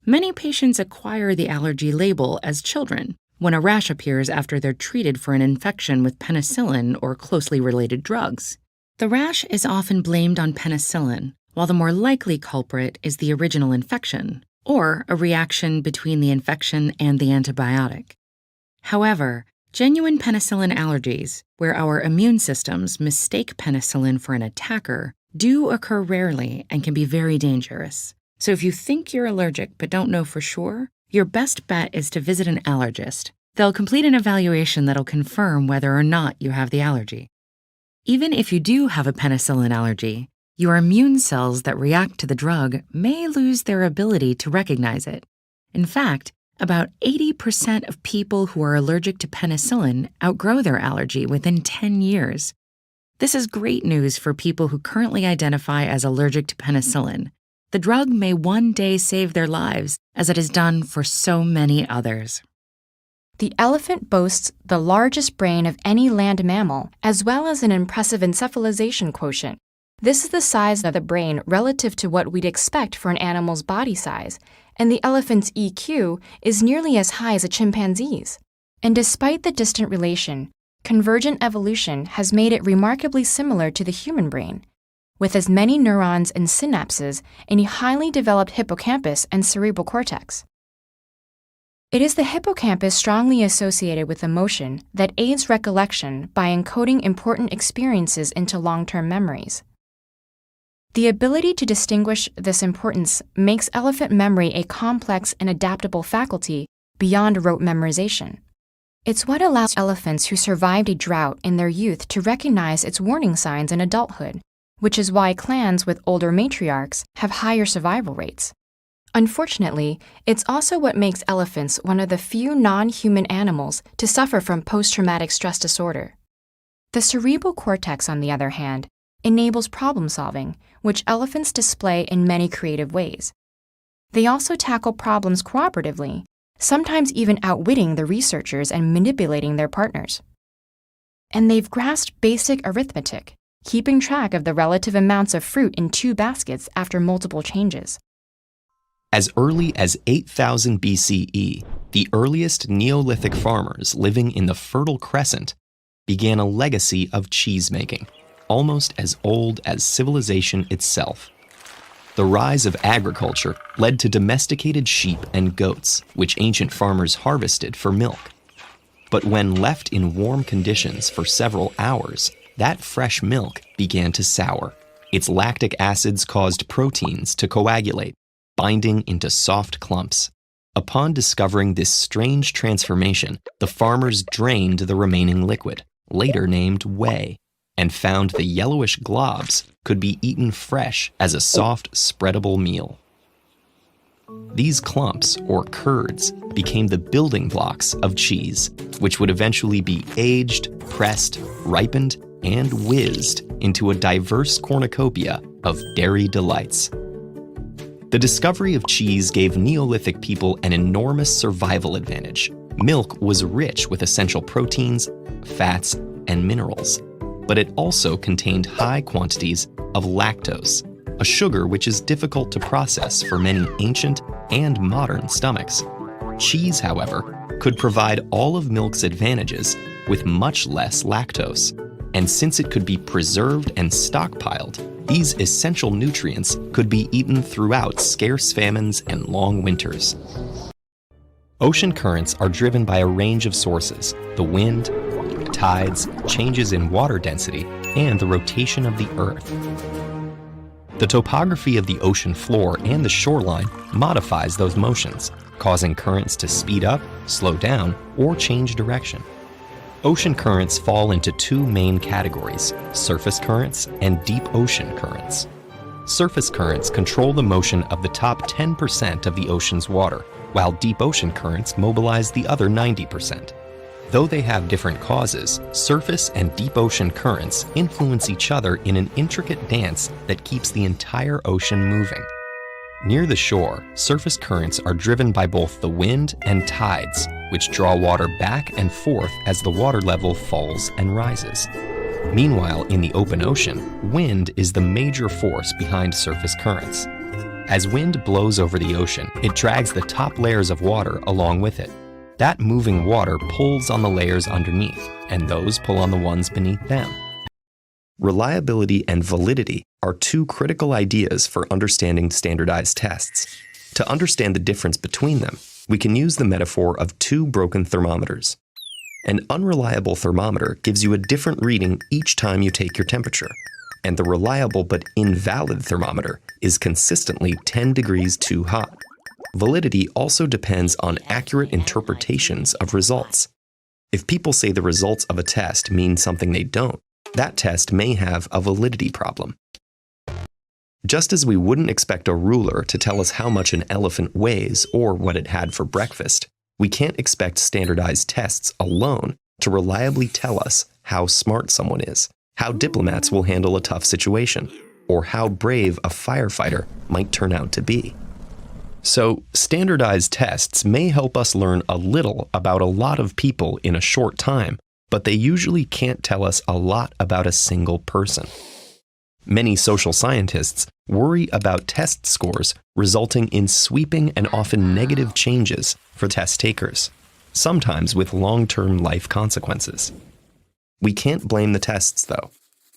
Many patients acquire the allergy label as children, when a rash appears after they're treated for an infection with penicillin or closely related drugs. The rash is often blamed on penicillin, while the more likely culprit is the original infection, or a reaction between the infection and the antibiotic. However, genuine penicillin allergies, where our immune systems mistake penicillin for an attacker, do occur rarely and can be very dangerous. So if you think you're allergic but don't know for sure, your best bet is to visit an allergist. They'll complete an evaluation that'll confirm whether or not you have the allergy. Even if you do have a penicillin allergy, your immune cells that react to the drug may lose their ability to recognize it. In fact, about 80% of people who are allergic to penicillin outgrow their allergy within 10 years. This is great news for people who currently identify as allergic to penicillin. The drug may one day save their lives, as it has done for so many others. The elephant boasts the largest brain of any land mammal, as well as an impressive encephalization quotient. This is the size of the brain relative to what we'd expect for an animal's body size, and the elephant's EQ is nearly as high as a chimpanzee's. And despite the distant relation, convergent evolution has made it remarkably similar to the human brain, with as many neurons and synapses in a highly developed hippocampus and cerebral cortex. It is the hippocampus strongly associated with emotion that aids recollection by encoding important experiences into long-term memories. The ability to distinguish this importance makes elephant memory a complex and adaptable faculty beyond rote memorization. It's what allows elephants who survived a drought in their youth to recognize its warning signs in adulthood, which is why clans with older matriarchs have higher survival rates. Unfortunately, it's also what makes elephants one of the few non-human animals to suffer from post-traumatic stress disorder. The cerebral cortex, on the other hand, enables problem-solving, which elephants display in many creative ways. They also tackle problems cooperatively, sometimes even outwitting the researchers and manipulating their partners. And they've grasped basic arithmetic, keeping track of the relative amounts of fruit in 2 baskets after multiple changes. As early as 8000 BCE, the earliest Neolithic farmers living in the Fertile Crescent began a legacy of cheese-making, almost as old as civilization itself. The rise of agriculture led to domesticated sheep and goats, which ancient farmers harvested for milk. But when left in warm conditions for several hours, that fresh milk began to sour. Its lactic acids caused proteins to coagulate, binding into soft clumps. Upon discovering this strange transformation, the farmers drained the remaining liquid, later named whey, and found the yellowish globs could be eaten fresh as a soft, spreadable meal. These clumps, or curds, became the building blocks of cheese, which would eventually be aged, pressed, ripened, and whizzed into a diverse cornucopia of dairy delights. The discovery of cheese gave Neolithic people an enormous survival advantage. Milk was rich with essential proteins, fats, and minerals, but it also contained high quantities of lactose, a sugar which is difficult to process for many ancient and modern stomachs. Cheese, however, could provide all of milk's advantages with much less lactose, and since it could be preserved and stockpiled, these essential nutrients could be eaten throughout scarce famines and long winters. Ocean currents are driven by a range of sources: the wind, tides, changes in water density, and the rotation of the Earth. The topography of the ocean floor and the shoreline modifies those motions, causing currents to speed up, slow down, or change direction. Ocean currents fall into 2 main categories: surface currents and deep ocean currents. Surface currents control the motion of the top 10% of the ocean's water, while deep ocean currents mobilize the other 90%. Though they have different causes, surface and deep ocean currents influence each other in an intricate dance that keeps the entire ocean moving. Near the shore, surface currents are driven by both the wind and tides, which draw water back and forth as the water level falls and rises. Meanwhile, in the open ocean, wind is the major force behind surface currents. As wind blows over the ocean, it drags the top layers of water along with it. That moving water pulls on the layers underneath, and those pull on the ones beneath them. Reliability and validity are 2 critical ideas for understanding standardized tests. To understand the difference between them, we can use the metaphor of 2 broken thermometers. An unreliable thermometer gives you a different reading each time you take your temperature, and the reliable but invalid thermometer is consistently 10 degrees too hot. Validity also depends on accurate interpretations of results. If people say the results of a test mean something they don't, that test may have a validity problem. Just as we wouldn't expect a ruler to tell us how much an elephant weighs or what it had for breakfast, we can't expect standardized tests alone to reliably tell us how smart someone is, how diplomats will handle a tough situation, or how brave a firefighter might turn out to be. So, standardized tests may help us learn a little about a lot of people in a short time, but they usually can't tell us a lot about a single person. Many social scientists worry about test scores resulting in sweeping and often negative changes for test takers, sometimes with long-term life consequences. We can't blame the tests, though.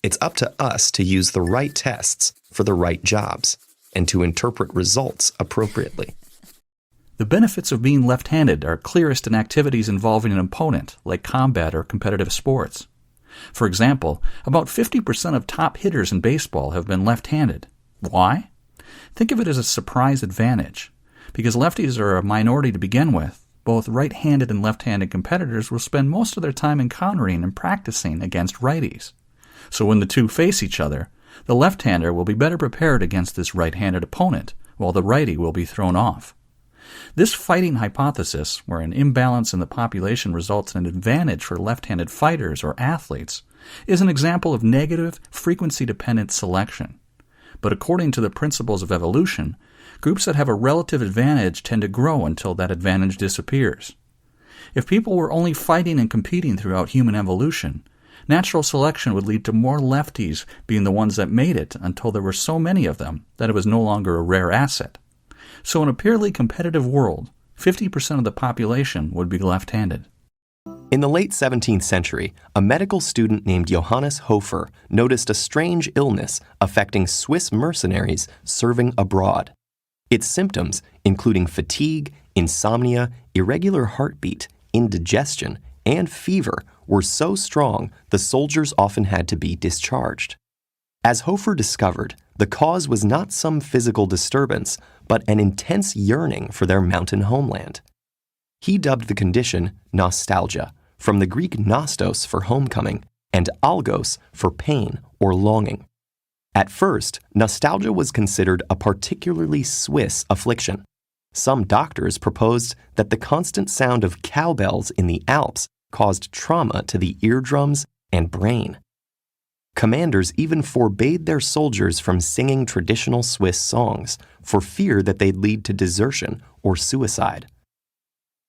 It's up to us to use the right tests for the right jobs and to interpret results appropriately. The benefits of being left-handed are clearest in activities involving an opponent, like combat or competitive sports. For example, about 50% of top hitters in baseball have been left-handed. Why? Think of it as a surprise advantage. Because lefties are a minority to begin with, both right-handed and left-handed competitors will spend most of their time encountering and practicing against righties. So when the two face each other, the left-hander will be better prepared against this right-handed opponent, while the righty will be thrown off. This fighting hypothesis, where an imbalance in the population results in an advantage for left-handed fighters or athletes, is an example of negative, frequency-dependent selection. But according to the principles of evolution, groups that have a relative advantage tend to grow until that advantage disappears. If people were only fighting and competing throughout human evolution, natural selection would lead to more lefties being the ones that made it until there were so many of them that it was no longer a rare asset. So in a purely competitive world, 50% of the population would be left-handed. In the late 17th century, a medical student named Johannes Hofer noticed a strange illness affecting Swiss mercenaries serving abroad. Its symptoms, including fatigue, insomnia, irregular heartbeat, indigestion, and fever, were so strong the soldiers often had to be discharged. As Hofer discovered, the cause was not some physical disturbance, but an intense yearning for their mountain homeland. He dubbed the condition nostalgia, from the Greek nostos for homecoming and algos for pain or longing. At first, nostalgia was considered a particularly Swiss affliction. Some doctors proposed that the constant sound of cowbells in the Alps caused trauma to the eardrums and brain. Commanders even forbade their soldiers from singing traditional Swiss songs for fear that they'd lead to desertion or suicide.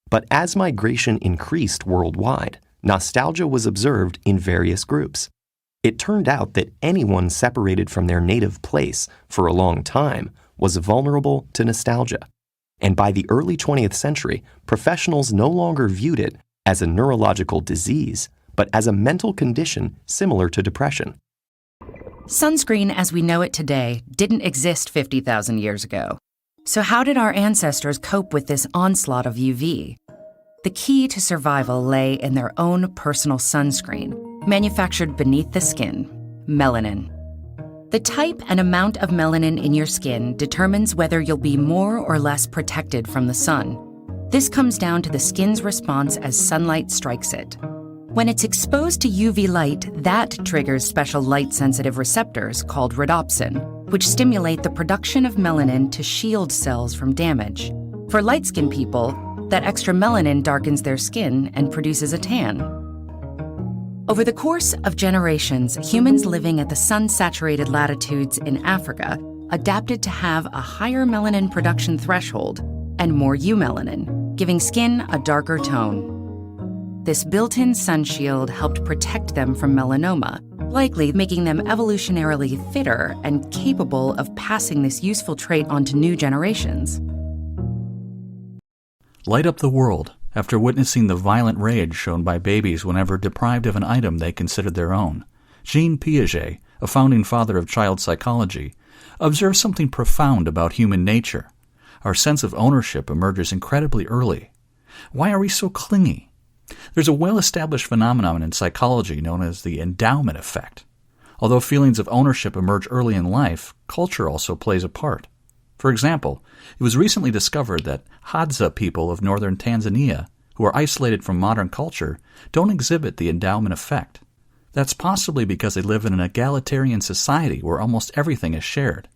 But as migration increased worldwide, nostalgia was observed in various groups. It turned out that anyone separated from their native place for a long time was vulnerable to nostalgia. And by the early 20th century, professionals no longer viewed it as a neurological disease, but as a mental condition similar to depression. Sunscreen as we know it today didn't exist 50,000 years ago. So how did our ancestors cope with this onslaught of UV? The key to survival lay in their own personal sunscreen, manufactured beneath the skin, melanin. The type and amount of melanin in your skin determines whether you'll be more or less protected from the sun. This comes down to the skin's response as sunlight strikes it. When it's exposed to UV light, that triggers special light-sensitive receptors called rhodopsin, which stimulate the production of melanin to shield cells from damage. For light-skinned people, that extra melanin darkens their skin and produces a tan. Over the course of generations, humans living at the sun-saturated latitudes in Africa adapted to have a higher melanin production threshold and more eumelanin, giving skin a darker tone. This built-in sun shield helped protect them from melanoma, likely making them evolutionarily fitter and capable of passing this useful trait on to new generations. Light up the world after witnessing the violent rage shown by babies whenever deprived of an item they considered their own. Jean Piaget, a founding father of child psychology, observed something profound about human nature. Our sense of ownership emerges incredibly early. Why are we so clingy? There's a well-established phenomenon in psychology known as the endowment effect. Although feelings of ownership emerge early in life, culture also plays a part. For example, it was recently discovered that Hadza people of northern Tanzania, who are isolated from modern culture, don't exhibit the endowment effect. That's possibly because they live in an egalitarian society where almost everything is shared.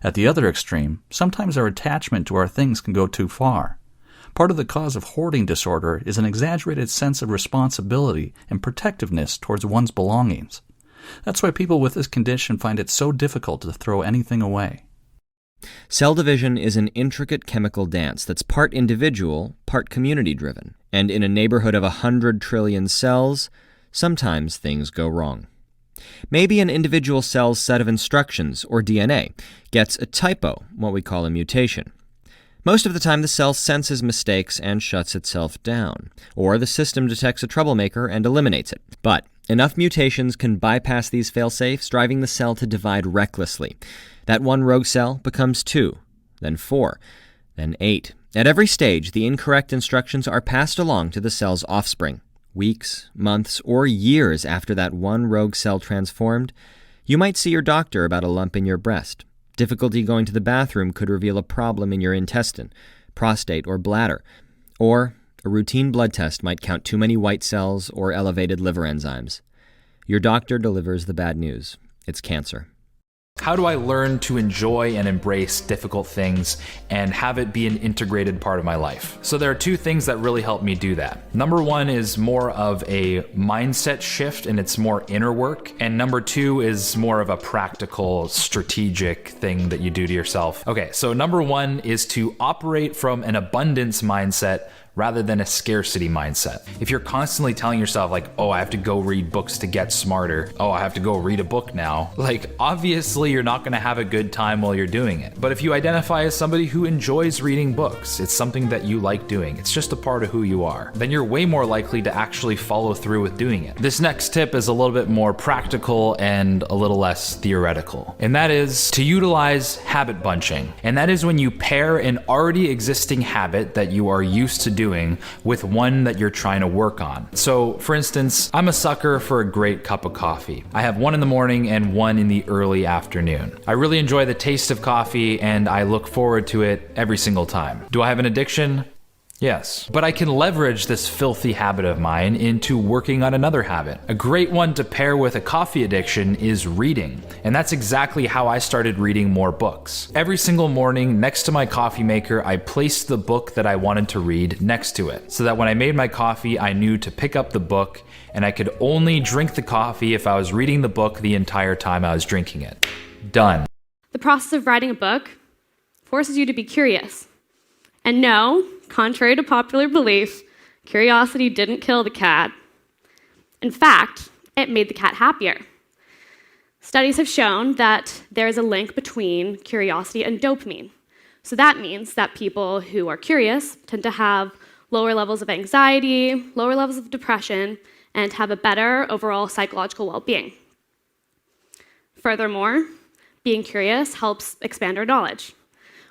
At the other extreme, sometimes our attachment to our things can go too far. Part of the cause of hoarding disorder is an exaggerated sense of responsibility and protectiveness towards one's belongings. That's why people with this condition find it so difficult to throw anything away. Cell division is an intricate chemical dance that's part individual, part community-driven. And in a neighborhood of 100 trillion cells, sometimes things go wrong. Maybe an individual cell's set of instructions, or DNA, gets a typo, what we call a mutation. Most of the time, the cell senses mistakes and shuts itself down, or the system detects a troublemaker and eliminates it. But enough mutations can bypass these fail-safes, driving the cell to divide recklessly. That one rogue cell becomes 2, then 4, then 8. At every stage, the incorrect instructions are passed along to the cell's offspring. Weeks, months, or years after that one rogue cell transformed, you might see your doctor about a lump in your breast. Difficulty going to the bathroom could reveal a problem in your intestine, prostate, or bladder. Or a routine blood test might count too many white cells or elevated liver enzymes. Your doctor delivers the bad news. It's cancer. How do I learn to enjoy and embrace difficult things and have it be an integrated part of my life? So there are two things that really help me do that. Number one is more of a mindset shift, and it's more inner work. And number two is more of a practical, strategic thing that you do to yourself. Okay, so number one is to operate from an abundance mindset rather than a scarcity mindset. If you're constantly telling yourself like, oh, I have to go read books to get smarter. Oh, I have to go read a book now. Like, obviously you're not gonna have a good time while you're doing it. But if you identify as somebody who enjoys reading books, it's something that you like doing, it's just a part of who you are, then you're way more likely to actually follow through with doing it. This next tip is a little bit more practical and a little less theoretical. And that is to utilize habit bunching. And that is when you pair an already existing habit that you are used to doing with one that you're trying to work on. So for instance, I'm a sucker for a great cup of coffee. I have one in the morning and one in the early afternoon. I really enjoy the taste of coffee and I look forward to it every single time. Do I have an addiction? Yes, but I can leverage this filthy habit of mine into working on another habit. A great one to pair with a coffee addiction is reading, and that's exactly how I started reading more books. Every single morning next to my coffee maker, I placed the book that I wanted to read next to it, so that when I made my coffee, I knew to pick up the book, and I could only drink the coffee if I was reading the book the entire time I was drinking it. Done. The process of writing a book forces you to be curious. And no, contrary to popular belief, curiosity didn't kill the cat. In fact, it made the cat happier. Studies have shown that there is a link between curiosity and dopamine. So that means that people who are curious tend to have lower levels of anxiety, lower levels of depression, and have a better overall psychological well-being. Furthermore, being curious helps expand our knowledge.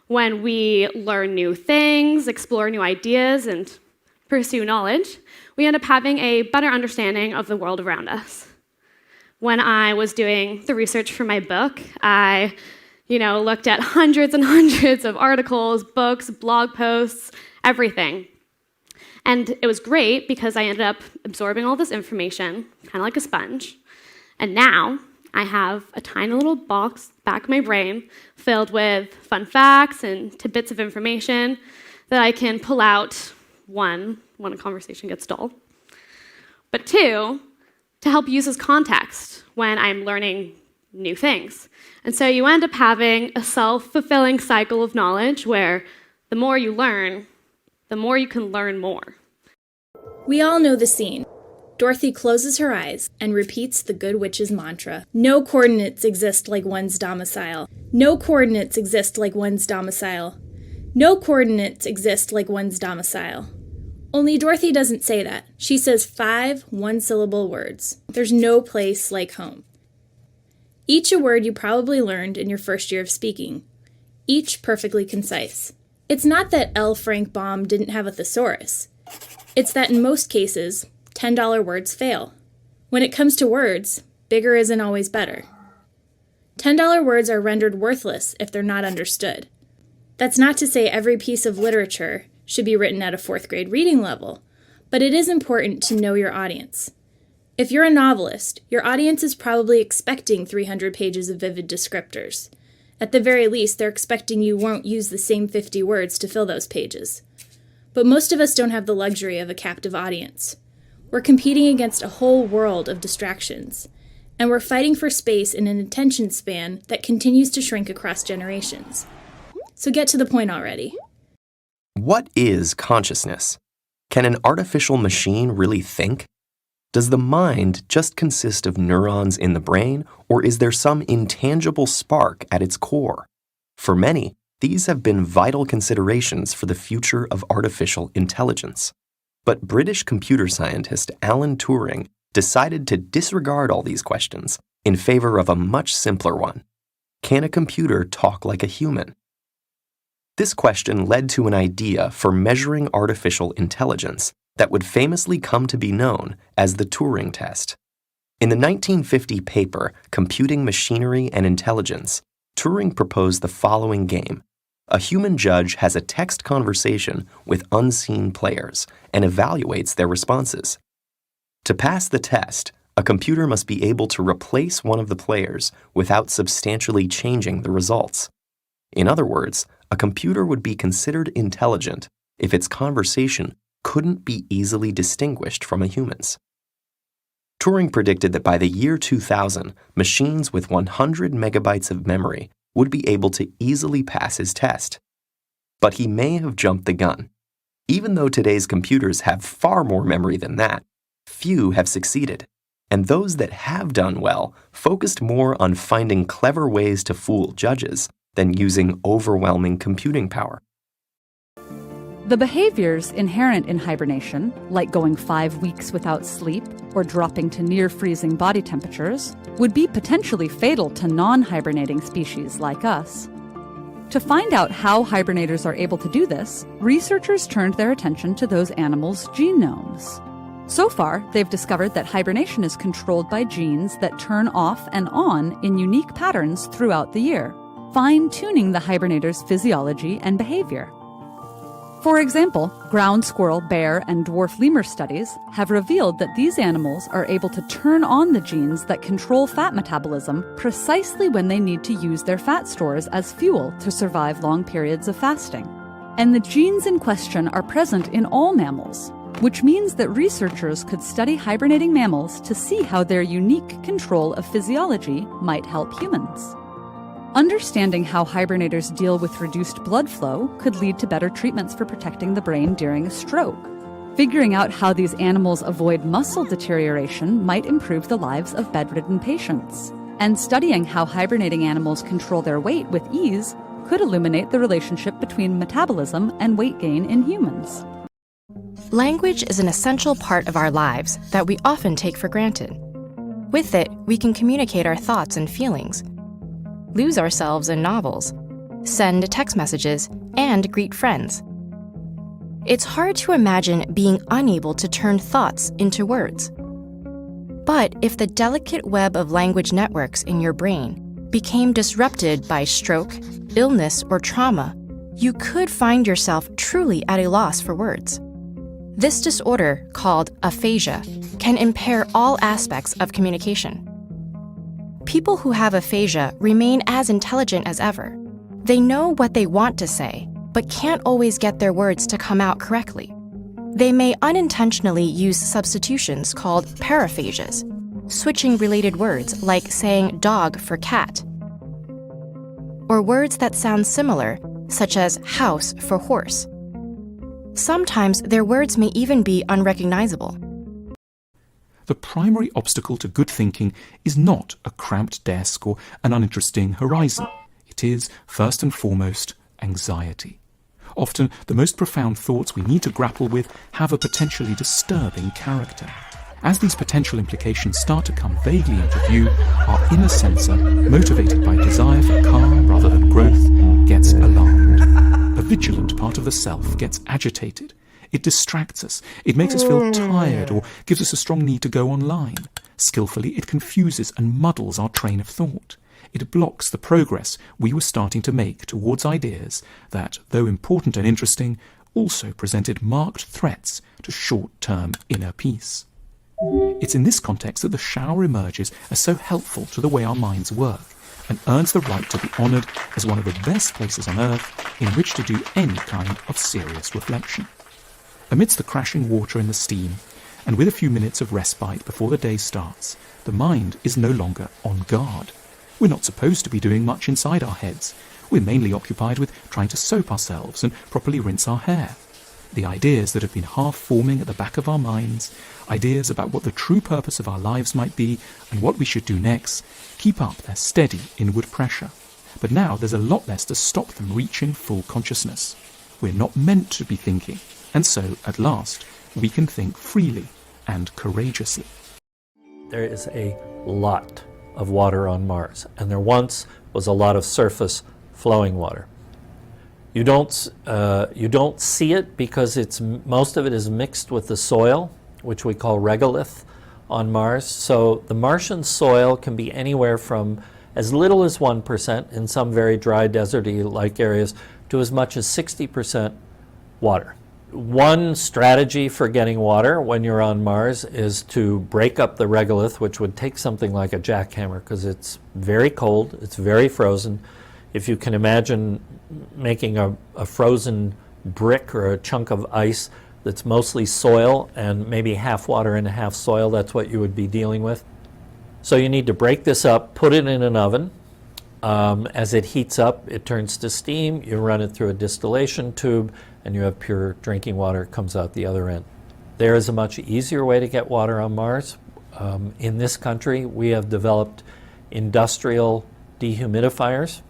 When we learn new things, explore new ideas, and pursue knowledge, we end up having a better understanding of the world around us. When I was doing the research for my book, I looked at hundreds and hundreds of articles, books, blog posts, everything. And it was great because I ended up absorbing all this information, kind of like a sponge. And now I have a tiny little box back of my brain filled with fun facts and tidbits of information that I can pull out, one, when a conversation gets dull, but two, to help use as context when I'm learning new things. And so you end up having a self-fulfilling cycle of knowledge where the more you learn, the more you can learn more. We all know the scene. Dorothy closes her eyes and repeats the Good Witch's mantra. No coordinates exist like one's domicile. No coordinates exist like one's domicile. No coordinates exist like one's domicile. Only Dorothy doesn't say that. She says 5 one-syllable words. There's no place like home. Each a word you probably learned in your first year of speaking. Each perfectly concise. It's not that L. Frank Baum didn't have a thesaurus. It's that in most cases, $10 words fail. When it comes to words, bigger isn't always better. $10 words are rendered worthless if they're not understood. That's not to say every piece of literature should be written at a 4th grade reading level, but it is important to know your audience. If you're a novelist, your audience is probably expecting 300 pages of vivid descriptors. At the very least, they're expecting you won't use the same 50 words to fill those pages. But most of us don't have the luxury of a captive audience. We're competing against a whole world of distractions, and we're fighting for space in an attention span that continues to shrink across generations. So get to the point already. What is consciousness? Can an artificial machine really think? Does the mind just consist of neurons in the brain, or is there some intangible spark at its core? For many, these have been vital considerations for the future of artificial intelligence. But British computer scientist Alan Turing decided to disregard all these questions in favor of a much simpler one. Can a computer talk like a human? This question led to an idea for measuring artificial intelligence that would famously come to be known as the Turing test. In the 1950 paper, Computing Machinery and Intelligence, Turing proposed the following game. A human judge has a text conversation with unseen players and evaluates their responses. To pass the test, a computer must be able to replace one of the players without substantially changing the results. In other words, a computer would be considered intelligent if its conversation couldn't be easily distinguished from a human's. Turing predicted that by the year 2000, machines with 100 megabytes of memory would be able to easily pass his test. But he may have jumped the gun. Even though today's computers have far more memory than that, few have succeeded, and those that have done well focused more on finding clever ways to fool judges than using overwhelming computing power. The behaviors inherent in hibernation, like going 5 weeks without sleep or dropping to near-freezing body temperatures, would be potentially fatal to non-hibernating species like us. To find out how hibernators are able to do this, researchers turned their attention to those animals' genomes. So far, they've discovered that hibernation is controlled by genes that turn off and on in unique patterns throughout the year, fine-tuning the hibernator's physiology and behavior. For example, ground squirrel, bear, and dwarf lemur studies have revealed that these animals are able to turn on the genes that control fat metabolism precisely when they need to use their fat stores as fuel to survive long periods of fasting. And the genes in question are present in all mammals, which means that researchers could study hibernating mammals to see how their unique control of physiology might help humans. Understanding how hibernators deal with reduced blood flow could lead to better treatments for protecting the brain during a stroke. Figuring out how these animals avoid muscle deterioration might improve the lives of bedridden patients. And studying how hibernating animals control their weight with ease could illuminate the relationship between metabolism and weight gain in humans. Language is an essential part of our lives that we often take for granted. With it, we can communicate our thoughts and feelings, lose ourselves in novels, send text messages, and greet friends. It's hard to imagine being unable to turn thoughts into words. But if the delicate web of language networks in your brain became disrupted by stroke, illness, or trauma, you could find yourself truly at a loss for words. This disorder, called aphasia, can impair all aspects of communication. People who have aphasia remain as intelligent as ever. They know what they want to say, but can't always get their words to come out correctly. They may unintentionally use substitutions called paraphasias, switching related words like saying dog for cat, or words that sound similar, such as house for horse. Sometimes their words may even be unrecognizable. The primary obstacle to good thinking is not a cramped desk or an uninteresting horizon. It is, first and foremost, anxiety. Often, the most profound thoughts we need to grapple with have a potentially disturbing character. As these potential implications start to come vaguely into view, our inner sensor, motivated by desire for calm rather than growth, gets alarmed. A vigilant part of the self gets agitated. It distracts us, it makes us feel tired, or gives us a strong need to go online. Skillfully, it confuses and muddles our train of thought. It blocks the progress we were starting to make towards ideas that, though important and interesting, also presented marked threats to short-term inner peace. It's in this context that the shower emerges as so helpful to the way our minds work, and earns the right to be honoured as one of the best places on earth in which to do any kind of serious reflection. Amidst the crashing water and the steam, and with a few minutes of respite before the day starts, the mind is no longer on guard. We're not supposed to be doing much inside our heads. We're mainly occupied with trying to soap ourselves and properly rinse our hair. The ideas that have been half-forming at the back of our minds, ideas about what the true purpose of our lives might be and what we should do next, keep up their steady inward pressure. But now there's a lot less to stop them reaching full consciousness. We're not meant to be thinking. And so, at last, we can think freely and courageously. There is a lot of water on Mars, and there once was a lot of surface flowing water. You don't see it because most of it is mixed with the soil, which we call regolith on Mars. So the Martian soil can be anywhere from as little as 1% in some very dry, deserty-like areas, to as much as 60% water. One strategy for getting water when you're on Mars is to break up the regolith, which would take something like a jackhammer, because it's very cold, it's very frozen. If you can imagine making a frozen brick or a chunk of ice that's mostly soil and maybe half water and half soil, that's what you would be dealing with. So you need to break this up, put it in an oven. As it heats up, it turns to steam. You run it through a distillation tube, and you have pure drinking water comes out the other end. There is a much easier way to get water on Mars. In this country, we have developed industrial dehumidifiers,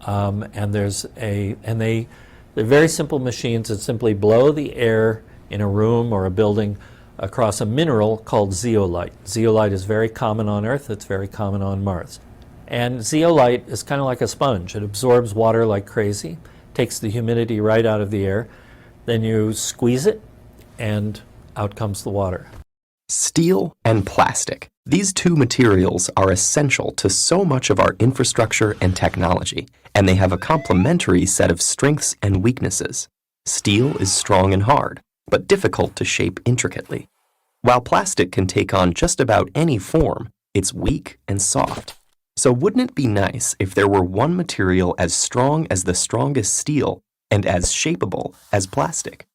and they're very simple machines that simply blow the air in a room or a building across a mineral called zeolite. Zeolite is very common on Earth. It's very common on Mars. And zeolite is kind of like a sponge. It absorbs water like crazy, takes the humidity right out of the air. Then you squeeze it, and out comes the water. Steel and plastic. These two materials are essential to so much of our infrastructure and technology, and they have a complementary set of strengths and weaknesses. Steel is strong and hard, but difficult to shape intricately. While plastic can take on just about any form, it's weak and soft. So wouldn't it be nice if there were one material as strong as the strongest steel and as shapeable as plastic?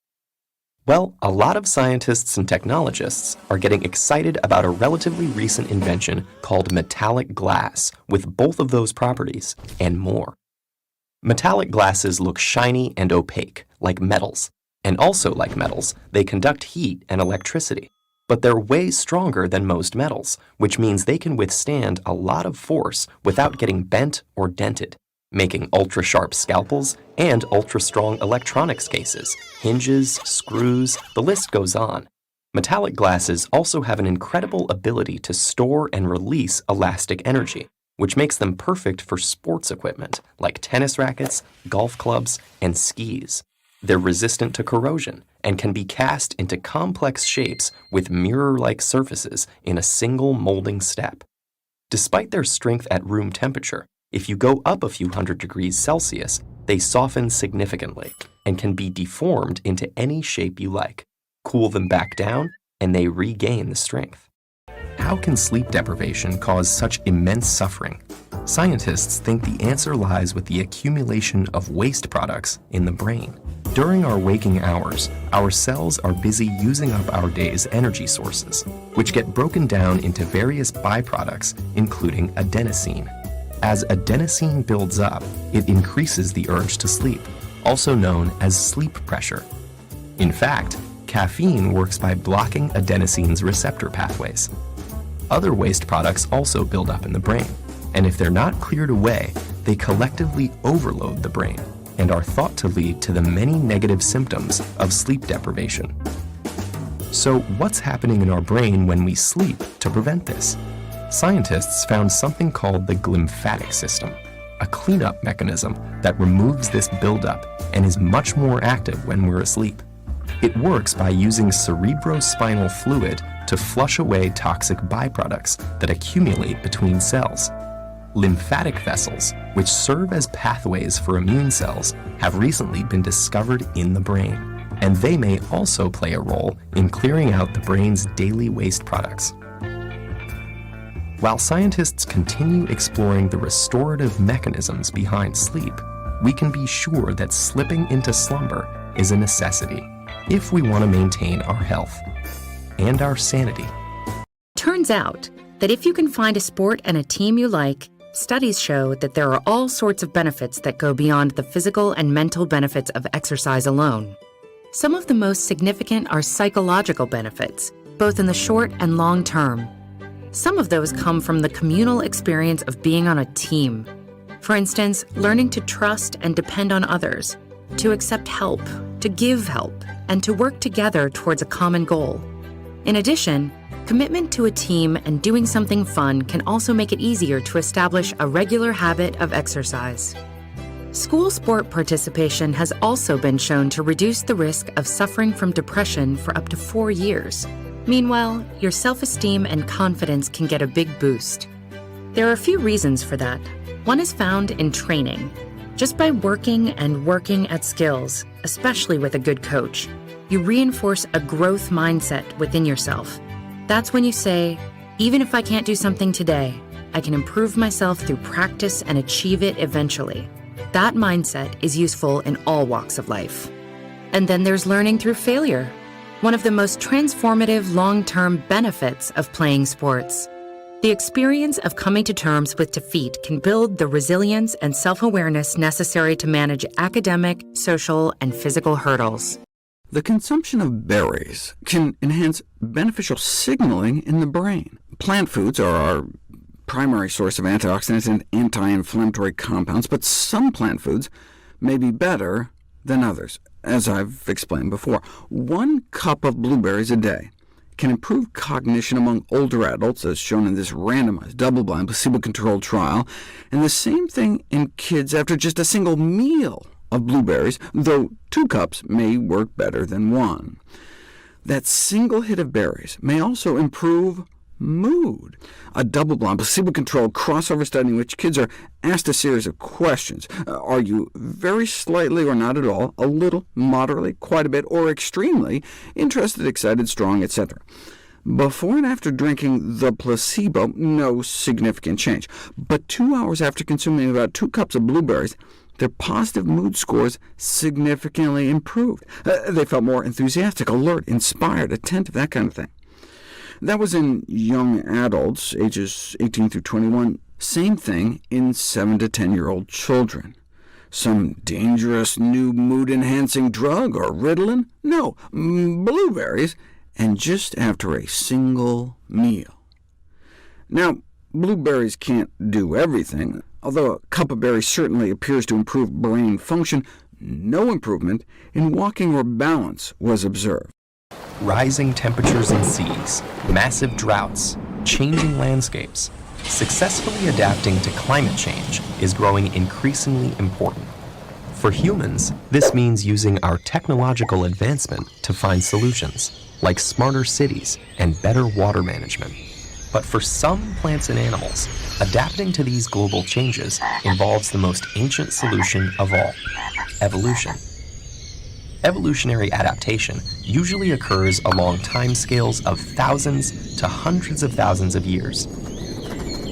Well, a lot of scientists and technologists are getting excited about a relatively recent invention called metallic glass with both of those properties and more. Metallic glasses look shiny and opaque, like metals. And also like metals, they conduct heat and electricity. But they're way stronger than most metals, which means they can withstand a lot of force without getting bent or dented, making ultra-sharp scalpels and ultra-strong electronics cases, hinges, screws, the list goes on. Metallic glasses also have an incredible ability to store and release elastic energy, which makes them perfect for sports equipment like tennis rackets, golf clubs, and skis. They're resistant to corrosion and can be cast into complex shapes with mirror-like surfaces in a single molding step. Despite their strength at room temperature, if you go up a few hundred degrees Celsius, they soften significantly and can be deformed into any shape you like. Cool them back down, and they regain the strength. How can sleep deprivation cause such immense suffering? Scientists think the answer lies with the accumulation of waste products in the brain. During our waking hours, our cells are busy using up our day's energy sources, which get broken down into various byproducts, including adenosine. As adenosine builds up, it increases the urge to sleep, also known as sleep pressure. In fact, caffeine works by blocking adenosine's receptor pathways. Other waste products also build up in the brain, and if they're not cleared away, they collectively overload the brain and are thought to lead to the many negative symptoms of sleep deprivation. So what's happening in our brain when we sleep to prevent this? Scientists found something called the glymphatic system, a cleanup mechanism that removes this buildup and is much more active when we're asleep. It works by using cerebrospinal fluid to flush away toxic byproducts that accumulate between cells. Lymphatic vessels, which serve as pathways for immune cells, have recently been discovered in the brain, and they may also play a role in clearing out the brain's daily waste products. While scientists continue exploring the restorative mechanisms behind sleep, we can be sure that slipping into slumber is a necessity if we want to maintain our health and our sanity. Turns out that if you can find a sport and a team you like, studies show that there are all sorts of benefits that go beyond the physical and mental benefits of exercise alone. Some of the most significant are psychological benefits, both in the short and long term. Some of those come from the communal experience of being on a team. For instance, learning to trust and depend on others, to accept help, to give help, and to work together towards a common goal. In addition, commitment to a team and doing something fun can also make it easier to establish a regular habit of exercise. School sport participation has also been shown to reduce the risk of suffering from depression for up to 4 years. Meanwhile, your self-esteem and confidence can get a big boost. There are a few reasons for that. One is found in training. Just by working and working at skills, especially with a good coach, you reinforce a growth mindset within yourself. That's when you say, even if I can't do something today, I can improve myself through practice and achieve it eventually. That mindset is useful in all walks of life. And then there's learning through failure, one of the most transformative long-term benefits of playing sports. The experience of coming to terms with defeat can build the resilience and self-awareness necessary to manage academic, social, and physical hurdles. The consumption of berries can enhance beneficial signaling in the brain. Plant foods are our primary source of antioxidants and anti-inflammatory compounds, but some plant foods may be better than others, as I've explained before. 1 cup of blueberries a day can improve cognition among older adults, as shown in this randomized, double-blind, placebo-controlled trial, and the same thing in kids after just a single meal of blueberries, though 2 cups may work better than 1. That single hit of berries may also improve mood. A double-blind, placebo-controlled crossover study in which kids are asked a series of questions. Are you very slightly or not at all, a little, moderately, quite a bit, or extremely interested, excited, strong, etc.? Before and after drinking the placebo, no significant change. But 2 hours after consuming about 2 cups of blueberries, their positive mood scores significantly improved. They felt more enthusiastic, alert, inspired, attentive, that kind of thing. That was in young adults, ages 18 through 21. Same thing in 7 to 10-year-old children. Some dangerous new mood-enhancing drug or Ritalin? No, blueberries, and just after a single meal. Now, blueberries can't do everything. Although a cup of berries certainly appears to improve brain function, no improvement in walking or balance was observed. Rising temperatures in seas, massive droughts, changing landscapes, successfully adapting to climate change is growing increasingly important. For humans, this means using our technological advancement to find solutions, like smarter cities and better water management. But for some plants and animals, adapting to these global changes involves the most ancient solution of all, evolution. Evolutionary adaptation usually occurs along timescales of thousands to hundreds of thousands of years.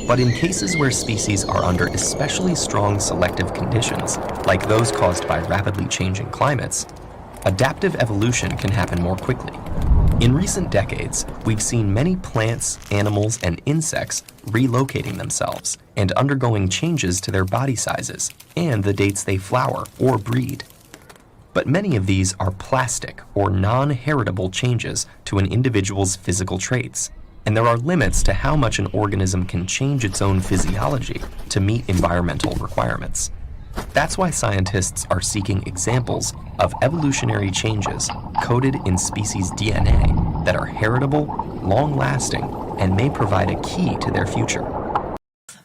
But in cases where species are under especially strong selective conditions, like those caused by rapidly changing climates, adaptive evolution can happen more quickly. In recent decades, we've seen many plants, animals, and insects relocating themselves and undergoing changes to their body sizes and the dates they flower or breed. But many of these are plastic or non-heritable changes to an individual's physical traits, and there are limits to how much an organism can change its own physiology to meet environmental requirements. That's why scientists are seeking examples of evolutionary changes coded in species' DNA that are heritable, long-lasting, and may provide a key to their future.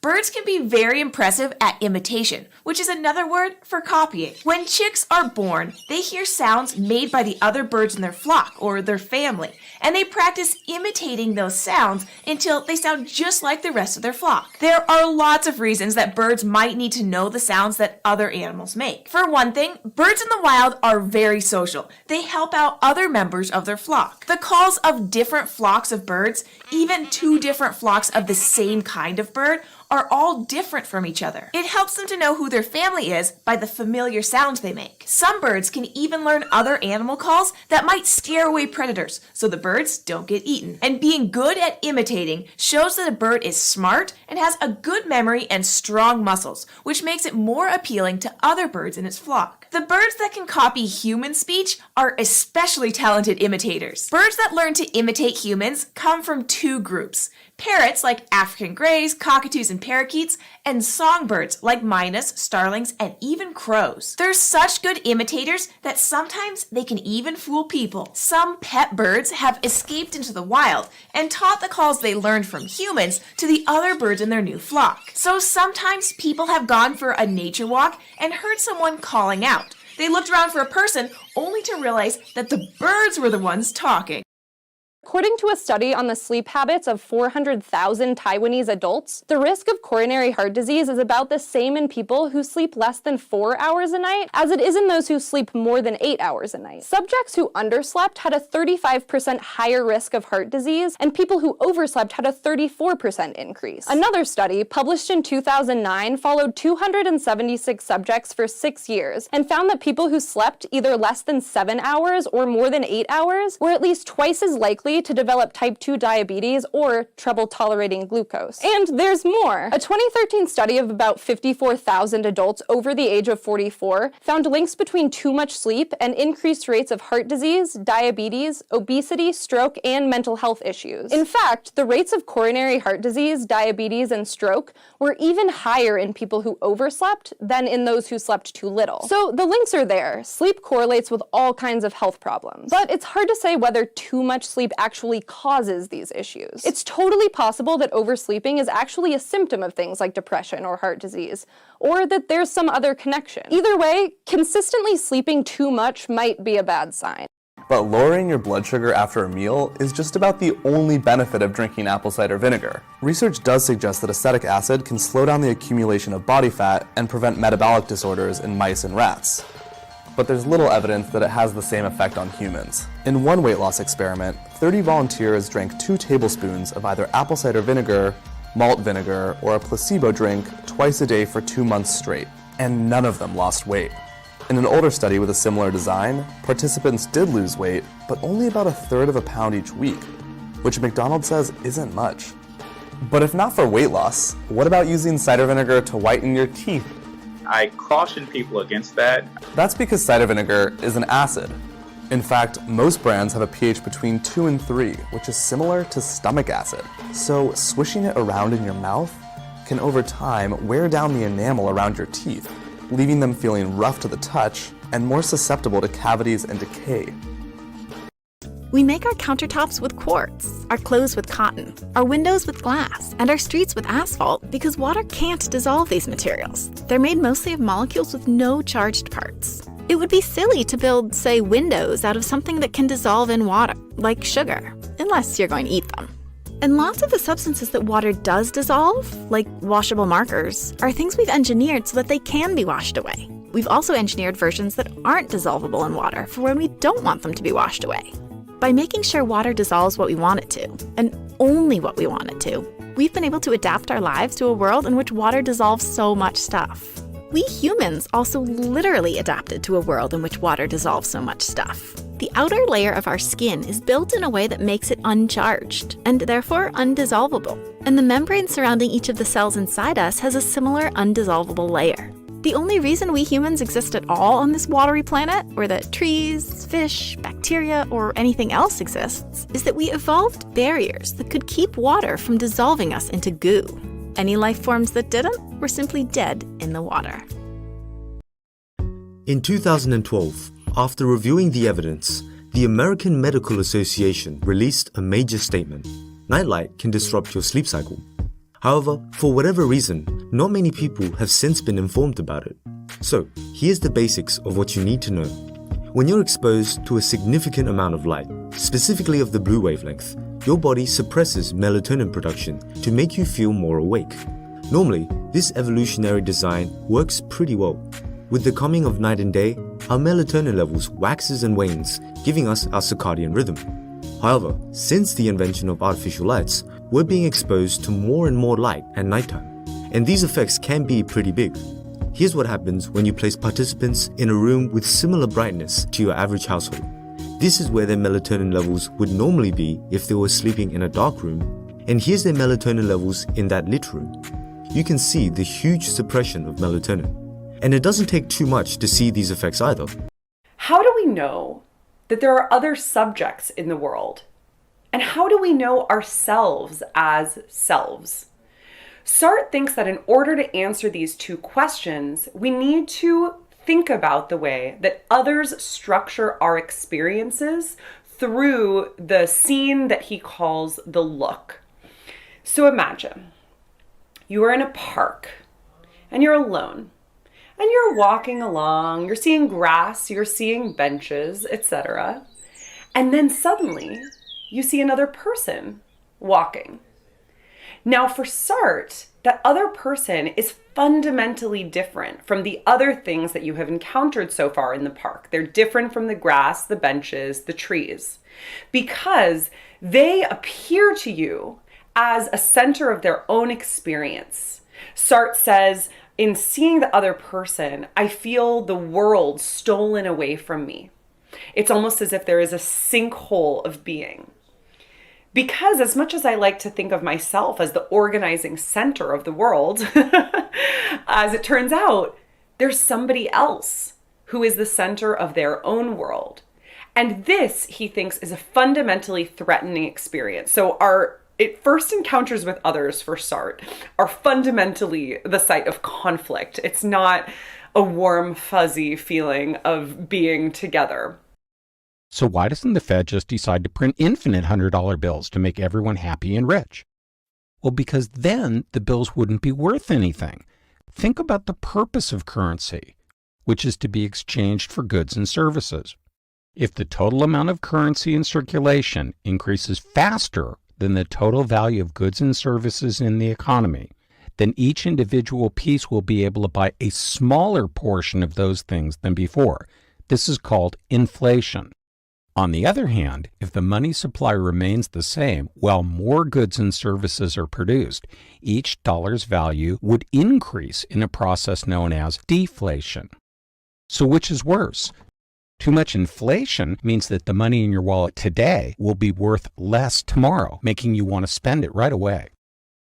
Birds can be very impressive at imitation, which is another word for copying. When chicks are born, they hear sounds made by the other birds in their flock or their family, and they practice imitating those sounds until they sound just like the rest of their flock. There are lots of reasons that birds might need to know the sounds that other animals make. For one thing, birds in the wild are very social. They help out other members of their flock. The calls of different flocks of birds, even 2 different flocks of the same kind of bird, are all different from each other. It helps them to know who their family is by the familiar sounds they make. Some birds can even learn other animal calls that might scare away predators, so the birds don't get eaten. And being good at imitating shows that a bird is smart and has a good memory and strong muscles, which makes it more appealing to other birds in its flock. The birds that can copy human speech are especially talented imitators. Birds that learn to imitate humans come from 2 groups: parrots like African greys, cockatoos, and parakeets, and songbirds like mynahs, starlings, and even crows. They're such good imitators that sometimes they can even fool people. Some pet birds have escaped into the wild and taught the calls they learned from humans to the other birds in their new flock. So sometimes people have gone for a nature walk and heard someone calling out. They looked around for a person only to realize that the birds were the ones talking. According to a study on the sleep habits of 400,000 Taiwanese adults, the risk of coronary heart disease is about the same in people who sleep less than 4 hours a night as it is in those who sleep more than 8 hours a night. Subjects who underslept had a 35% higher risk of heart disease, and people who overslept had a 34% increase. Another study, published in 2009, followed 276 subjects for 6 years and found that people who slept either less than 7 hours or more than 8 hours were at least twice as likely to develop type 2 diabetes or trouble tolerating glucose. And there's more. A 2013 study of about 54,000 adults over the age of 44 found links between too much sleep and increased rates of heart disease, diabetes, obesity, stroke, and mental health issues. In fact, the rates of coronary heart disease, diabetes, and stroke were even higher in people who overslept than in those who slept too little. So the links are there. Sleep correlates with all kinds of health problems. But it's hard to say whether too much sleep actually causes these issues. It's totally possible that oversleeping is actually a symptom of things like depression or heart disease, or that there's some other connection. Either way, consistently sleeping too much might be a bad sign. But lowering your blood sugar after a meal is just about the only benefit of drinking apple cider vinegar. Research does suggest that acetic acid can slow down the accumulation of body fat and prevent metabolic disorders in mice and rats. But there's little evidence that it has the same effect on humans. In one weight loss experiment, 30 volunteers drank 2 tablespoons of either apple cider vinegar, malt vinegar, or a placebo drink twice a day for 2 months straight, and none of them lost weight. In an older study with a similar design, participants did lose weight, but only about 1/3 of a pound each week, which McDonald's says isn't much. But if not for weight loss, what about using cider vinegar to whiten your teeth? I caution people against that. That's because cider vinegar is an acid. In fact, most brands have a pH between 2 and 3, which is similar to stomach acid. So swishing it around in your mouth can over time wear down the enamel around your teeth, leaving them feeling rough to the touch and more susceptible to cavities and decay. We make our countertops with quartz, our clothes with cotton, our windows with glass, and our streets with asphalt because water can't dissolve these materials. They're made mostly of molecules with no charged parts. It would be silly to build, say, windows out of something that can dissolve in water, like sugar, unless you're going to eat them. And lots of the substances that water does dissolve, like washable markers, are things we've engineered so that they can be washed away. We've also engineered versions that aren't dissolvable in water for when we don't want them to be washed away. By making sure water dissolves what we want it to, and only what we want it to, we've been able to adapt our lives to a world in which water dissolves so much stuff. We humans also literally adapted to a world in which water dissolves so much stuff. The outer layer of our skin is built in a way that makes it uncharged, and therefore undissolvable. And the membrane surrounding each of the cells inside us has a similar undissolvable layer. The only reason we humans exist at all on this watery planet, or that trees, fish, bacteria, or anything else exists, is that we evolved barriers that could keep water from dissolving us into goo. Any life forms that didn't were simply dead in the water. In 2012, after reviewing the evidence, the American Medical Association released a major statement. Nightlight can disrupt your sleep cycle. However, for whatever reason, not many people have since been informed about it. So, here's the basics of what you need to know. When you're exposed to a significant amount of light, specifically of the blue wavelength, your body suppresses melatonin production to make you feel more awake. Normally, this evolutionary design works pretty well. With the coming of night and day, our melatonin levels waxes and wanes, giving us our circadian rhythm. However, since the invention of artificial lights, we're being exposed to more and more light at nighttime, and these effects can be pretty big. Here's what happens when you place participants in a room with similar brightness to your average household. This is where their melatonin levels would normally be if they were sleeping in a dark room, and here's their melatonin levels in that lit room. You can see the huge suppression of melatonin, and it doesn't take too much to see these effects either. How do we know that there are other subjects in the world? And how do we know ourselves as selves? Sartre thinks that in order to answer these two questions, we need to think about the way that others structure our experiences through the scene that he calls the look. So imagine you are in a park and you're alone and you're walking along, you're seeing grass, you're seeing benches, etc. And then suddenly you see another person walking. Now for Sartre, that other person is fundamentally different from the other things that you have encountered so far in the park. They're different from the grass, the benches, the trees, because they appear to you as a center of their own experience. Sartre says, in seeing the other person, I feel the world stolen away from me. It's almost as if there is a sinkhole of being. Because as much as I like to think of myself as the organizing center of the world, as it turns out, there's somebody else who is the center of their own world. And this, he thinks, is a fundamentally threatening experience. So our first encounters with others for Sartre are fundamentally the site of conflict. It's not a warm, fuzzy feeling of being together. So why doesn't the Fed just decide to print infinite $100 bills to make everyone happy and rich? Well, because then the bills wouldn't be worth anything. Think about the purpose of currency, which is to be exchanged for goods and services. If the total amount of currency in circulation increases faster than the total value of goods and services in the economy, then each individual piece will be able to buy a smaller portion of those things than before. This is called inflation. On the other hand, if the money supply remains the same while more goods and services are produced, each dollar's value would increase in a process known as deflation. So which is worse? Too much inflation means that the money in your wallet today will be worth less tomorrow, making you want to spend it right away.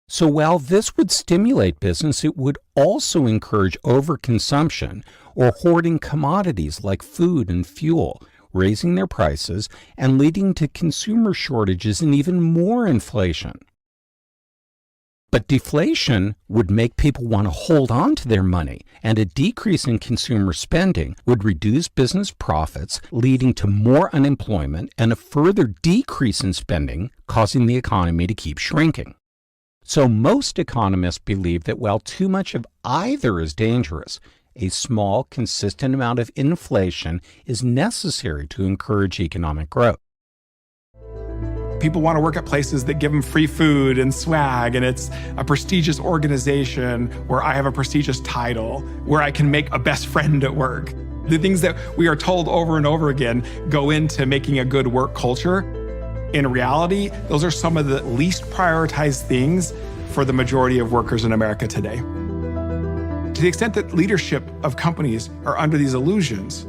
So while this would stimulate business, it would also encourage overconsumption or hoarding commodities like food and fuel, raising their prices and leading to consumer shortages and even more inflation. But deflation would make people want to hold on to their money, and a decrease in consumer spending would reduce business profits, leading to more unemployment and a further decrease in spending, causing the economy to keep shrinking. So most economists believe that while too much of either is dangerous, a small, consistent amount of inflation is necessary to encourage economic growth. People want to work at places that give them free food and swag, and it's a prestigious organization where I have a prestigious title, where I can make a best friend at work. The things that we are told over and over again go into making a good work culture. In reality, those are some of the least prioritized things for the majority of workers in America today. To the extent that leadership of companies are under these illusions,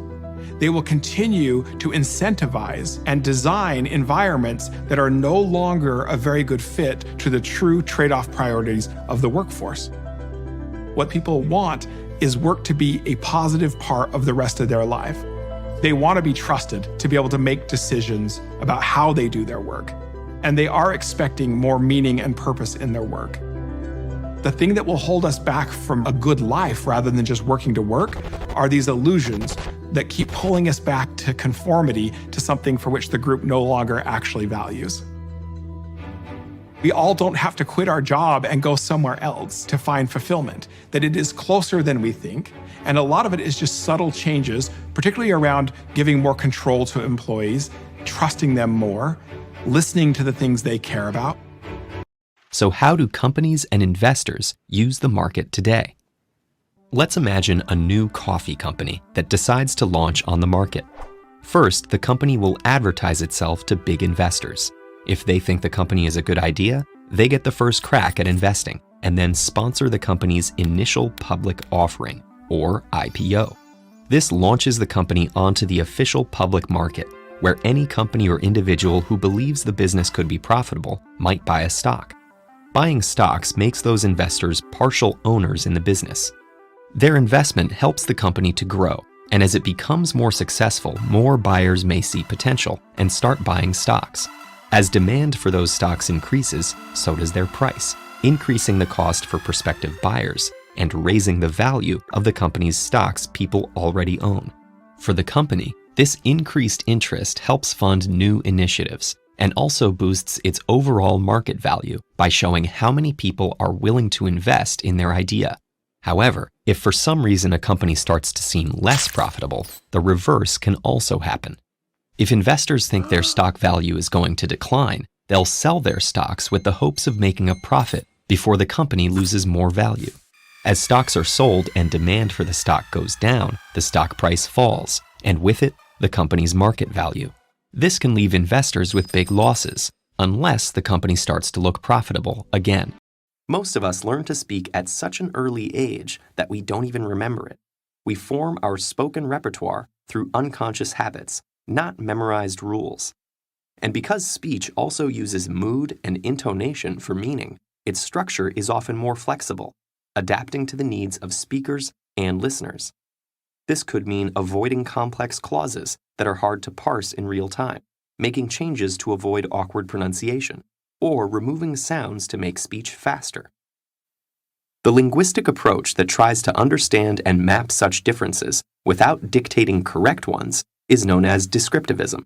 they will continue to incentivize and design environments that are no longer a very good fit to the true trade-off priorities of the workforce. What people want is work to be a positive part of the rest of their life. They want to be trusted to be able to make decisions about how they do their work, and they are expecting more meaning and purpose in their work. The thing that will hold us back from a good life rather than just working to work are these illusions that keep pulling us back to conformity to something for which the group no longer actually values. We all don't have to quit our job and go somewhere else to find fulfillment, that it is closer than we think, and a lot of it is just subtle changes, particularly around giving more control to employees, trusting them more, listening to the things they care about. So how do companies and investors use the market today? Let's imagine a new coffee company that decides to launch on the market. First, the company will advertise itself to big investors. If they think the company is a good idea, they get the first crack at investing and then sponsor the company's initial public offering, or IPO. This launches the company onto the official public market, where any company or individual who believes the business could be profitable might buy a stock. Buying stocks makes those investors partial owners in the business. Their investment helps the company to grow, and as it becomes more successful, more buyers may see potential and start buying stocks. As demand for those stocks increases, so does their price, increasing the cost for prospective buyers and raising the value of the company's stocks people already own. For the company, this increased interest helps fund new initiatives and also boosts its overall market value by showing how many people are willing to invest in their idea. However, if for some reason a company starts to seem less profitable, the reverse can also happen. If investors think their stock value is going to decline, they'll sell their stocks with the hopes of making a profit before the company loses more value. As stocks are sold and demand for the stock goes down, the stock price falls, and with it, the company's market value. This can leave investors with big losses, unless the company starts to look profitable again. Most of us learn to speak at such an early age that we don't even remember it. We form our spoken repertoire through unconscious habits, not memorized rules. And because speech also uses mood and intonation for meaning, its structure is often more flexible, adapting to the needs of speakers and listeners. This could mean avoiding complex clauses that are hard to parse in real time, making changes to avoid awkward pronunciation, or removing sounds to make speech faster. The linguistic approach that tries to understand and map such differences without dictating correct ones is known as descriptivism.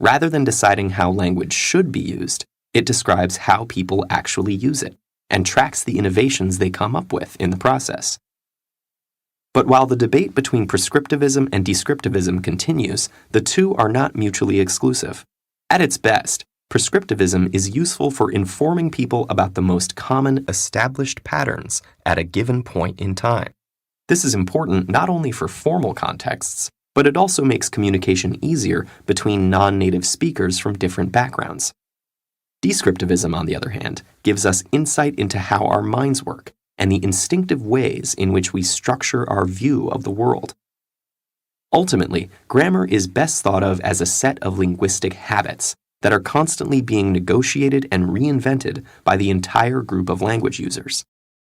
Rather than deciding how language should be used, it describes how people actually use it and tracks the innovations they come up with in the process. But while the debate between prescriptivism and descriptivism continues, the two are not mutually exclusive. At its best, prescriptivism is useful for informing people about the most common established patterns at a given point in time. This is important not only for formal contexts, but it also makes communication easier between non-native speakers from different backgrounds. Descriptivism, on the other hand, gives us insight into how our minds work and the instinctive ways in which we structure our view of the world. Ultimately, grammar is best thought of as a set of linguistic habits that are constantly being negotiated and reinvented by the entire group of language users.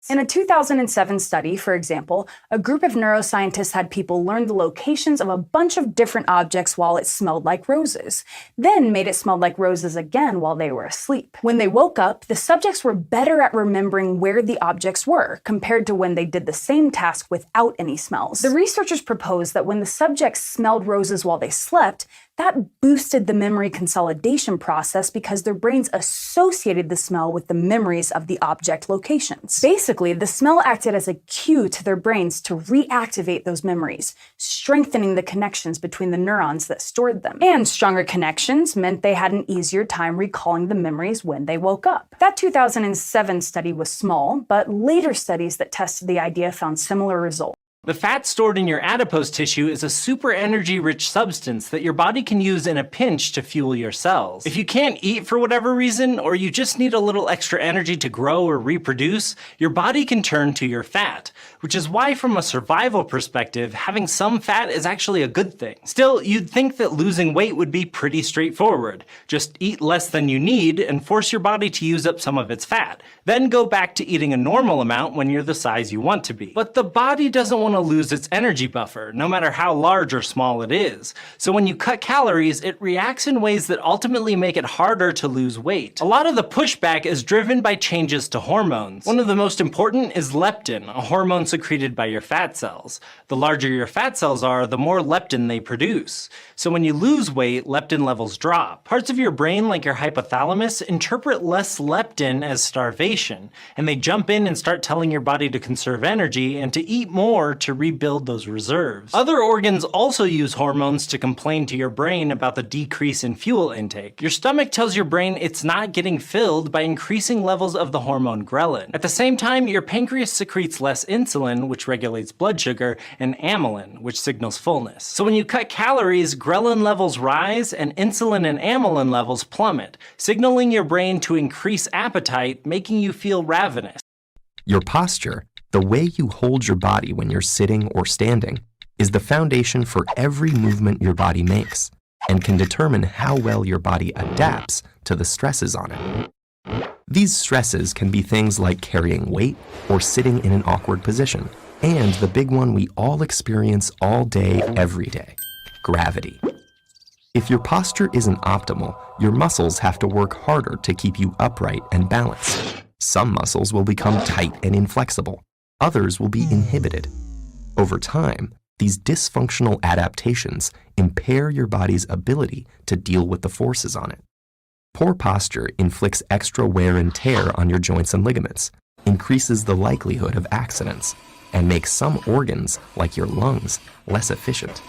In a 2007 study, for example, a group of neuroscientists had people learn the locations of a bunch of different objects while it smelled like roses, then made it smell like roses again while they were asleep. When they woke up, the subjects were better at remembering where the objects were compared to when they did the same task without any smells. The researchers proposed that when the subjects smelled roses while they slept, that boosted the memory consolidation process because their brains associated the smell with the memories of the object locations. Basically, the smell acted as a cue to their brains to reactivate those memories, strengthening the connections between the neurons that stored them. And stronger connections meant they had an easier time recalling the memories when they woke up. That 2007 study was small, but later studies that tested the idea found similar results. The fat stored in your adipose tissue is a super energy-rich substance that your body can use in a pinch to fuel your cells. If you can't eat for whatever reason, or you just need a little extra energy to grow or reproduce, your body can turn to your fat, which is why from a survival perspective, having some fat is actually a good thing. Still, you'd think that losing weight would be pretty straightforward. Just eat less than you need and force your body to use up some of its fat. Then go back to eating a normal amount when you're the size you want to be. But the body doesn't want to lose its energy buffer, no matter how large or small it is. So when you cut calories, it reacts in ways that ultimately make it harder to lose weight. A lot of the pushback is driven by changes to hormones. One of the most important is leptin, a hormone secreted by your fat cells. The larger your fat cells are, the more leptin they produce. So when you lose weight, leptin levels drop. Parts of your brain, like your hypothalamus, interpret less leptin as starvation, and they jump in and start telling your body to conserve energy and to eat more to rebuild those reserves. Other organs also use hormones to complain to your brain about the decrease in fuel intake. Your stomach tells your brain it's not getting filled by increasing levels of the hormone ghrelin. At the same time, your pancreas secretes less insulin, which regulates blood sugar, and amylin, which signals fullness. So when you cut calories, ghrelin levels rise and insulin and amylin levels plummet, signaling your brain to increase appetite, making you feel ravenous. Your posture, the way you hold your body when you're sitting or standing, is the foundation for every movement your body makes and can determine how well your body adapts to the stresses on it. These stresses can be things like carrying weight or sitting in an awkward position, and the big one we all experience all day, every day, gravity. If your posture isn't optimal, your muscles have to work harder to keep you upright and balanced. Some muscles will become tight and inflexible. Others will be inhibited. Over time, these dysfunctional adaptations impair your body's ability to deal with the forces on it. Poor posture inflicts extra wear and tear on your joints and ligaments, increases the likelihood of accidents, and makes some organs, like your lungs, less efficient.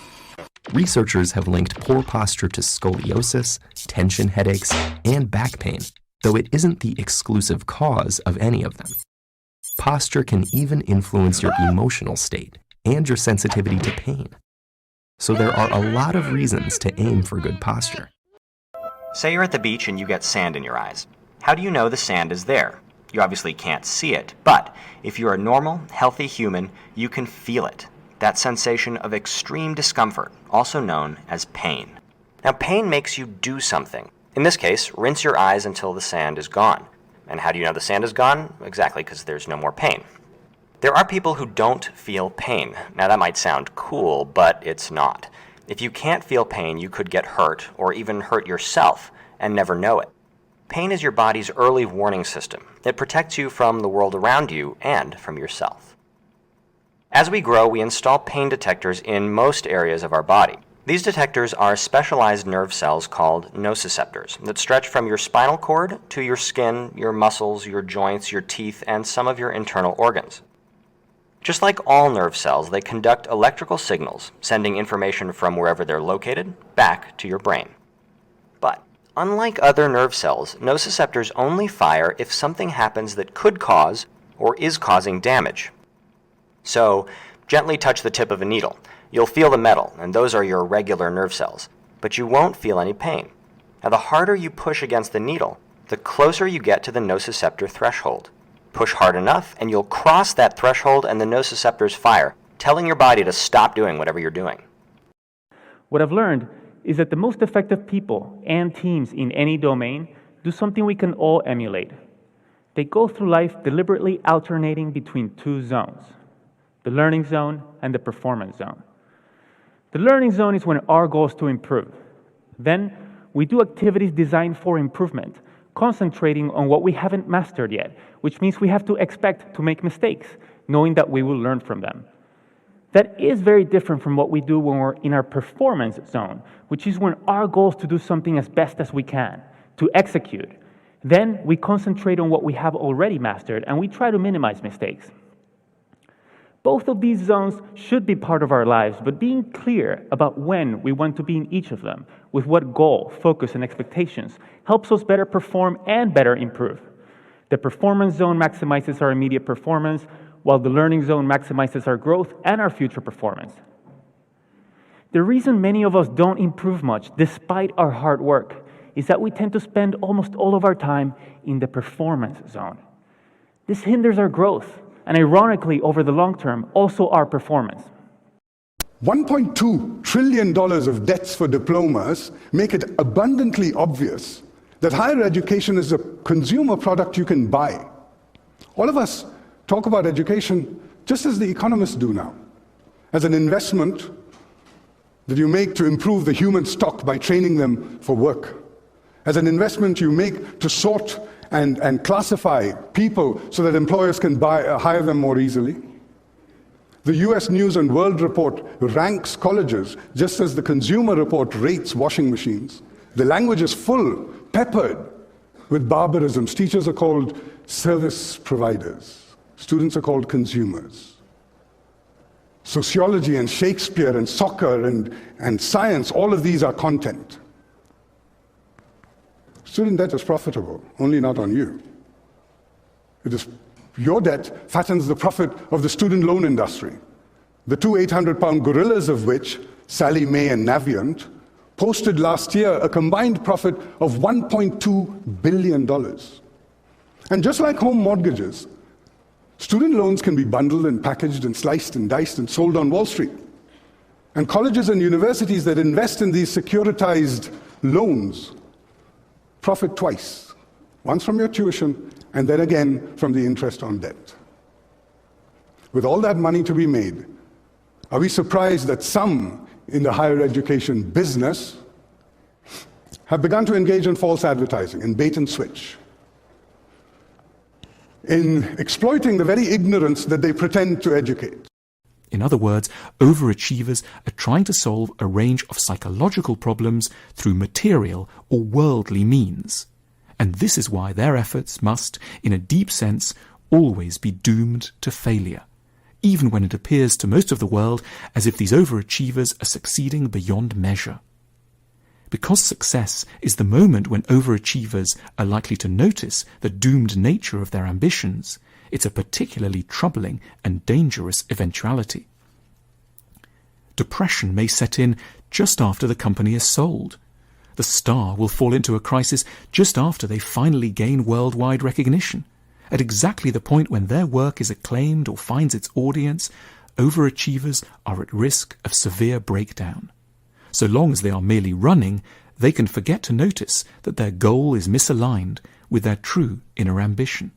Researchers have linked poor posture to scoliosis, tension headaches, and back pain, though it isn't the exclusive cause of any of them. Posture can even influence your emotional state and your sensitivity to pain. So there are a lot of reasons to aim for good posture. Say you're at the beach and you get sand in your eyes. How do you know the sand is there? You obviously can't see it, but if you're a normal, healthy human, you can feel it. That sensation of extreme discomfort, also known as pain. Now, pain makes you do something. In this case, rinse your eyes until the sand is gone. And how do you know the sand is gone? Exactly, because there's no more pain. There are people who don't feel pain. Now, that might sound cool, but it's not. If you can't feel pain, you could get hurt, or even hurt yourself, and never know it. Pain is your body's early warning system. It protects you from the world around you and from yourself. As we grow, we install pain detectors in most areas of our body. These detectors are specialized nerve cells called nociceptors that stretch from your spinal cord to your skin, your muscles, your joints, your teeth, and some of your internal organs. Just like all nerve cells, they conduct electrical signals, sending information from wherever they're located back to your brain. But unlike other nerve cells, nociceptors only fire if something happens that could cause or is causing damage. So, gently touch the tip of a needle. You'll feel the metal, and those are your regular nerve cells, but you won't feel any pain. Now, the harder you push against the needle, the closer you get to the nociceptor threshold. Push hard enough, and you'll cross that threshold and the nociceptors fire, telling your body to stop doing whatever you're doing. What I've learned is that the most effective people and teams in any domain do something we can all emulate. They go through life deliberately alternating between two zones, the learning zone and the performance zone. The learning zone is when our goal is to improve. Then we do activities designed for improvement, concentrating on what we haven't mastered yet, which means we have to expect to make mistakes, knowing that we will learn from them. That is very different from what we do when we're in our performance zone, which is when our goal is to do something as best as we can, to execute. Then we concentrate on what we have already mastered, and we try to minimize mistakes. Both of these zones should be part of our lives, but being clear about when we want to be in each of them, with what goal, focus, and expectations, helps us better perform and better improve. The performance zone maximizes our immediate performance, while the learning zone maximizes our growth and our future performance. The reason many of us don't improve much, despite our hard work, is that we tend to spend almost all of our time in the performance zone. This hinders our growth, and ironically, over the long term, also our performance. $1.2 trillion of debts for diplomas make it abundantly obvious that higher education is a consumer product you can buy. All of us talk about education just as the economists do now, as an investment that you make to improve the human stock by training them for work, as an investment you make to sort and classify people so that employers can hire them more easily. The US News and World Report ranks colleges just as the Consumer Report rates washing machines. The language is full, peppered with barbarisms. Teachers are called service providers. Students are called consumers. Sociology and Shakespeare and soccer and science, all of these are content. Student debt is profitable, only not on you. Your debt fattens the profit of the student loan industry. The two 800-pound gorillas of which, Sallie Mae and Navient, posted last year a combined profit of $1.2 billion. And just like home mortgages, student loans can be bundled and packaged and sliced and diced and sold on Wall Street. And colleges and universities that invest in these securitized loans profit twice, once from your tuition and then again from the interest on debt. With all that money to be made, are we surprised that some in the higher education business have begun to engage in false advertising, in bait and switch, in exploiting the very ignorance that they pretend to educate? In other words, overachievers are trying to solve a range of psychological problems through material or worldly means. And this is why their efforts must, in a deep sense, always be doomed to failure. even when it appears to most of the world as if these overachievers are succeeding beyond measure. Because success is the moment when overachievers are likely to notice the doomed nature of their ambitions, it's a particularly troubling and dangerous eventuality. Depression may set in just after the company is sold. The star will fall into a crisis just after they finally gain worldwide recognition. At exactly the point when their work is acclaimed or finds its audience, overachievers are at risk of severe breakdown. So long as they are merely running, they can forget to notice that their goal is misaligned with their true inner ambition.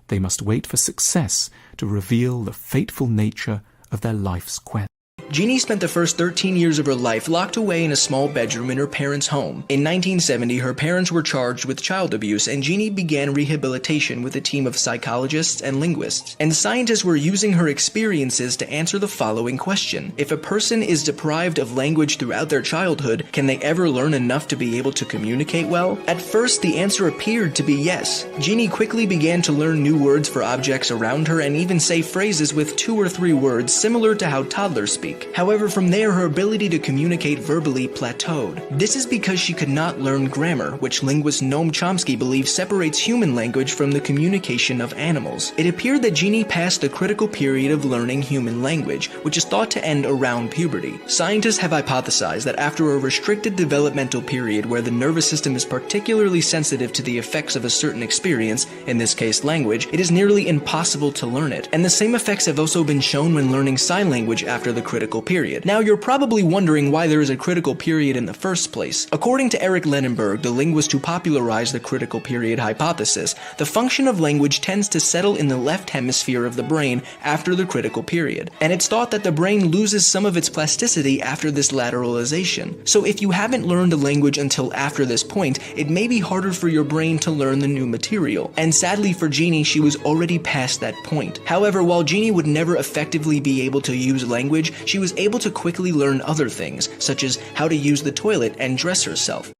They must wait for success to reveal the fateful nature of their life's quest. Jeannie spent the first 13 years of her life locked away in a small bedroom in her parents' home. In 1970, her parents were charged with child abuse, and Jeannie began rehabilitation with a team of psychologists and linguists. And scientists were using her experiences to answer the following question. If a person is deprived of language throughout their childhood, can they ever learn enough to be able to communicate well? At first, the answer appeared to be yes. Jeannie quickly began to learn new words for objects around her and even say phrases with 2 or 3 words similar to how toddlers speak. However, from there, her ability to communicate verbally plateaued. This is because she could not learn grammar, which linguist Noam Chomsky believes separates human language from the communication of animals. It appeared that Jeannie passed the critical period of learning human language, which is thought to end around puberty. Scientists have hypothesized that after a restricted developmental period where the nervous system is particularly sensitive to the effects of a certain experience, in this case language, it is nearly impossible to learn it. And the same effects have also been shown when learning sign language after the critical period. Now, you're probably wondering why there is a critical period in the first place. According to Eric Lenenberg, the linguist who popularized the critical period hypothesis, the function of language tends to settle in the left hemisphere of the brain after the critical period, and it's thought that the brain loses some of its plasticity after this lateralization. So if you haven't learned a language until after this point, it may be harder for your brain to learn the new material. And sadly for Jeannie, she was already past that point. However, while Jeannie would never effectively be able to use language, she was able to quickly learn other things, such as how to use the toilet and dress herself.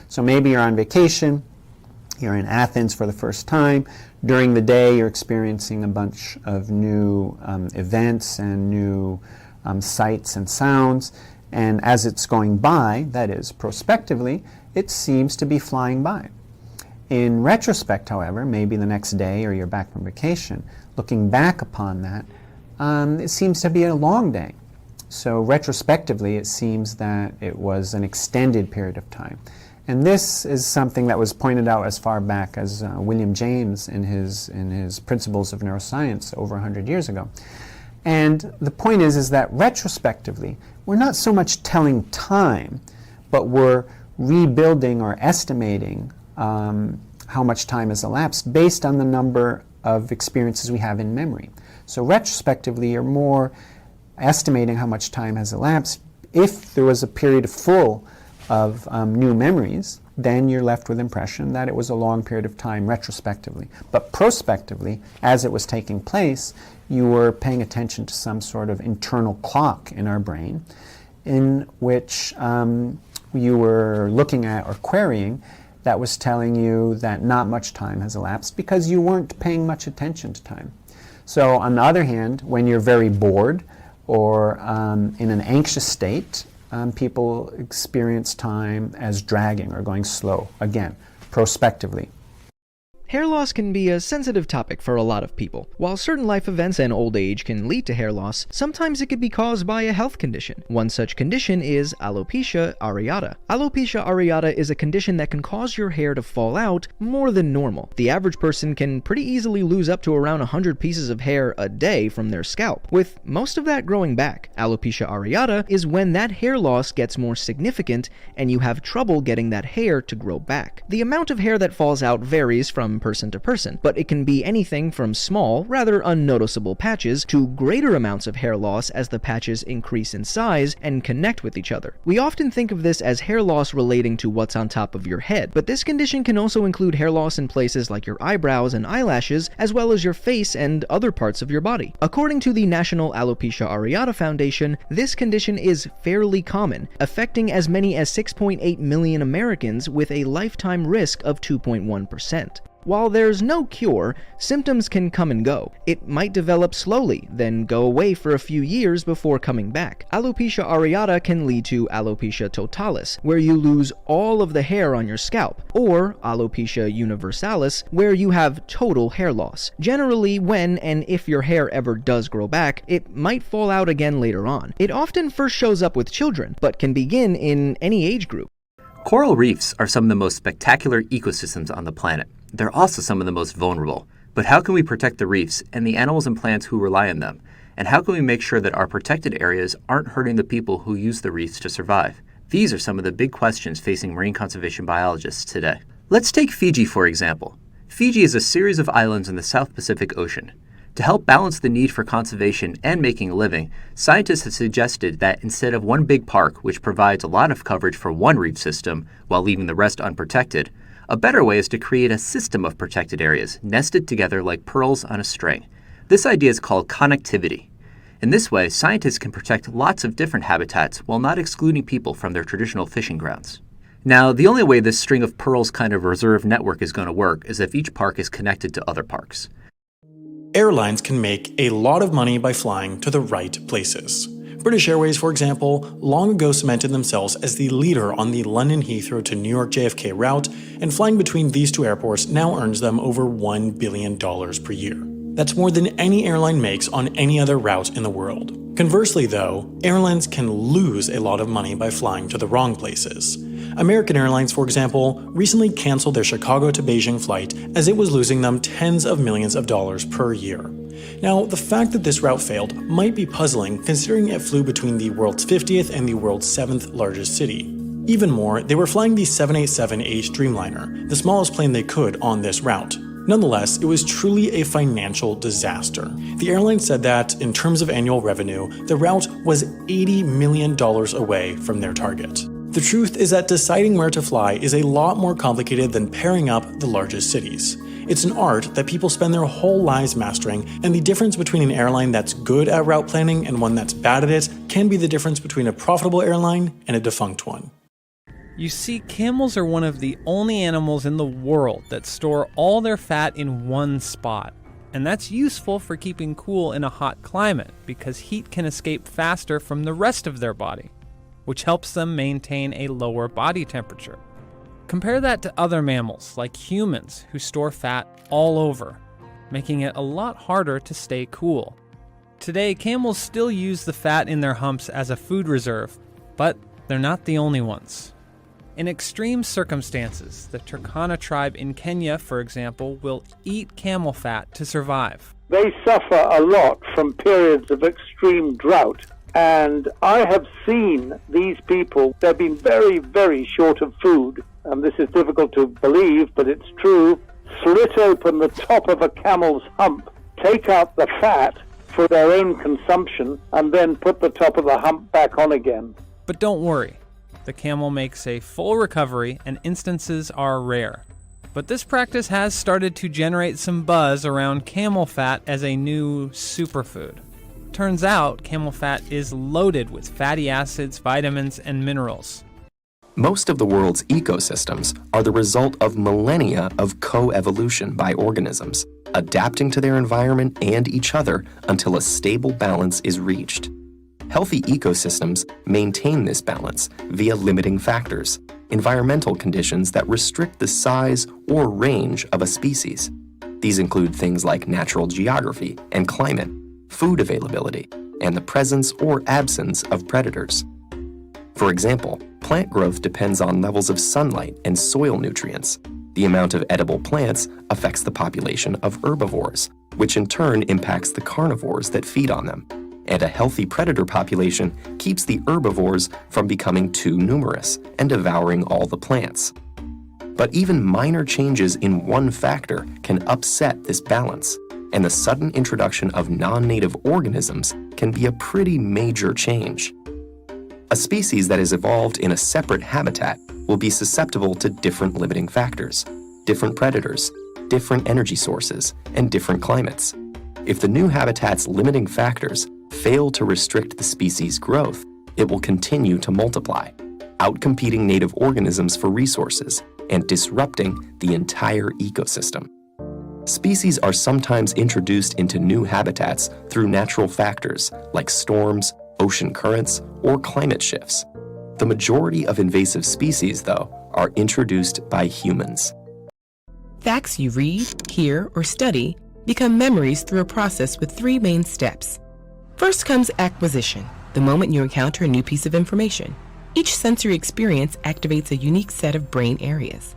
So maybe you're on vacation, you're in Athens for the first time. During the day, you're experiencing a bunch of new events and new sights and sounds. And as it's going by, that is, prospectively, it seems to be flying by. In retrospect, however, maybe the next day or you're back from vacation, looking back upon that, it seems to be a long day. So retrospectively, it seems that it was an extended period of time. And this is something that was pointed out as far back as William James in his Principles of Neuroscience over 100 years ago. And the point is that retrospectively, we're not so much telling time, but we're rebuilding or estimating how much time has elapsed based on the number of experiences we have in memory. So retrospectively, you're more estimating how much time has elapsed. If there was a period full of new memories, then you're left with the impression that it was a long period of time retrospectively. But prospectively, as it was taking place, you were paying attention to some sort of internal clock in our brain in which you were looking at or querying that was telling you that not much time has elapsed because you weren't paying much attention to time. So on the other hand, when you're very bored or in an anxious state, people experience time as dragging or going slow, again, prospectively. Hair loss can be a sensitive topic for a lot of people. While certain life events and old age can lead to hair loss, sometimes it can be caused by a health condition. One such condition is alopecia areata. Alopecia areata is a condition that can cause your hair to fall out more than normal. The average person can pretty easily lose up to around 100 pieces of hair a day from their scalp, with most of that growing back. Alopecia areata is when that hair loss gets more significant and you have trouble getting that hair to grow back. The amount of hair that falls out varies from person to person, but it can be anything from small, rather unnoticeable patches to greater amounts of hair loss as the patches increase in size and connect with each other. We often think of this as hair loss relating to what's on top of your head, but this condition can also include hair loss in places like your eyebrows and eyelashes, as well as your face and other parts of your body. According to the National Alopecia Areata Foundation, this condition is fairly common, affecting as many as 6.8 million Americans with a lifetime risk of 2.1%. While there's no cure, symptoms can come and go. It might develop slowly, then go away for a few years before coming back. Alopecia areata can lead to alopecia totalis, where you lose all of the hair on your scalp, or alopecia universalis, where you have total hair loss. Generally, when and if your hair ever does grow back, it might fall out again later on. It often first shows up with children, but can begin in any age group. Coral reefs are some of the most spectacular ecosystems on the planet. They're also some of the most vulnerable. But how can we protect the reefs and the animals and plants who rely on them? And how can we make sure that our protected areas aren't hurting the people who use the reefs to survive? These are some of the big questions facing marine conservation biologists today. Let's take Fiji, for example. Fiji is a series of islands in the South Pacific Ocean. To help balance the need for conservation and making a living, scientists have suggested that instead of one big park, which provides a lot of coverage for one reef system while leaving the rest unprotected, a better way is to create a system of protected areas nested together like pearls on a string. This idea is called connectivity. In this way, scientists can protect lots of different habitats while not excluding people from their traditional fishing grounds. Now, the only way this string of pearls kind of reserve network is going to work is if each park is connected to other parks. Airlines can make a lot of money by flying to the right places. British Airways, for example, long ago cemented themselves as the leader on the London Heathrow to New York JFK route, and flying between these two airports now earns them over $1 billion per year. That's more than any airline makes on any other route in the world. Conversely, though, airlines can lose a lot of money by flying to the wrong places. American Airlines, for example, recently canceled their Chicago to Beijing flight as it was losing them tens of millions of dollars per year. Now, the fact that this route failed might be puzzling considering it flew between the world's 50th and the world's 7th largest city. Even more, they were flying the 787H Dreamliner, the smallest plane they could on this route. Nonetheless, it was truly a financial disaster. The airline said that, in terms of annual revenue, the route was $80 million away from their target. The truth is that deciding where to fly is a lot more complicated than pairing up the largest cities. It's an art that people spend their whole lives mastering, and the difference between an airline that's good at route planning and one that's bad at it can be the difference between a profitable airline and a defunct one. You see, camels are one of the only animals in the world that store all their fat in one spot. And that's useful for keeping cool in a hot climate because heat can escape faster from the rest of their body, which helps them maintain a lower body temperature. Compare that to other mammals, like humans, who store fat all over, making it a lot harder to stay cool. Today, camels still use the fat in their humps as a food reserve, but they're not the only ones. In extreme circumstances, the Turkana tribe in Kenya, for example, will eat camel fat to survive. They suffer a lot from periods of extreme drought. And I have seen these people, they've been very, very short of food, and this is difficult to believe, but it's true, slit open the top of a camel's hump, take out the fat for their own consumption, and then put the top of the hump back on again. But don't worry, the camel makes a full recovery and instances are rare. But this practice has started to generate some buzz around camel fat as a new superfood. Turns out, camel fat is loaded with fatty acids, vitamins, and minerals. Most of the world's ecosystems are the result of millennia of co-evolution by organisms, adapting to their environment and each other until a stable balance is reached. Healthy ecosystems maintain this balance via limiting factors, environmental conditions that restrict the size or range of a species. These include things like natural geography and climate, food availability, and the presence or absence of predators. For example, plant growth depends on levels of sunlight and soil nutrients. The amount of edible plants affects the population of herbivores, which in turn impacts the carnivores that feed on them. And a healthy predator population keeps the herbivores from becoming too numerous and devouring all the plants. But even minor changes in one factor can upset this balance, and the sudden introduction of non-native organisms can be a pretty major change. A species that is evolved in a separate habitat will be susceptible to different limiting factors, different predators, different energy sources, and different climates. If the new habitat's limiting factors fail to restrict the species' growth, it will continue to multiply, outcompeting native organisms for resources and disrupting the entire ecosystem. Species are sometimes introduced into new habitats through natural factors like storms, ocean currents, or climate shifts. The majority of invasive species, though, are introduced by humans. Facts you read, hear, or study become memories through a process with 3 main steps. First comes acquisition, the moment you encounter a new piece of information. Each sensory experience activates a unique set of brain areas.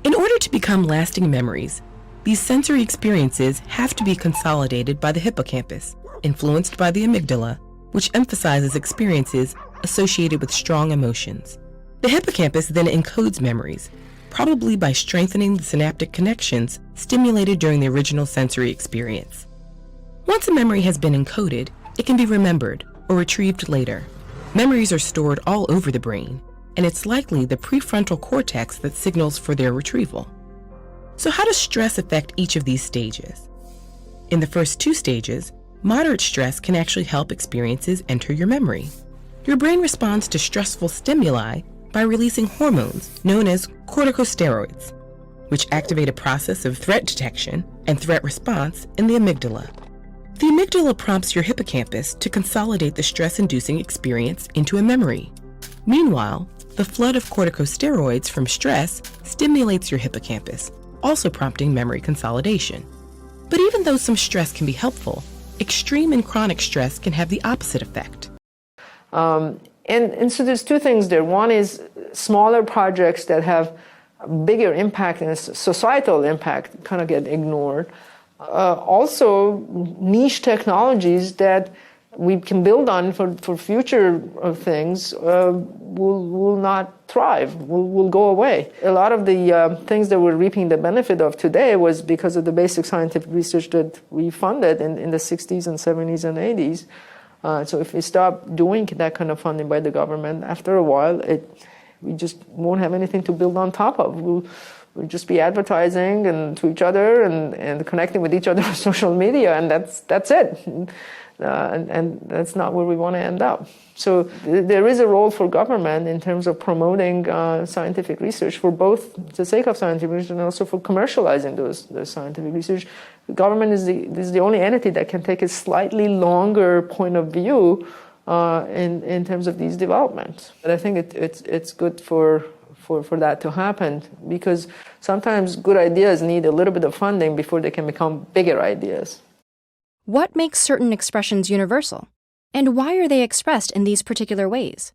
In order to become lasting memories, these sensory experiences have to be consolidated by the hippocampus, influenced by the amygdala, which emphasizes experiences associated with strong emotions. The hippocampus then encodes memories, probably by strengthening the synaptic connections stimulated during the original sensory experience. Once a memory has been encoded, it can be remembered or retrieved later. Memories are stored all over the brain, and it's likely the prefrontal cortex that signals for their retrieval. So how does stress affect each of these stages? In the first 2 stages, moderate stress can actually help experiences enter your memory. Your brain responds to stressful stimuli by releasing hormones known as corticosteroids, which activate a process of threat detection and threat response in the amygdala. The amygdala prompts your hippocampus to consolidate the stress-inducing experience into a memory. Meanwhile, the flood of corticosteroids from stress stimulates your hippocampus, also prompting memory consolidation. But even though some stress can be helpful, extreme and chronic stress can have the opposite effect. And so there's 2 things there. One is smaller projects that have bigger impact and societal impact kind of get ignored. Also, niche technologies that we can build on for future things will not thrive, will go away. A lot of the things that we're reaping the benefit of today was because of the basic scientific research that we funded in the 60s and 70s and 80s. So if we stop doing that kind of funding by the government, after a while, we just won't have anything to build on top of. We'll just be advertising and to each other and connecting with each other on social media, and that's it. And that's not where we want to end up. So there is a role for government in terms of promoting scientific research for both the sake of scientific research and also for commercializing those scientific research. The government is the only entity that can take a slightly longer point of view in terms of these developments. But I think it's good for that to happen, because sometimes good ideas need a little bit of funding before they can become bigger ideas. What makes certain expressions universal? And why are they expressed in these particular ways?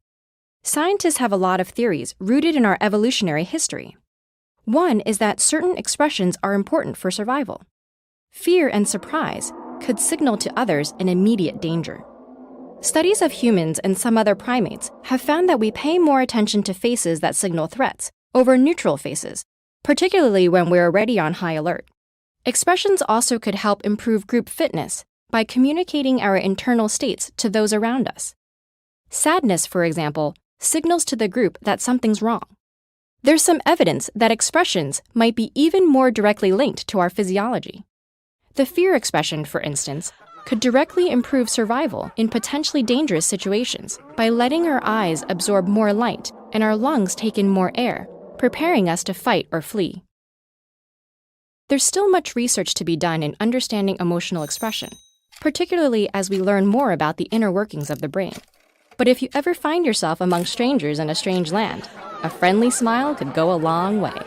Scientists have a lot of theories rooted in our evolutionary history. One is that certain expressions are important for survival. Fear and surprise could signal to others an immediate danger. Studies of humans and some other primates have found that we pay more attention to faces that signal threats over neutral faces, particularly when we're already on high alert. Expressions also could help improve group fitness by communicating our internal states to those around us. Sadness, for example, signals to the group that something's wrong. There's some evidence that expressions might be even more directly linked to our physiology. The fear expression, for instance, could directly improve survival in potentially dangerous situations by letting our eyes absorb more light and our lungs take in more air, preparing us to fight or flee. There's still much research to be done in understanding emotional expression, particularly as we learn more about the inner workings of the brain. But if you ever find yourself among strangers in a strange land, a friendly smile could go a long way.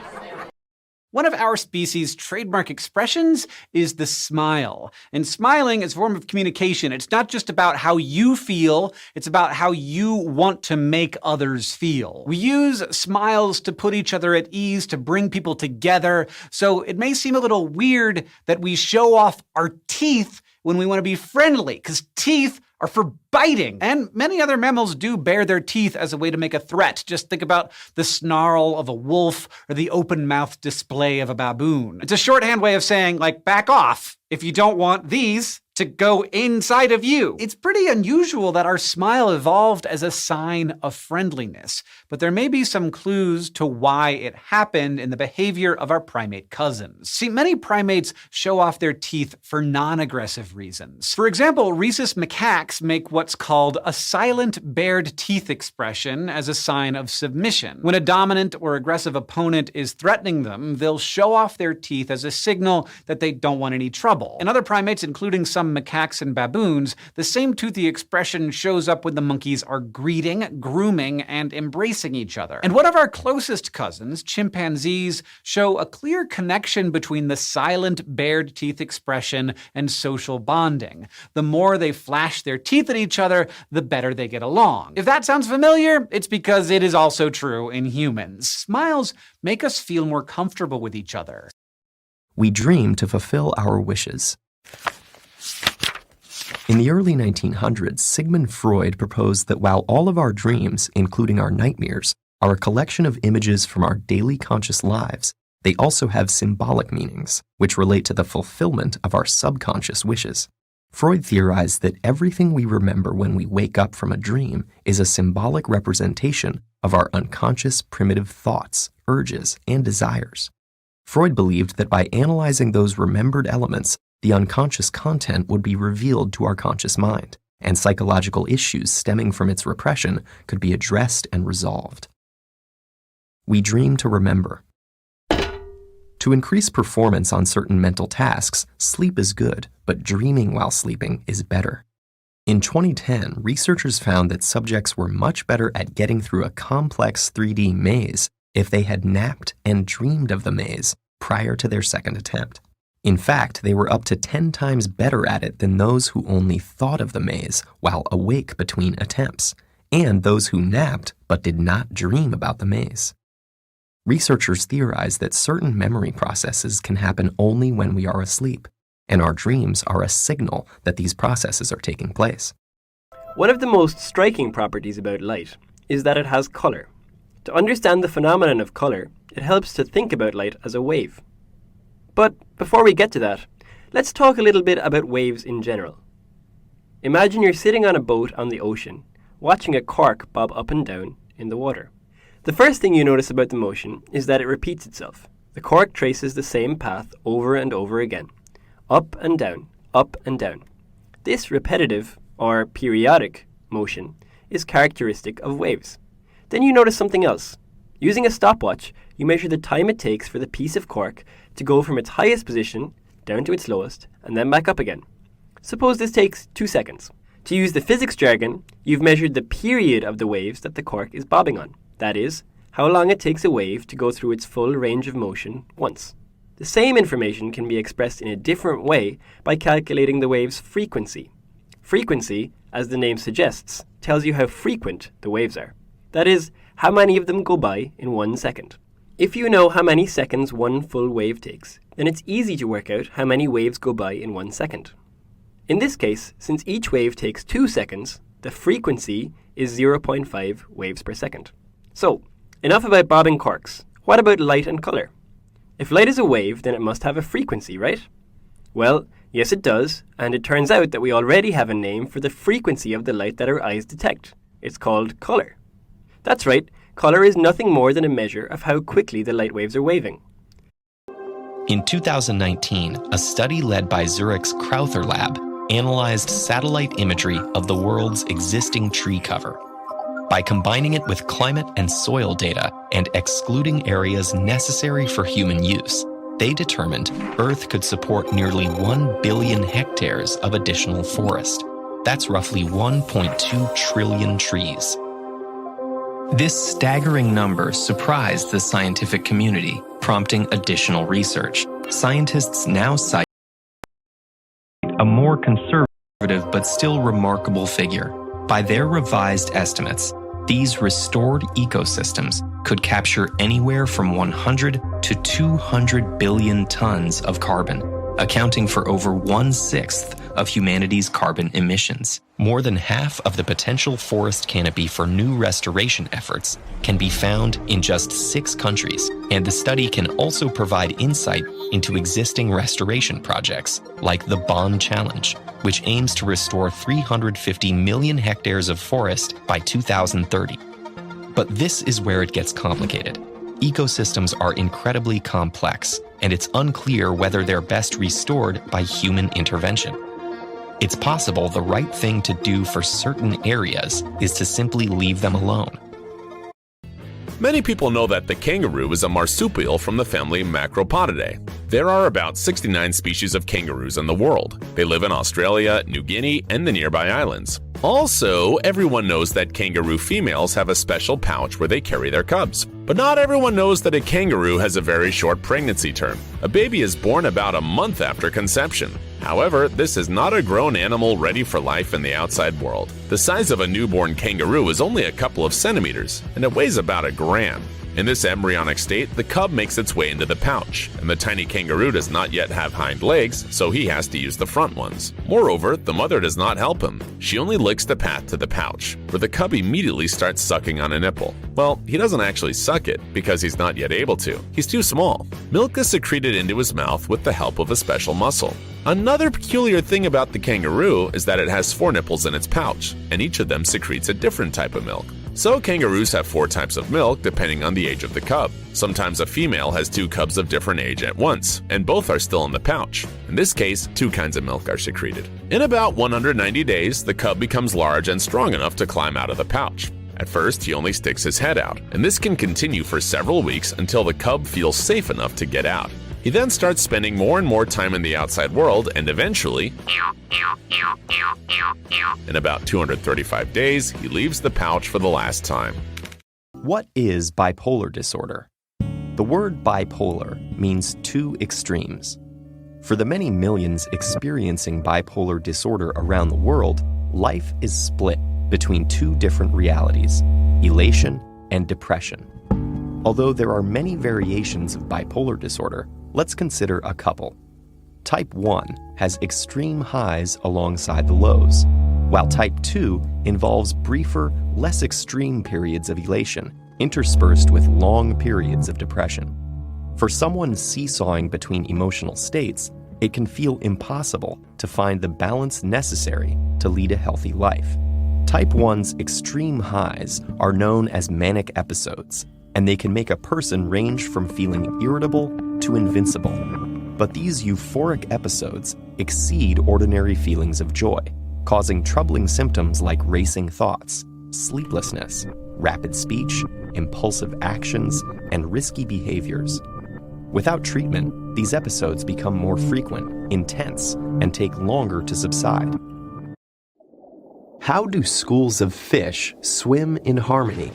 One of our species' trademark expressions is the smile. And smiling is a form of communication. It's not just about how you feel, it's about how you want to make others feel. We use smiles to put each other at ease, to bring people together. So it may seem a little weird that we show off our teeth when we want to be friendly, because teeth are for biting. And many other mammals do bare their teeth as a way to make a threat. Just think about the snarl of a wolf or the open-mouthed display of a baboon. It's a shorthand way of saying, like, back off if you don't want these to go inside of you. It's pretty unusual that our smile evolved as a sign of friendliness, but there may be some clues to why it happened in the behavior of our primate cousins. See, many primates show off their teeth for non-aggressive reasons. For example, rhesus macaques make what's called a silent bared teeth expression as a sign of submission. When a dominant or aggressive opponent is threatening them, they'll show off their teeth as a signal that they don't want any trouble. In other primates, including some macaques and baboons, the same toothy expression shows up when the monkeys are greeting, grooming, and embracing each other. And one of our closest cousins, chimpanzees, show a clear connection between the silent bared teeth expression and social bonding. The more they flash their teeth at each other, the better they get along. If that sounds familiar, it's because it is also true in humans. Smiles make us feel more comfortable with each other. We dream to fulfill our wishes. In the early 1900s, Sigmund Freud proposed that while all of our dreams, including our nightmares, are a collection of images from our daily conscious lives, they also have symbolic meanings, which relate to the fulfillment of our subconscious wishes. Freud theorized that everything we remember when we wake up from a dream is a symbolic representation of our unconscious primitive thoughts, urges, and desires. Freud believed that by analyzing those remembered elements, the unconscious content would be revealed to our conscious mind, and psychological issues stemming from its repression could be addressed and resolved. We dream to remember. To increase performance on certain mental tasks, sleep is good, but dreaming while sleeping is better. In 2010, researchers found that subjects were much better at getting through a complex 3D maze if they had napped and dreamed of the maze prior to their second attempt. In fact, they were up to 10 times better at it than those who only thought of the maze while awake between attempts, and those who napped but did not dream about the maze. Researchers theorize that certain memory processes can happen only when we are asleep, and our dreams are a signal that these processes are taking place. One of the most striking properties about light is that it has color. To understand the phenomenon of color, it helps to think about light as a wave. But before we get to that, let's talk a little bit about waves in general. Imagine you're sitting on a boat on the ocean, watching a cork bob up and down in the water. The first thing you notice about the motion is that it repeats itself. The cork traces the same path over and over again, up and down, up and down. This repetitive, or periodic, motion is characteristic of waves. Then you notice something else. Using a stopwatch, you measure the time it takes for the piece of cork to go from its highest position down to its lowest and then back up again. Suppose this takes 2 seconds. To use the physics jargon, you've measured the period of the waves that the cork is bobbing on. That is, how long it takes a wave to go through its full range of motion once. The same information can be expressed in a different way by calculating the wave's frequency. Frequency, as the name suggests, tells you how frequent the waves are. That is, how many of them go by in 1 second. If you know how many seconds one full wave takes, then it's easy to work out how many waves go by in 1 second. In this case, since each wave takes 2 seconds, the frequency is 0.5 waves per second. So, enough about bobbing corks. What about light and color? If light is a wave, then it must have a frequency, right? Well, yes it does, and it turns out that we already have a name for the frequency of the light that our eyes detect. It's called color. That's right, color is nothing more than a measure of how quickly the light waves are waving. In 2019, a study led by Zurich's Crowther Lab analyzed satellite imagery of the world's existing tree cover. By combining it with climate and soil data and excluding areas necessary for human use, they determined Earth could support nearly 1 billion hectares of additional forest. That's roughly 1.2 trillion trees. This staggering number surprised the scientific community, prompting additional research. Scientists now cite a more conservative but still remarkable figure. By their revised estimates, these restored ecosystems could capture anywhere from 100 to 200 billion tons of carbon, accounting for over 1/6 of humanity's carbon emissions. More than half of the potential forest canopy for new restoration efforts can be found in just 6 countries, and the study can also provide insight into existing restoration projects, like the Bond Challenge, which aims to restore 350 million hectares of forest by 2030. But this is where it gets complicated. Ecosystems are incredibly complex, and it's unclear whether they're best restored by human intervention. It's possible the right thing to do for certain areas is to simply leave them alone. Many people know that the kangaroo is a marsupial from the family Macropodidae. There are about 69 species of kangaroos in the world. They live in Australia, New Guinea, and the nearby islands. Also, everyone knows that kangaroo females have a special pouch where they carry their cubs. But not everyone knows that a kangaroo has a very short pregnancy term. A baby is born about a month after conception. However, this is not a grown animal ready for life in the outside world. The size of a newborn kangaroo is only a couple of centimeters, and it weighs about a gram. In this embryonic state, the cub makes its way into the pouch, and the tiny kangaroo does not yet have hind legs, so he has to use the front ones. Moreover, the mother does not help him. She only licks the path to the pouch, where the cub immediately starts sucking on a nipple. Well, he doesn't actually suck it, because he's not yet able to. He's too small. Milk is secreted into his mouth with the help of a special muscle. Another peculiar thing about the kangaroo is that it has 4 nipples in its pouch, and each of them secretes a different type of milk. So kangaroos have 4 types of milk depending on the age of the cub. Sometimes a female has 2 cubs of different age at once, and both are still in the pouch. In this case, 2 kinds of milk are secreted. In about 190 days, the cub becomes large and strong enough to climb out of the pouch. At first, he only sticks his head out, and this can continue for several weeks until the cub feels safe enough to get out. He then starts spending more and more time in the outside world, and eventually, in about 235 days, he leaves the pouch for the last time. What is bipolar disorder? The word bipolar means 2 extremes. For the many millions experiencing bipolar disorder around the world, life is split between 2 different realities, elation and depression. Although there are many variations of bipolar disorder, let's consider a couple. Type 1 has extreme highs alongside the lows, while Type 2 involves briefer, less extreme periods of elation, interspersed with long periods of depression. For someone seesawing between emotional states, it can feel impossible to find the balance necessary to lead a healthy life. Type 1's extreme highs are known as manic episodes, and they can make a person range from feeling irritable to invincible. But these euphoric episodes exceed ordinary feelings of joy, causing troubling symptoms like racing thoughts, sleeplessness, rapid speech, impulsive actions, and risky behaviors. Without treatment, these episodes become more frequent, intense, and take longer to subside. How do schools of fish swim in harmony?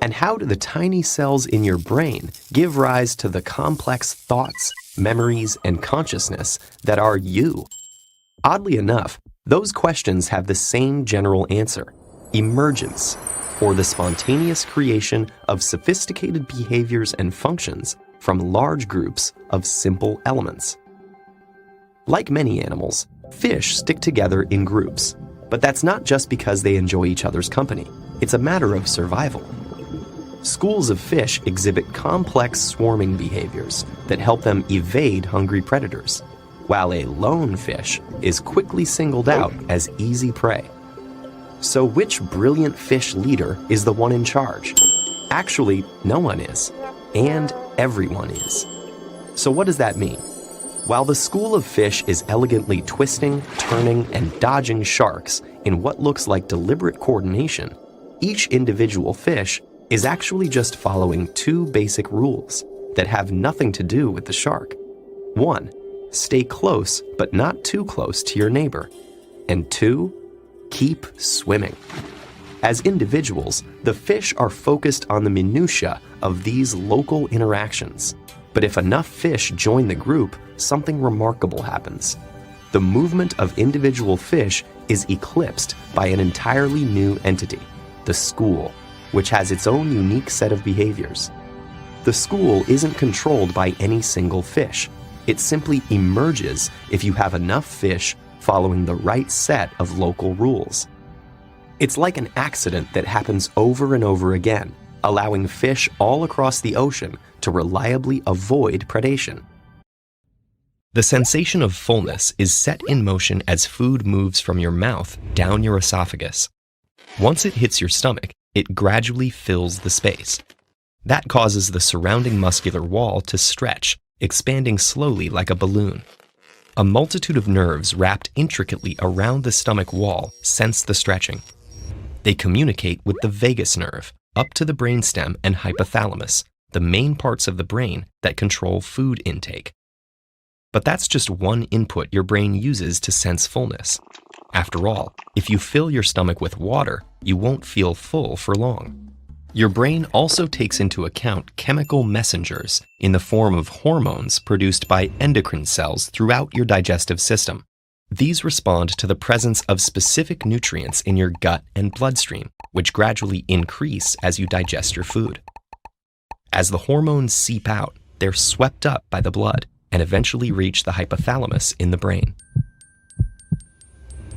And how do the tiny cells in your brain give rise to the complex thoughts, memories, and consciousness that are you? Oddly enough, those questions have the same general answer: emergence, or the spontaneous creation of sophisticated behaviors and functions from large groups of simple elements. Like many animals, fish stick together in groups, but that's not just because they enjoy each other's company. It's a matter of survival. Schools of fish exhibit complex swarming behaviors that help them evade hungry predators, while a lone fish is quickly singled out as easy prey. So which brilliant fish leader is the one in charge? Actually, no one is, and everyone is. So what does that mean? While the school of fish is elegantly twisting, turning, and dodging sharks in what looks like deliberate coordination, each individual fish is actually just following 2 basic rules that have nothing to do with the shark. 1, stay close but not too close to your neighbor. And 2, keep swimming. As individuals, the fish are focused on the minutiae of these local interactions. But if enough fish join the group, something remarkable happens. The movement of individual fish is eclipsed by an entirely new entity, the school, which has its own unique set of behaviors. The school isn't controlled by any single fish. It simply emerges if you have enough fish following the right set of local rules. It's like an accident that happens over and over again, allowing fish all across the ocean to reliably avoid predation. The sensation of fullness is set in motion as food moves from your mouth down your esophagus. Once it hits your stomach, it gradually fills the space. That causes the surrounding muscular wall to stretch, expanding slowly like a balloon. A multitude of nerves wrapped intricately around the stomach wall sense the stretching. They communicate with the vagus nerve, up to the brainstem and hypothalamus, the main parts of the brain that control food intake. But that's just one input your brain uses to sense fullness. After all, if you fill your stomach with water, you won't feel full for long. Your brain also takes into account chemical messengers in the form of hormones produced by endocrine cells throughout your digestive system. These respond to the presence of specific nutrients in your gut and bloodstream, which gradually increase as you digest your food. As the hormones seep out, they're swept up by the blood and eventually reach the hypothalamus in the brain.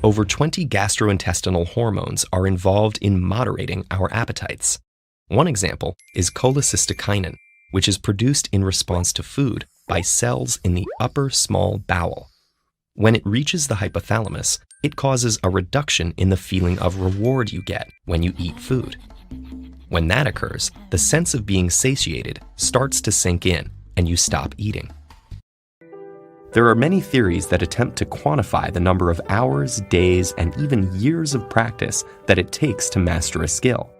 Over 20 gastrointestinal hormones are involved in moderating our appetites. One example is cholecystokinin, which is produced in response to food by cells in the upper small bowel. When it reaches the hypothalamus, it causes a reduction in the feeling of reward you get when you eat food. When that occurs, the sense of being satiated starts to sink in, and you stop eating. There are many theories that attempt to quantify the number of hours, days, and even years of practice that it takes to master a skill.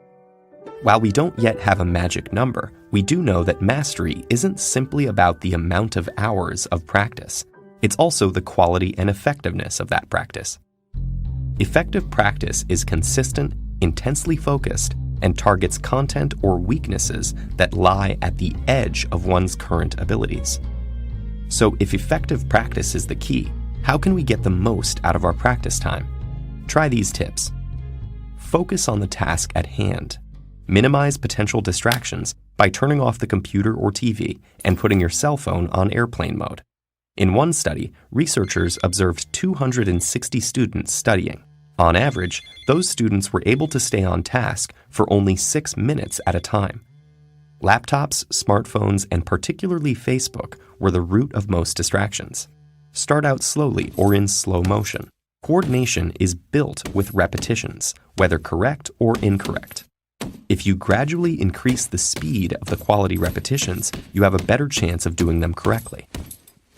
While we don't yet have a magic number, we do know that mastery isn't simply about the amount of hours of practice. It's also the quality and effectiveness of that practice. Effective practice is consistent, intensely focused, and targets content or weaknesses that lie at the edge of one's current abilities. So if effective practice is the key, how can we get the most out of our practice time? Try these tips. Focus on the task at hand. Minimize potential distractions by turning off the computer or TV and putting your cell phone on airplane mode. In one study, researchers observed 260 students studying. On average, those students were able to stay on task for only 6 minutes at a time. Laptops, smartphones, and particularly Facebook were the root of most distractions. Start out slowly or in slow motion. Coordination is built with repetitions, whether correct or incorrect. If you gradually increase the speed of the quality repetitions, you have a better chance of doing them correctly.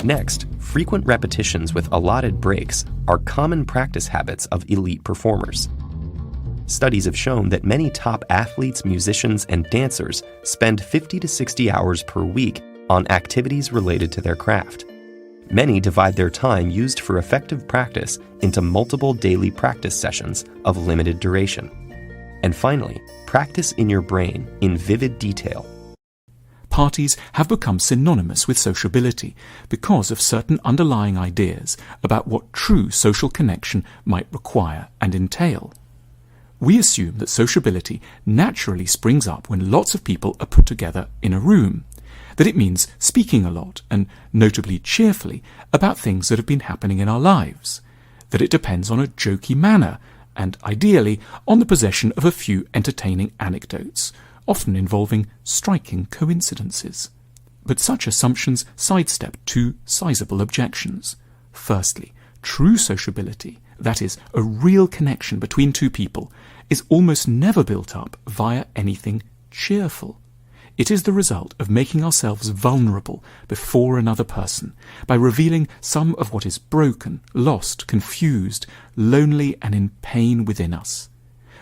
Next, frequent repetitions with allotted breaks are common practice habits of elite performers. Studies have shown that many top athletes, musicians, and dancers spend 50 to 60 hours per week on activities related to their craft. Many divide their time used for effective practice into multiple daily practice sessions of limited duration. And finally, practice in your brain in vivid detail. Parties have become synonymous with sociability because of certain underlying ideas about what true social connection might require and entail. We assume that sociability naturally springs up when lots of people are put together in a room, that it means speaking a lot and notably cheerfully about things that have been happening in our lives, that it depends on a jokey manner and, ideally, on the possession of a few entertaining anecdotes, often involving striking coincidences. But such assumptions sidestep two sizable objections. Firstly, true sociability, that is, a real connection between two people, is almost never built up via anything cheerful. It is the result of making ourselves vulnerable before another person by revealing some of what is broken, lost, confused, lonely, and in pain within us.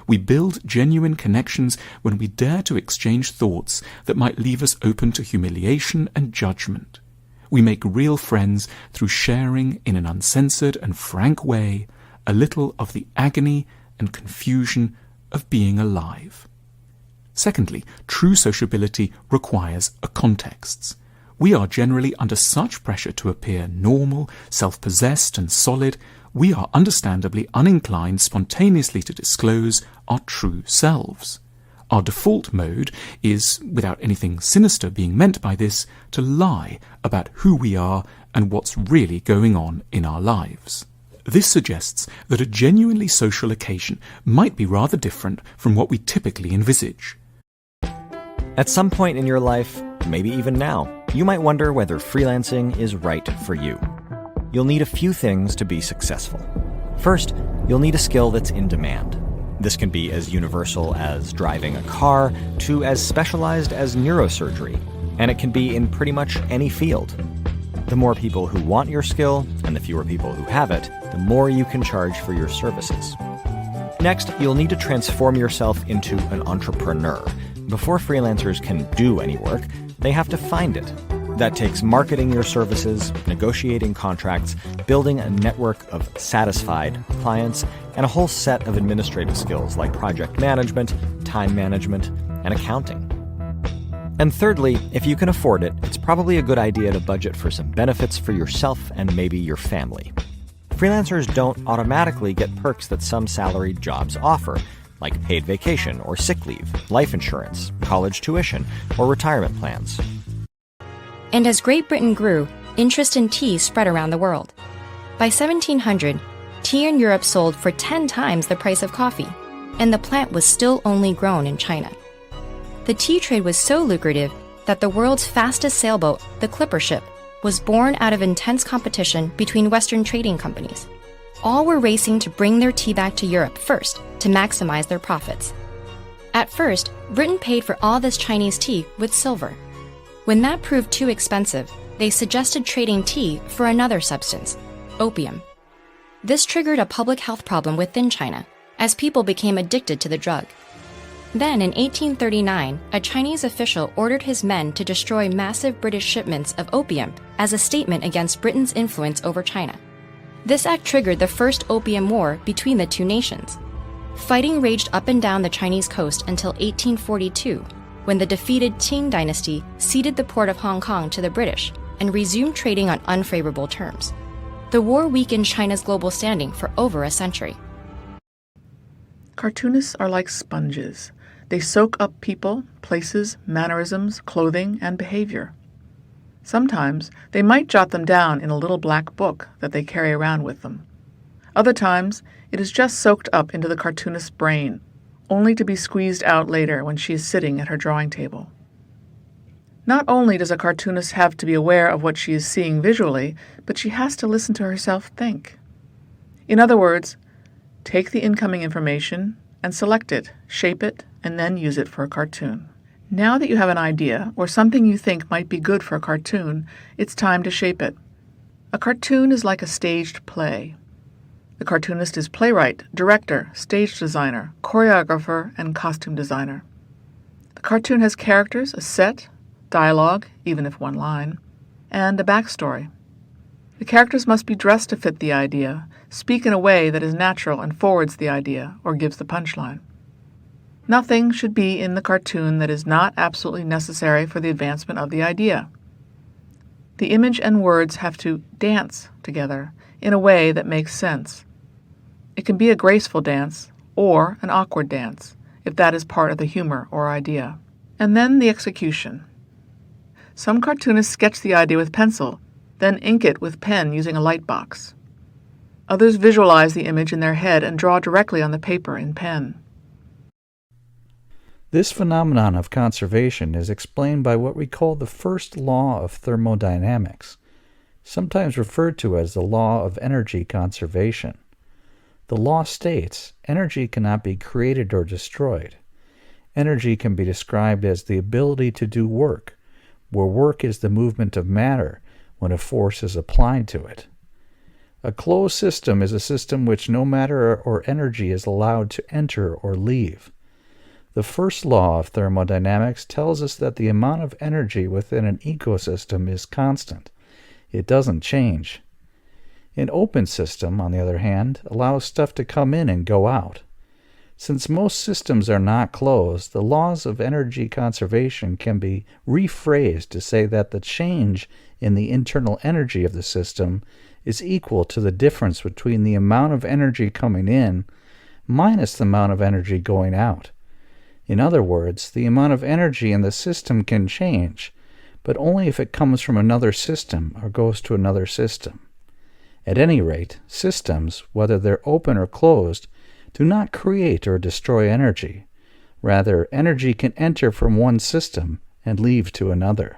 We build genuine connections when we dare to exchange thoughts that might leave us open to humiliation and judgment. We make real friends through sharing in an uncensored and frank way a little of the agony and confusion of being alive. Secondly, true sociability requires a context. We are generally under such pressure to appear normal, self-possessed and solid, we are understandably uninclined spontaneously to disclose our true selves. Our default mode is, without anything sinister being meant by this, to lie about who we are and what's really going on in our lives. This suggests that a genuinely social occasion might be rather different from what we typically envisage. At some point in your life, maybe even now, you might wonder whether freelancing is right for you. You'll need a few things to be successful. First, you'll need a skill that's in demand. This can be as universal as driving a car to as specialized as neurosurgery, and it can be in pretty much any field. The more people who want your skill, and the fewer people who have it, the more you can charge for your services. Next, you'll need to transform yourself into an entrepreneur. Before freelancers can do any work, they have to find it. That takes marketing your services, negotiating contracts, building a network of satisfied clients, and a whole set of administrative skills like project management, time management, and accounting. And thirdly, if you can afford it, it's probably a good idea to budget for some benefits for yourself and maybe your family. Freelancers don't automatically get perks that some salaried jobs offer, like paid vacation or sick leave, life insurance, college tuition, or retirement plans. And as Great Britain grew, interest in tea spread around the world. By 1700, tea in Europe sold for 10 times the price of coffee, and the plant was still only grown in China. The tea trade was so lucrative that the world's fastest sailboat, the clipper ship, was born out of intense competition between Western trading companies. All were racing to bring their tea back to Europe first to maximize their profits. At first, Britain paid for all this Chinese tea with silver. When that proved too expensive, they suggested trading tea for another substance, opium. This triggered a public health problem within China, as people became addicted to the drug. Then, in 1839, a Chinese official ordered his men to destroy massive British shipments of opium as a statement against Britain's influence over China. This act triggered the First Opium War between the two nations. Fighting raged up and down the Chinese coast until 1842, when the defeated Qing dynasty ceded the port of Hong Kong to the British and resumed trading on unfavorable terms. The war weakened China's global standing for over a century. Cartoonists are like sponges. They soak up people, places, mannerisms, clothing, and behavior. Sometimes they might jot them down in a little black book that they carry around with them. Other times it is just soaked up into the cartoonist's brain, only to be squeezed out later when she is sitting at her drawing table. Not only does a cartoonist have to be aware of what she is seeing visually, but she has to listen to herself think. In other words, take the incoming information and select it, shape it, and then use it for a cartoon. Now that you have an idea or something you think might be good for a cartoon, it's time to shape it. A cartoon is like a staged play. The cartoonist is playwright, director, stage designer, choreographer, and costume designer. The cartoon has characters, a set, dialogue, even if one line, and a backstory. The characters must be dressed to fit the idea, speak in a way that is natural and forwards the idea, or gives the punchline. Nothing should be in the cartoon that is not absolutely necessary for the advancement of the idea. The image and words have to dance together in a way that makes sense. It can be a graceful dance or an awkward dance, if that is part of the humor or idea. And then the execution. Some cartoonists sketch the idea with pencil, then ink it with pen using a light box. Others visualize the image in their head and draw directly on the paper in pen. This phenomenon of conservation is explained by what we call the first law of thermodynamics, sometimes referred to as the law of energy conservation. The law states energy cannot be created or destroyed. Energy can be described as the ability to do work, where work is the movement of matter when a force is applied to it. A closed system is a system which no matter or energy is allowed to enter or leave. The first law of thermodynamics tells us that the amount of energy within an ecosystem is constant. It doesn't change. An open system, on the other hand, allows stuff to come in and go out. Since most systems are not closed, the laws of energy conservation can be rephrased to say that the change in the internal energy of the system is equal to the difference between the amount of energy coming in minus the amount of energy going out. In other words, the amount of energy in the system can change, but only if it comes from another system or goes to another system. At any rate, systems, whether they're open or closed, do not create or destroy energy. Rather, energy can enter from one system and leave to another.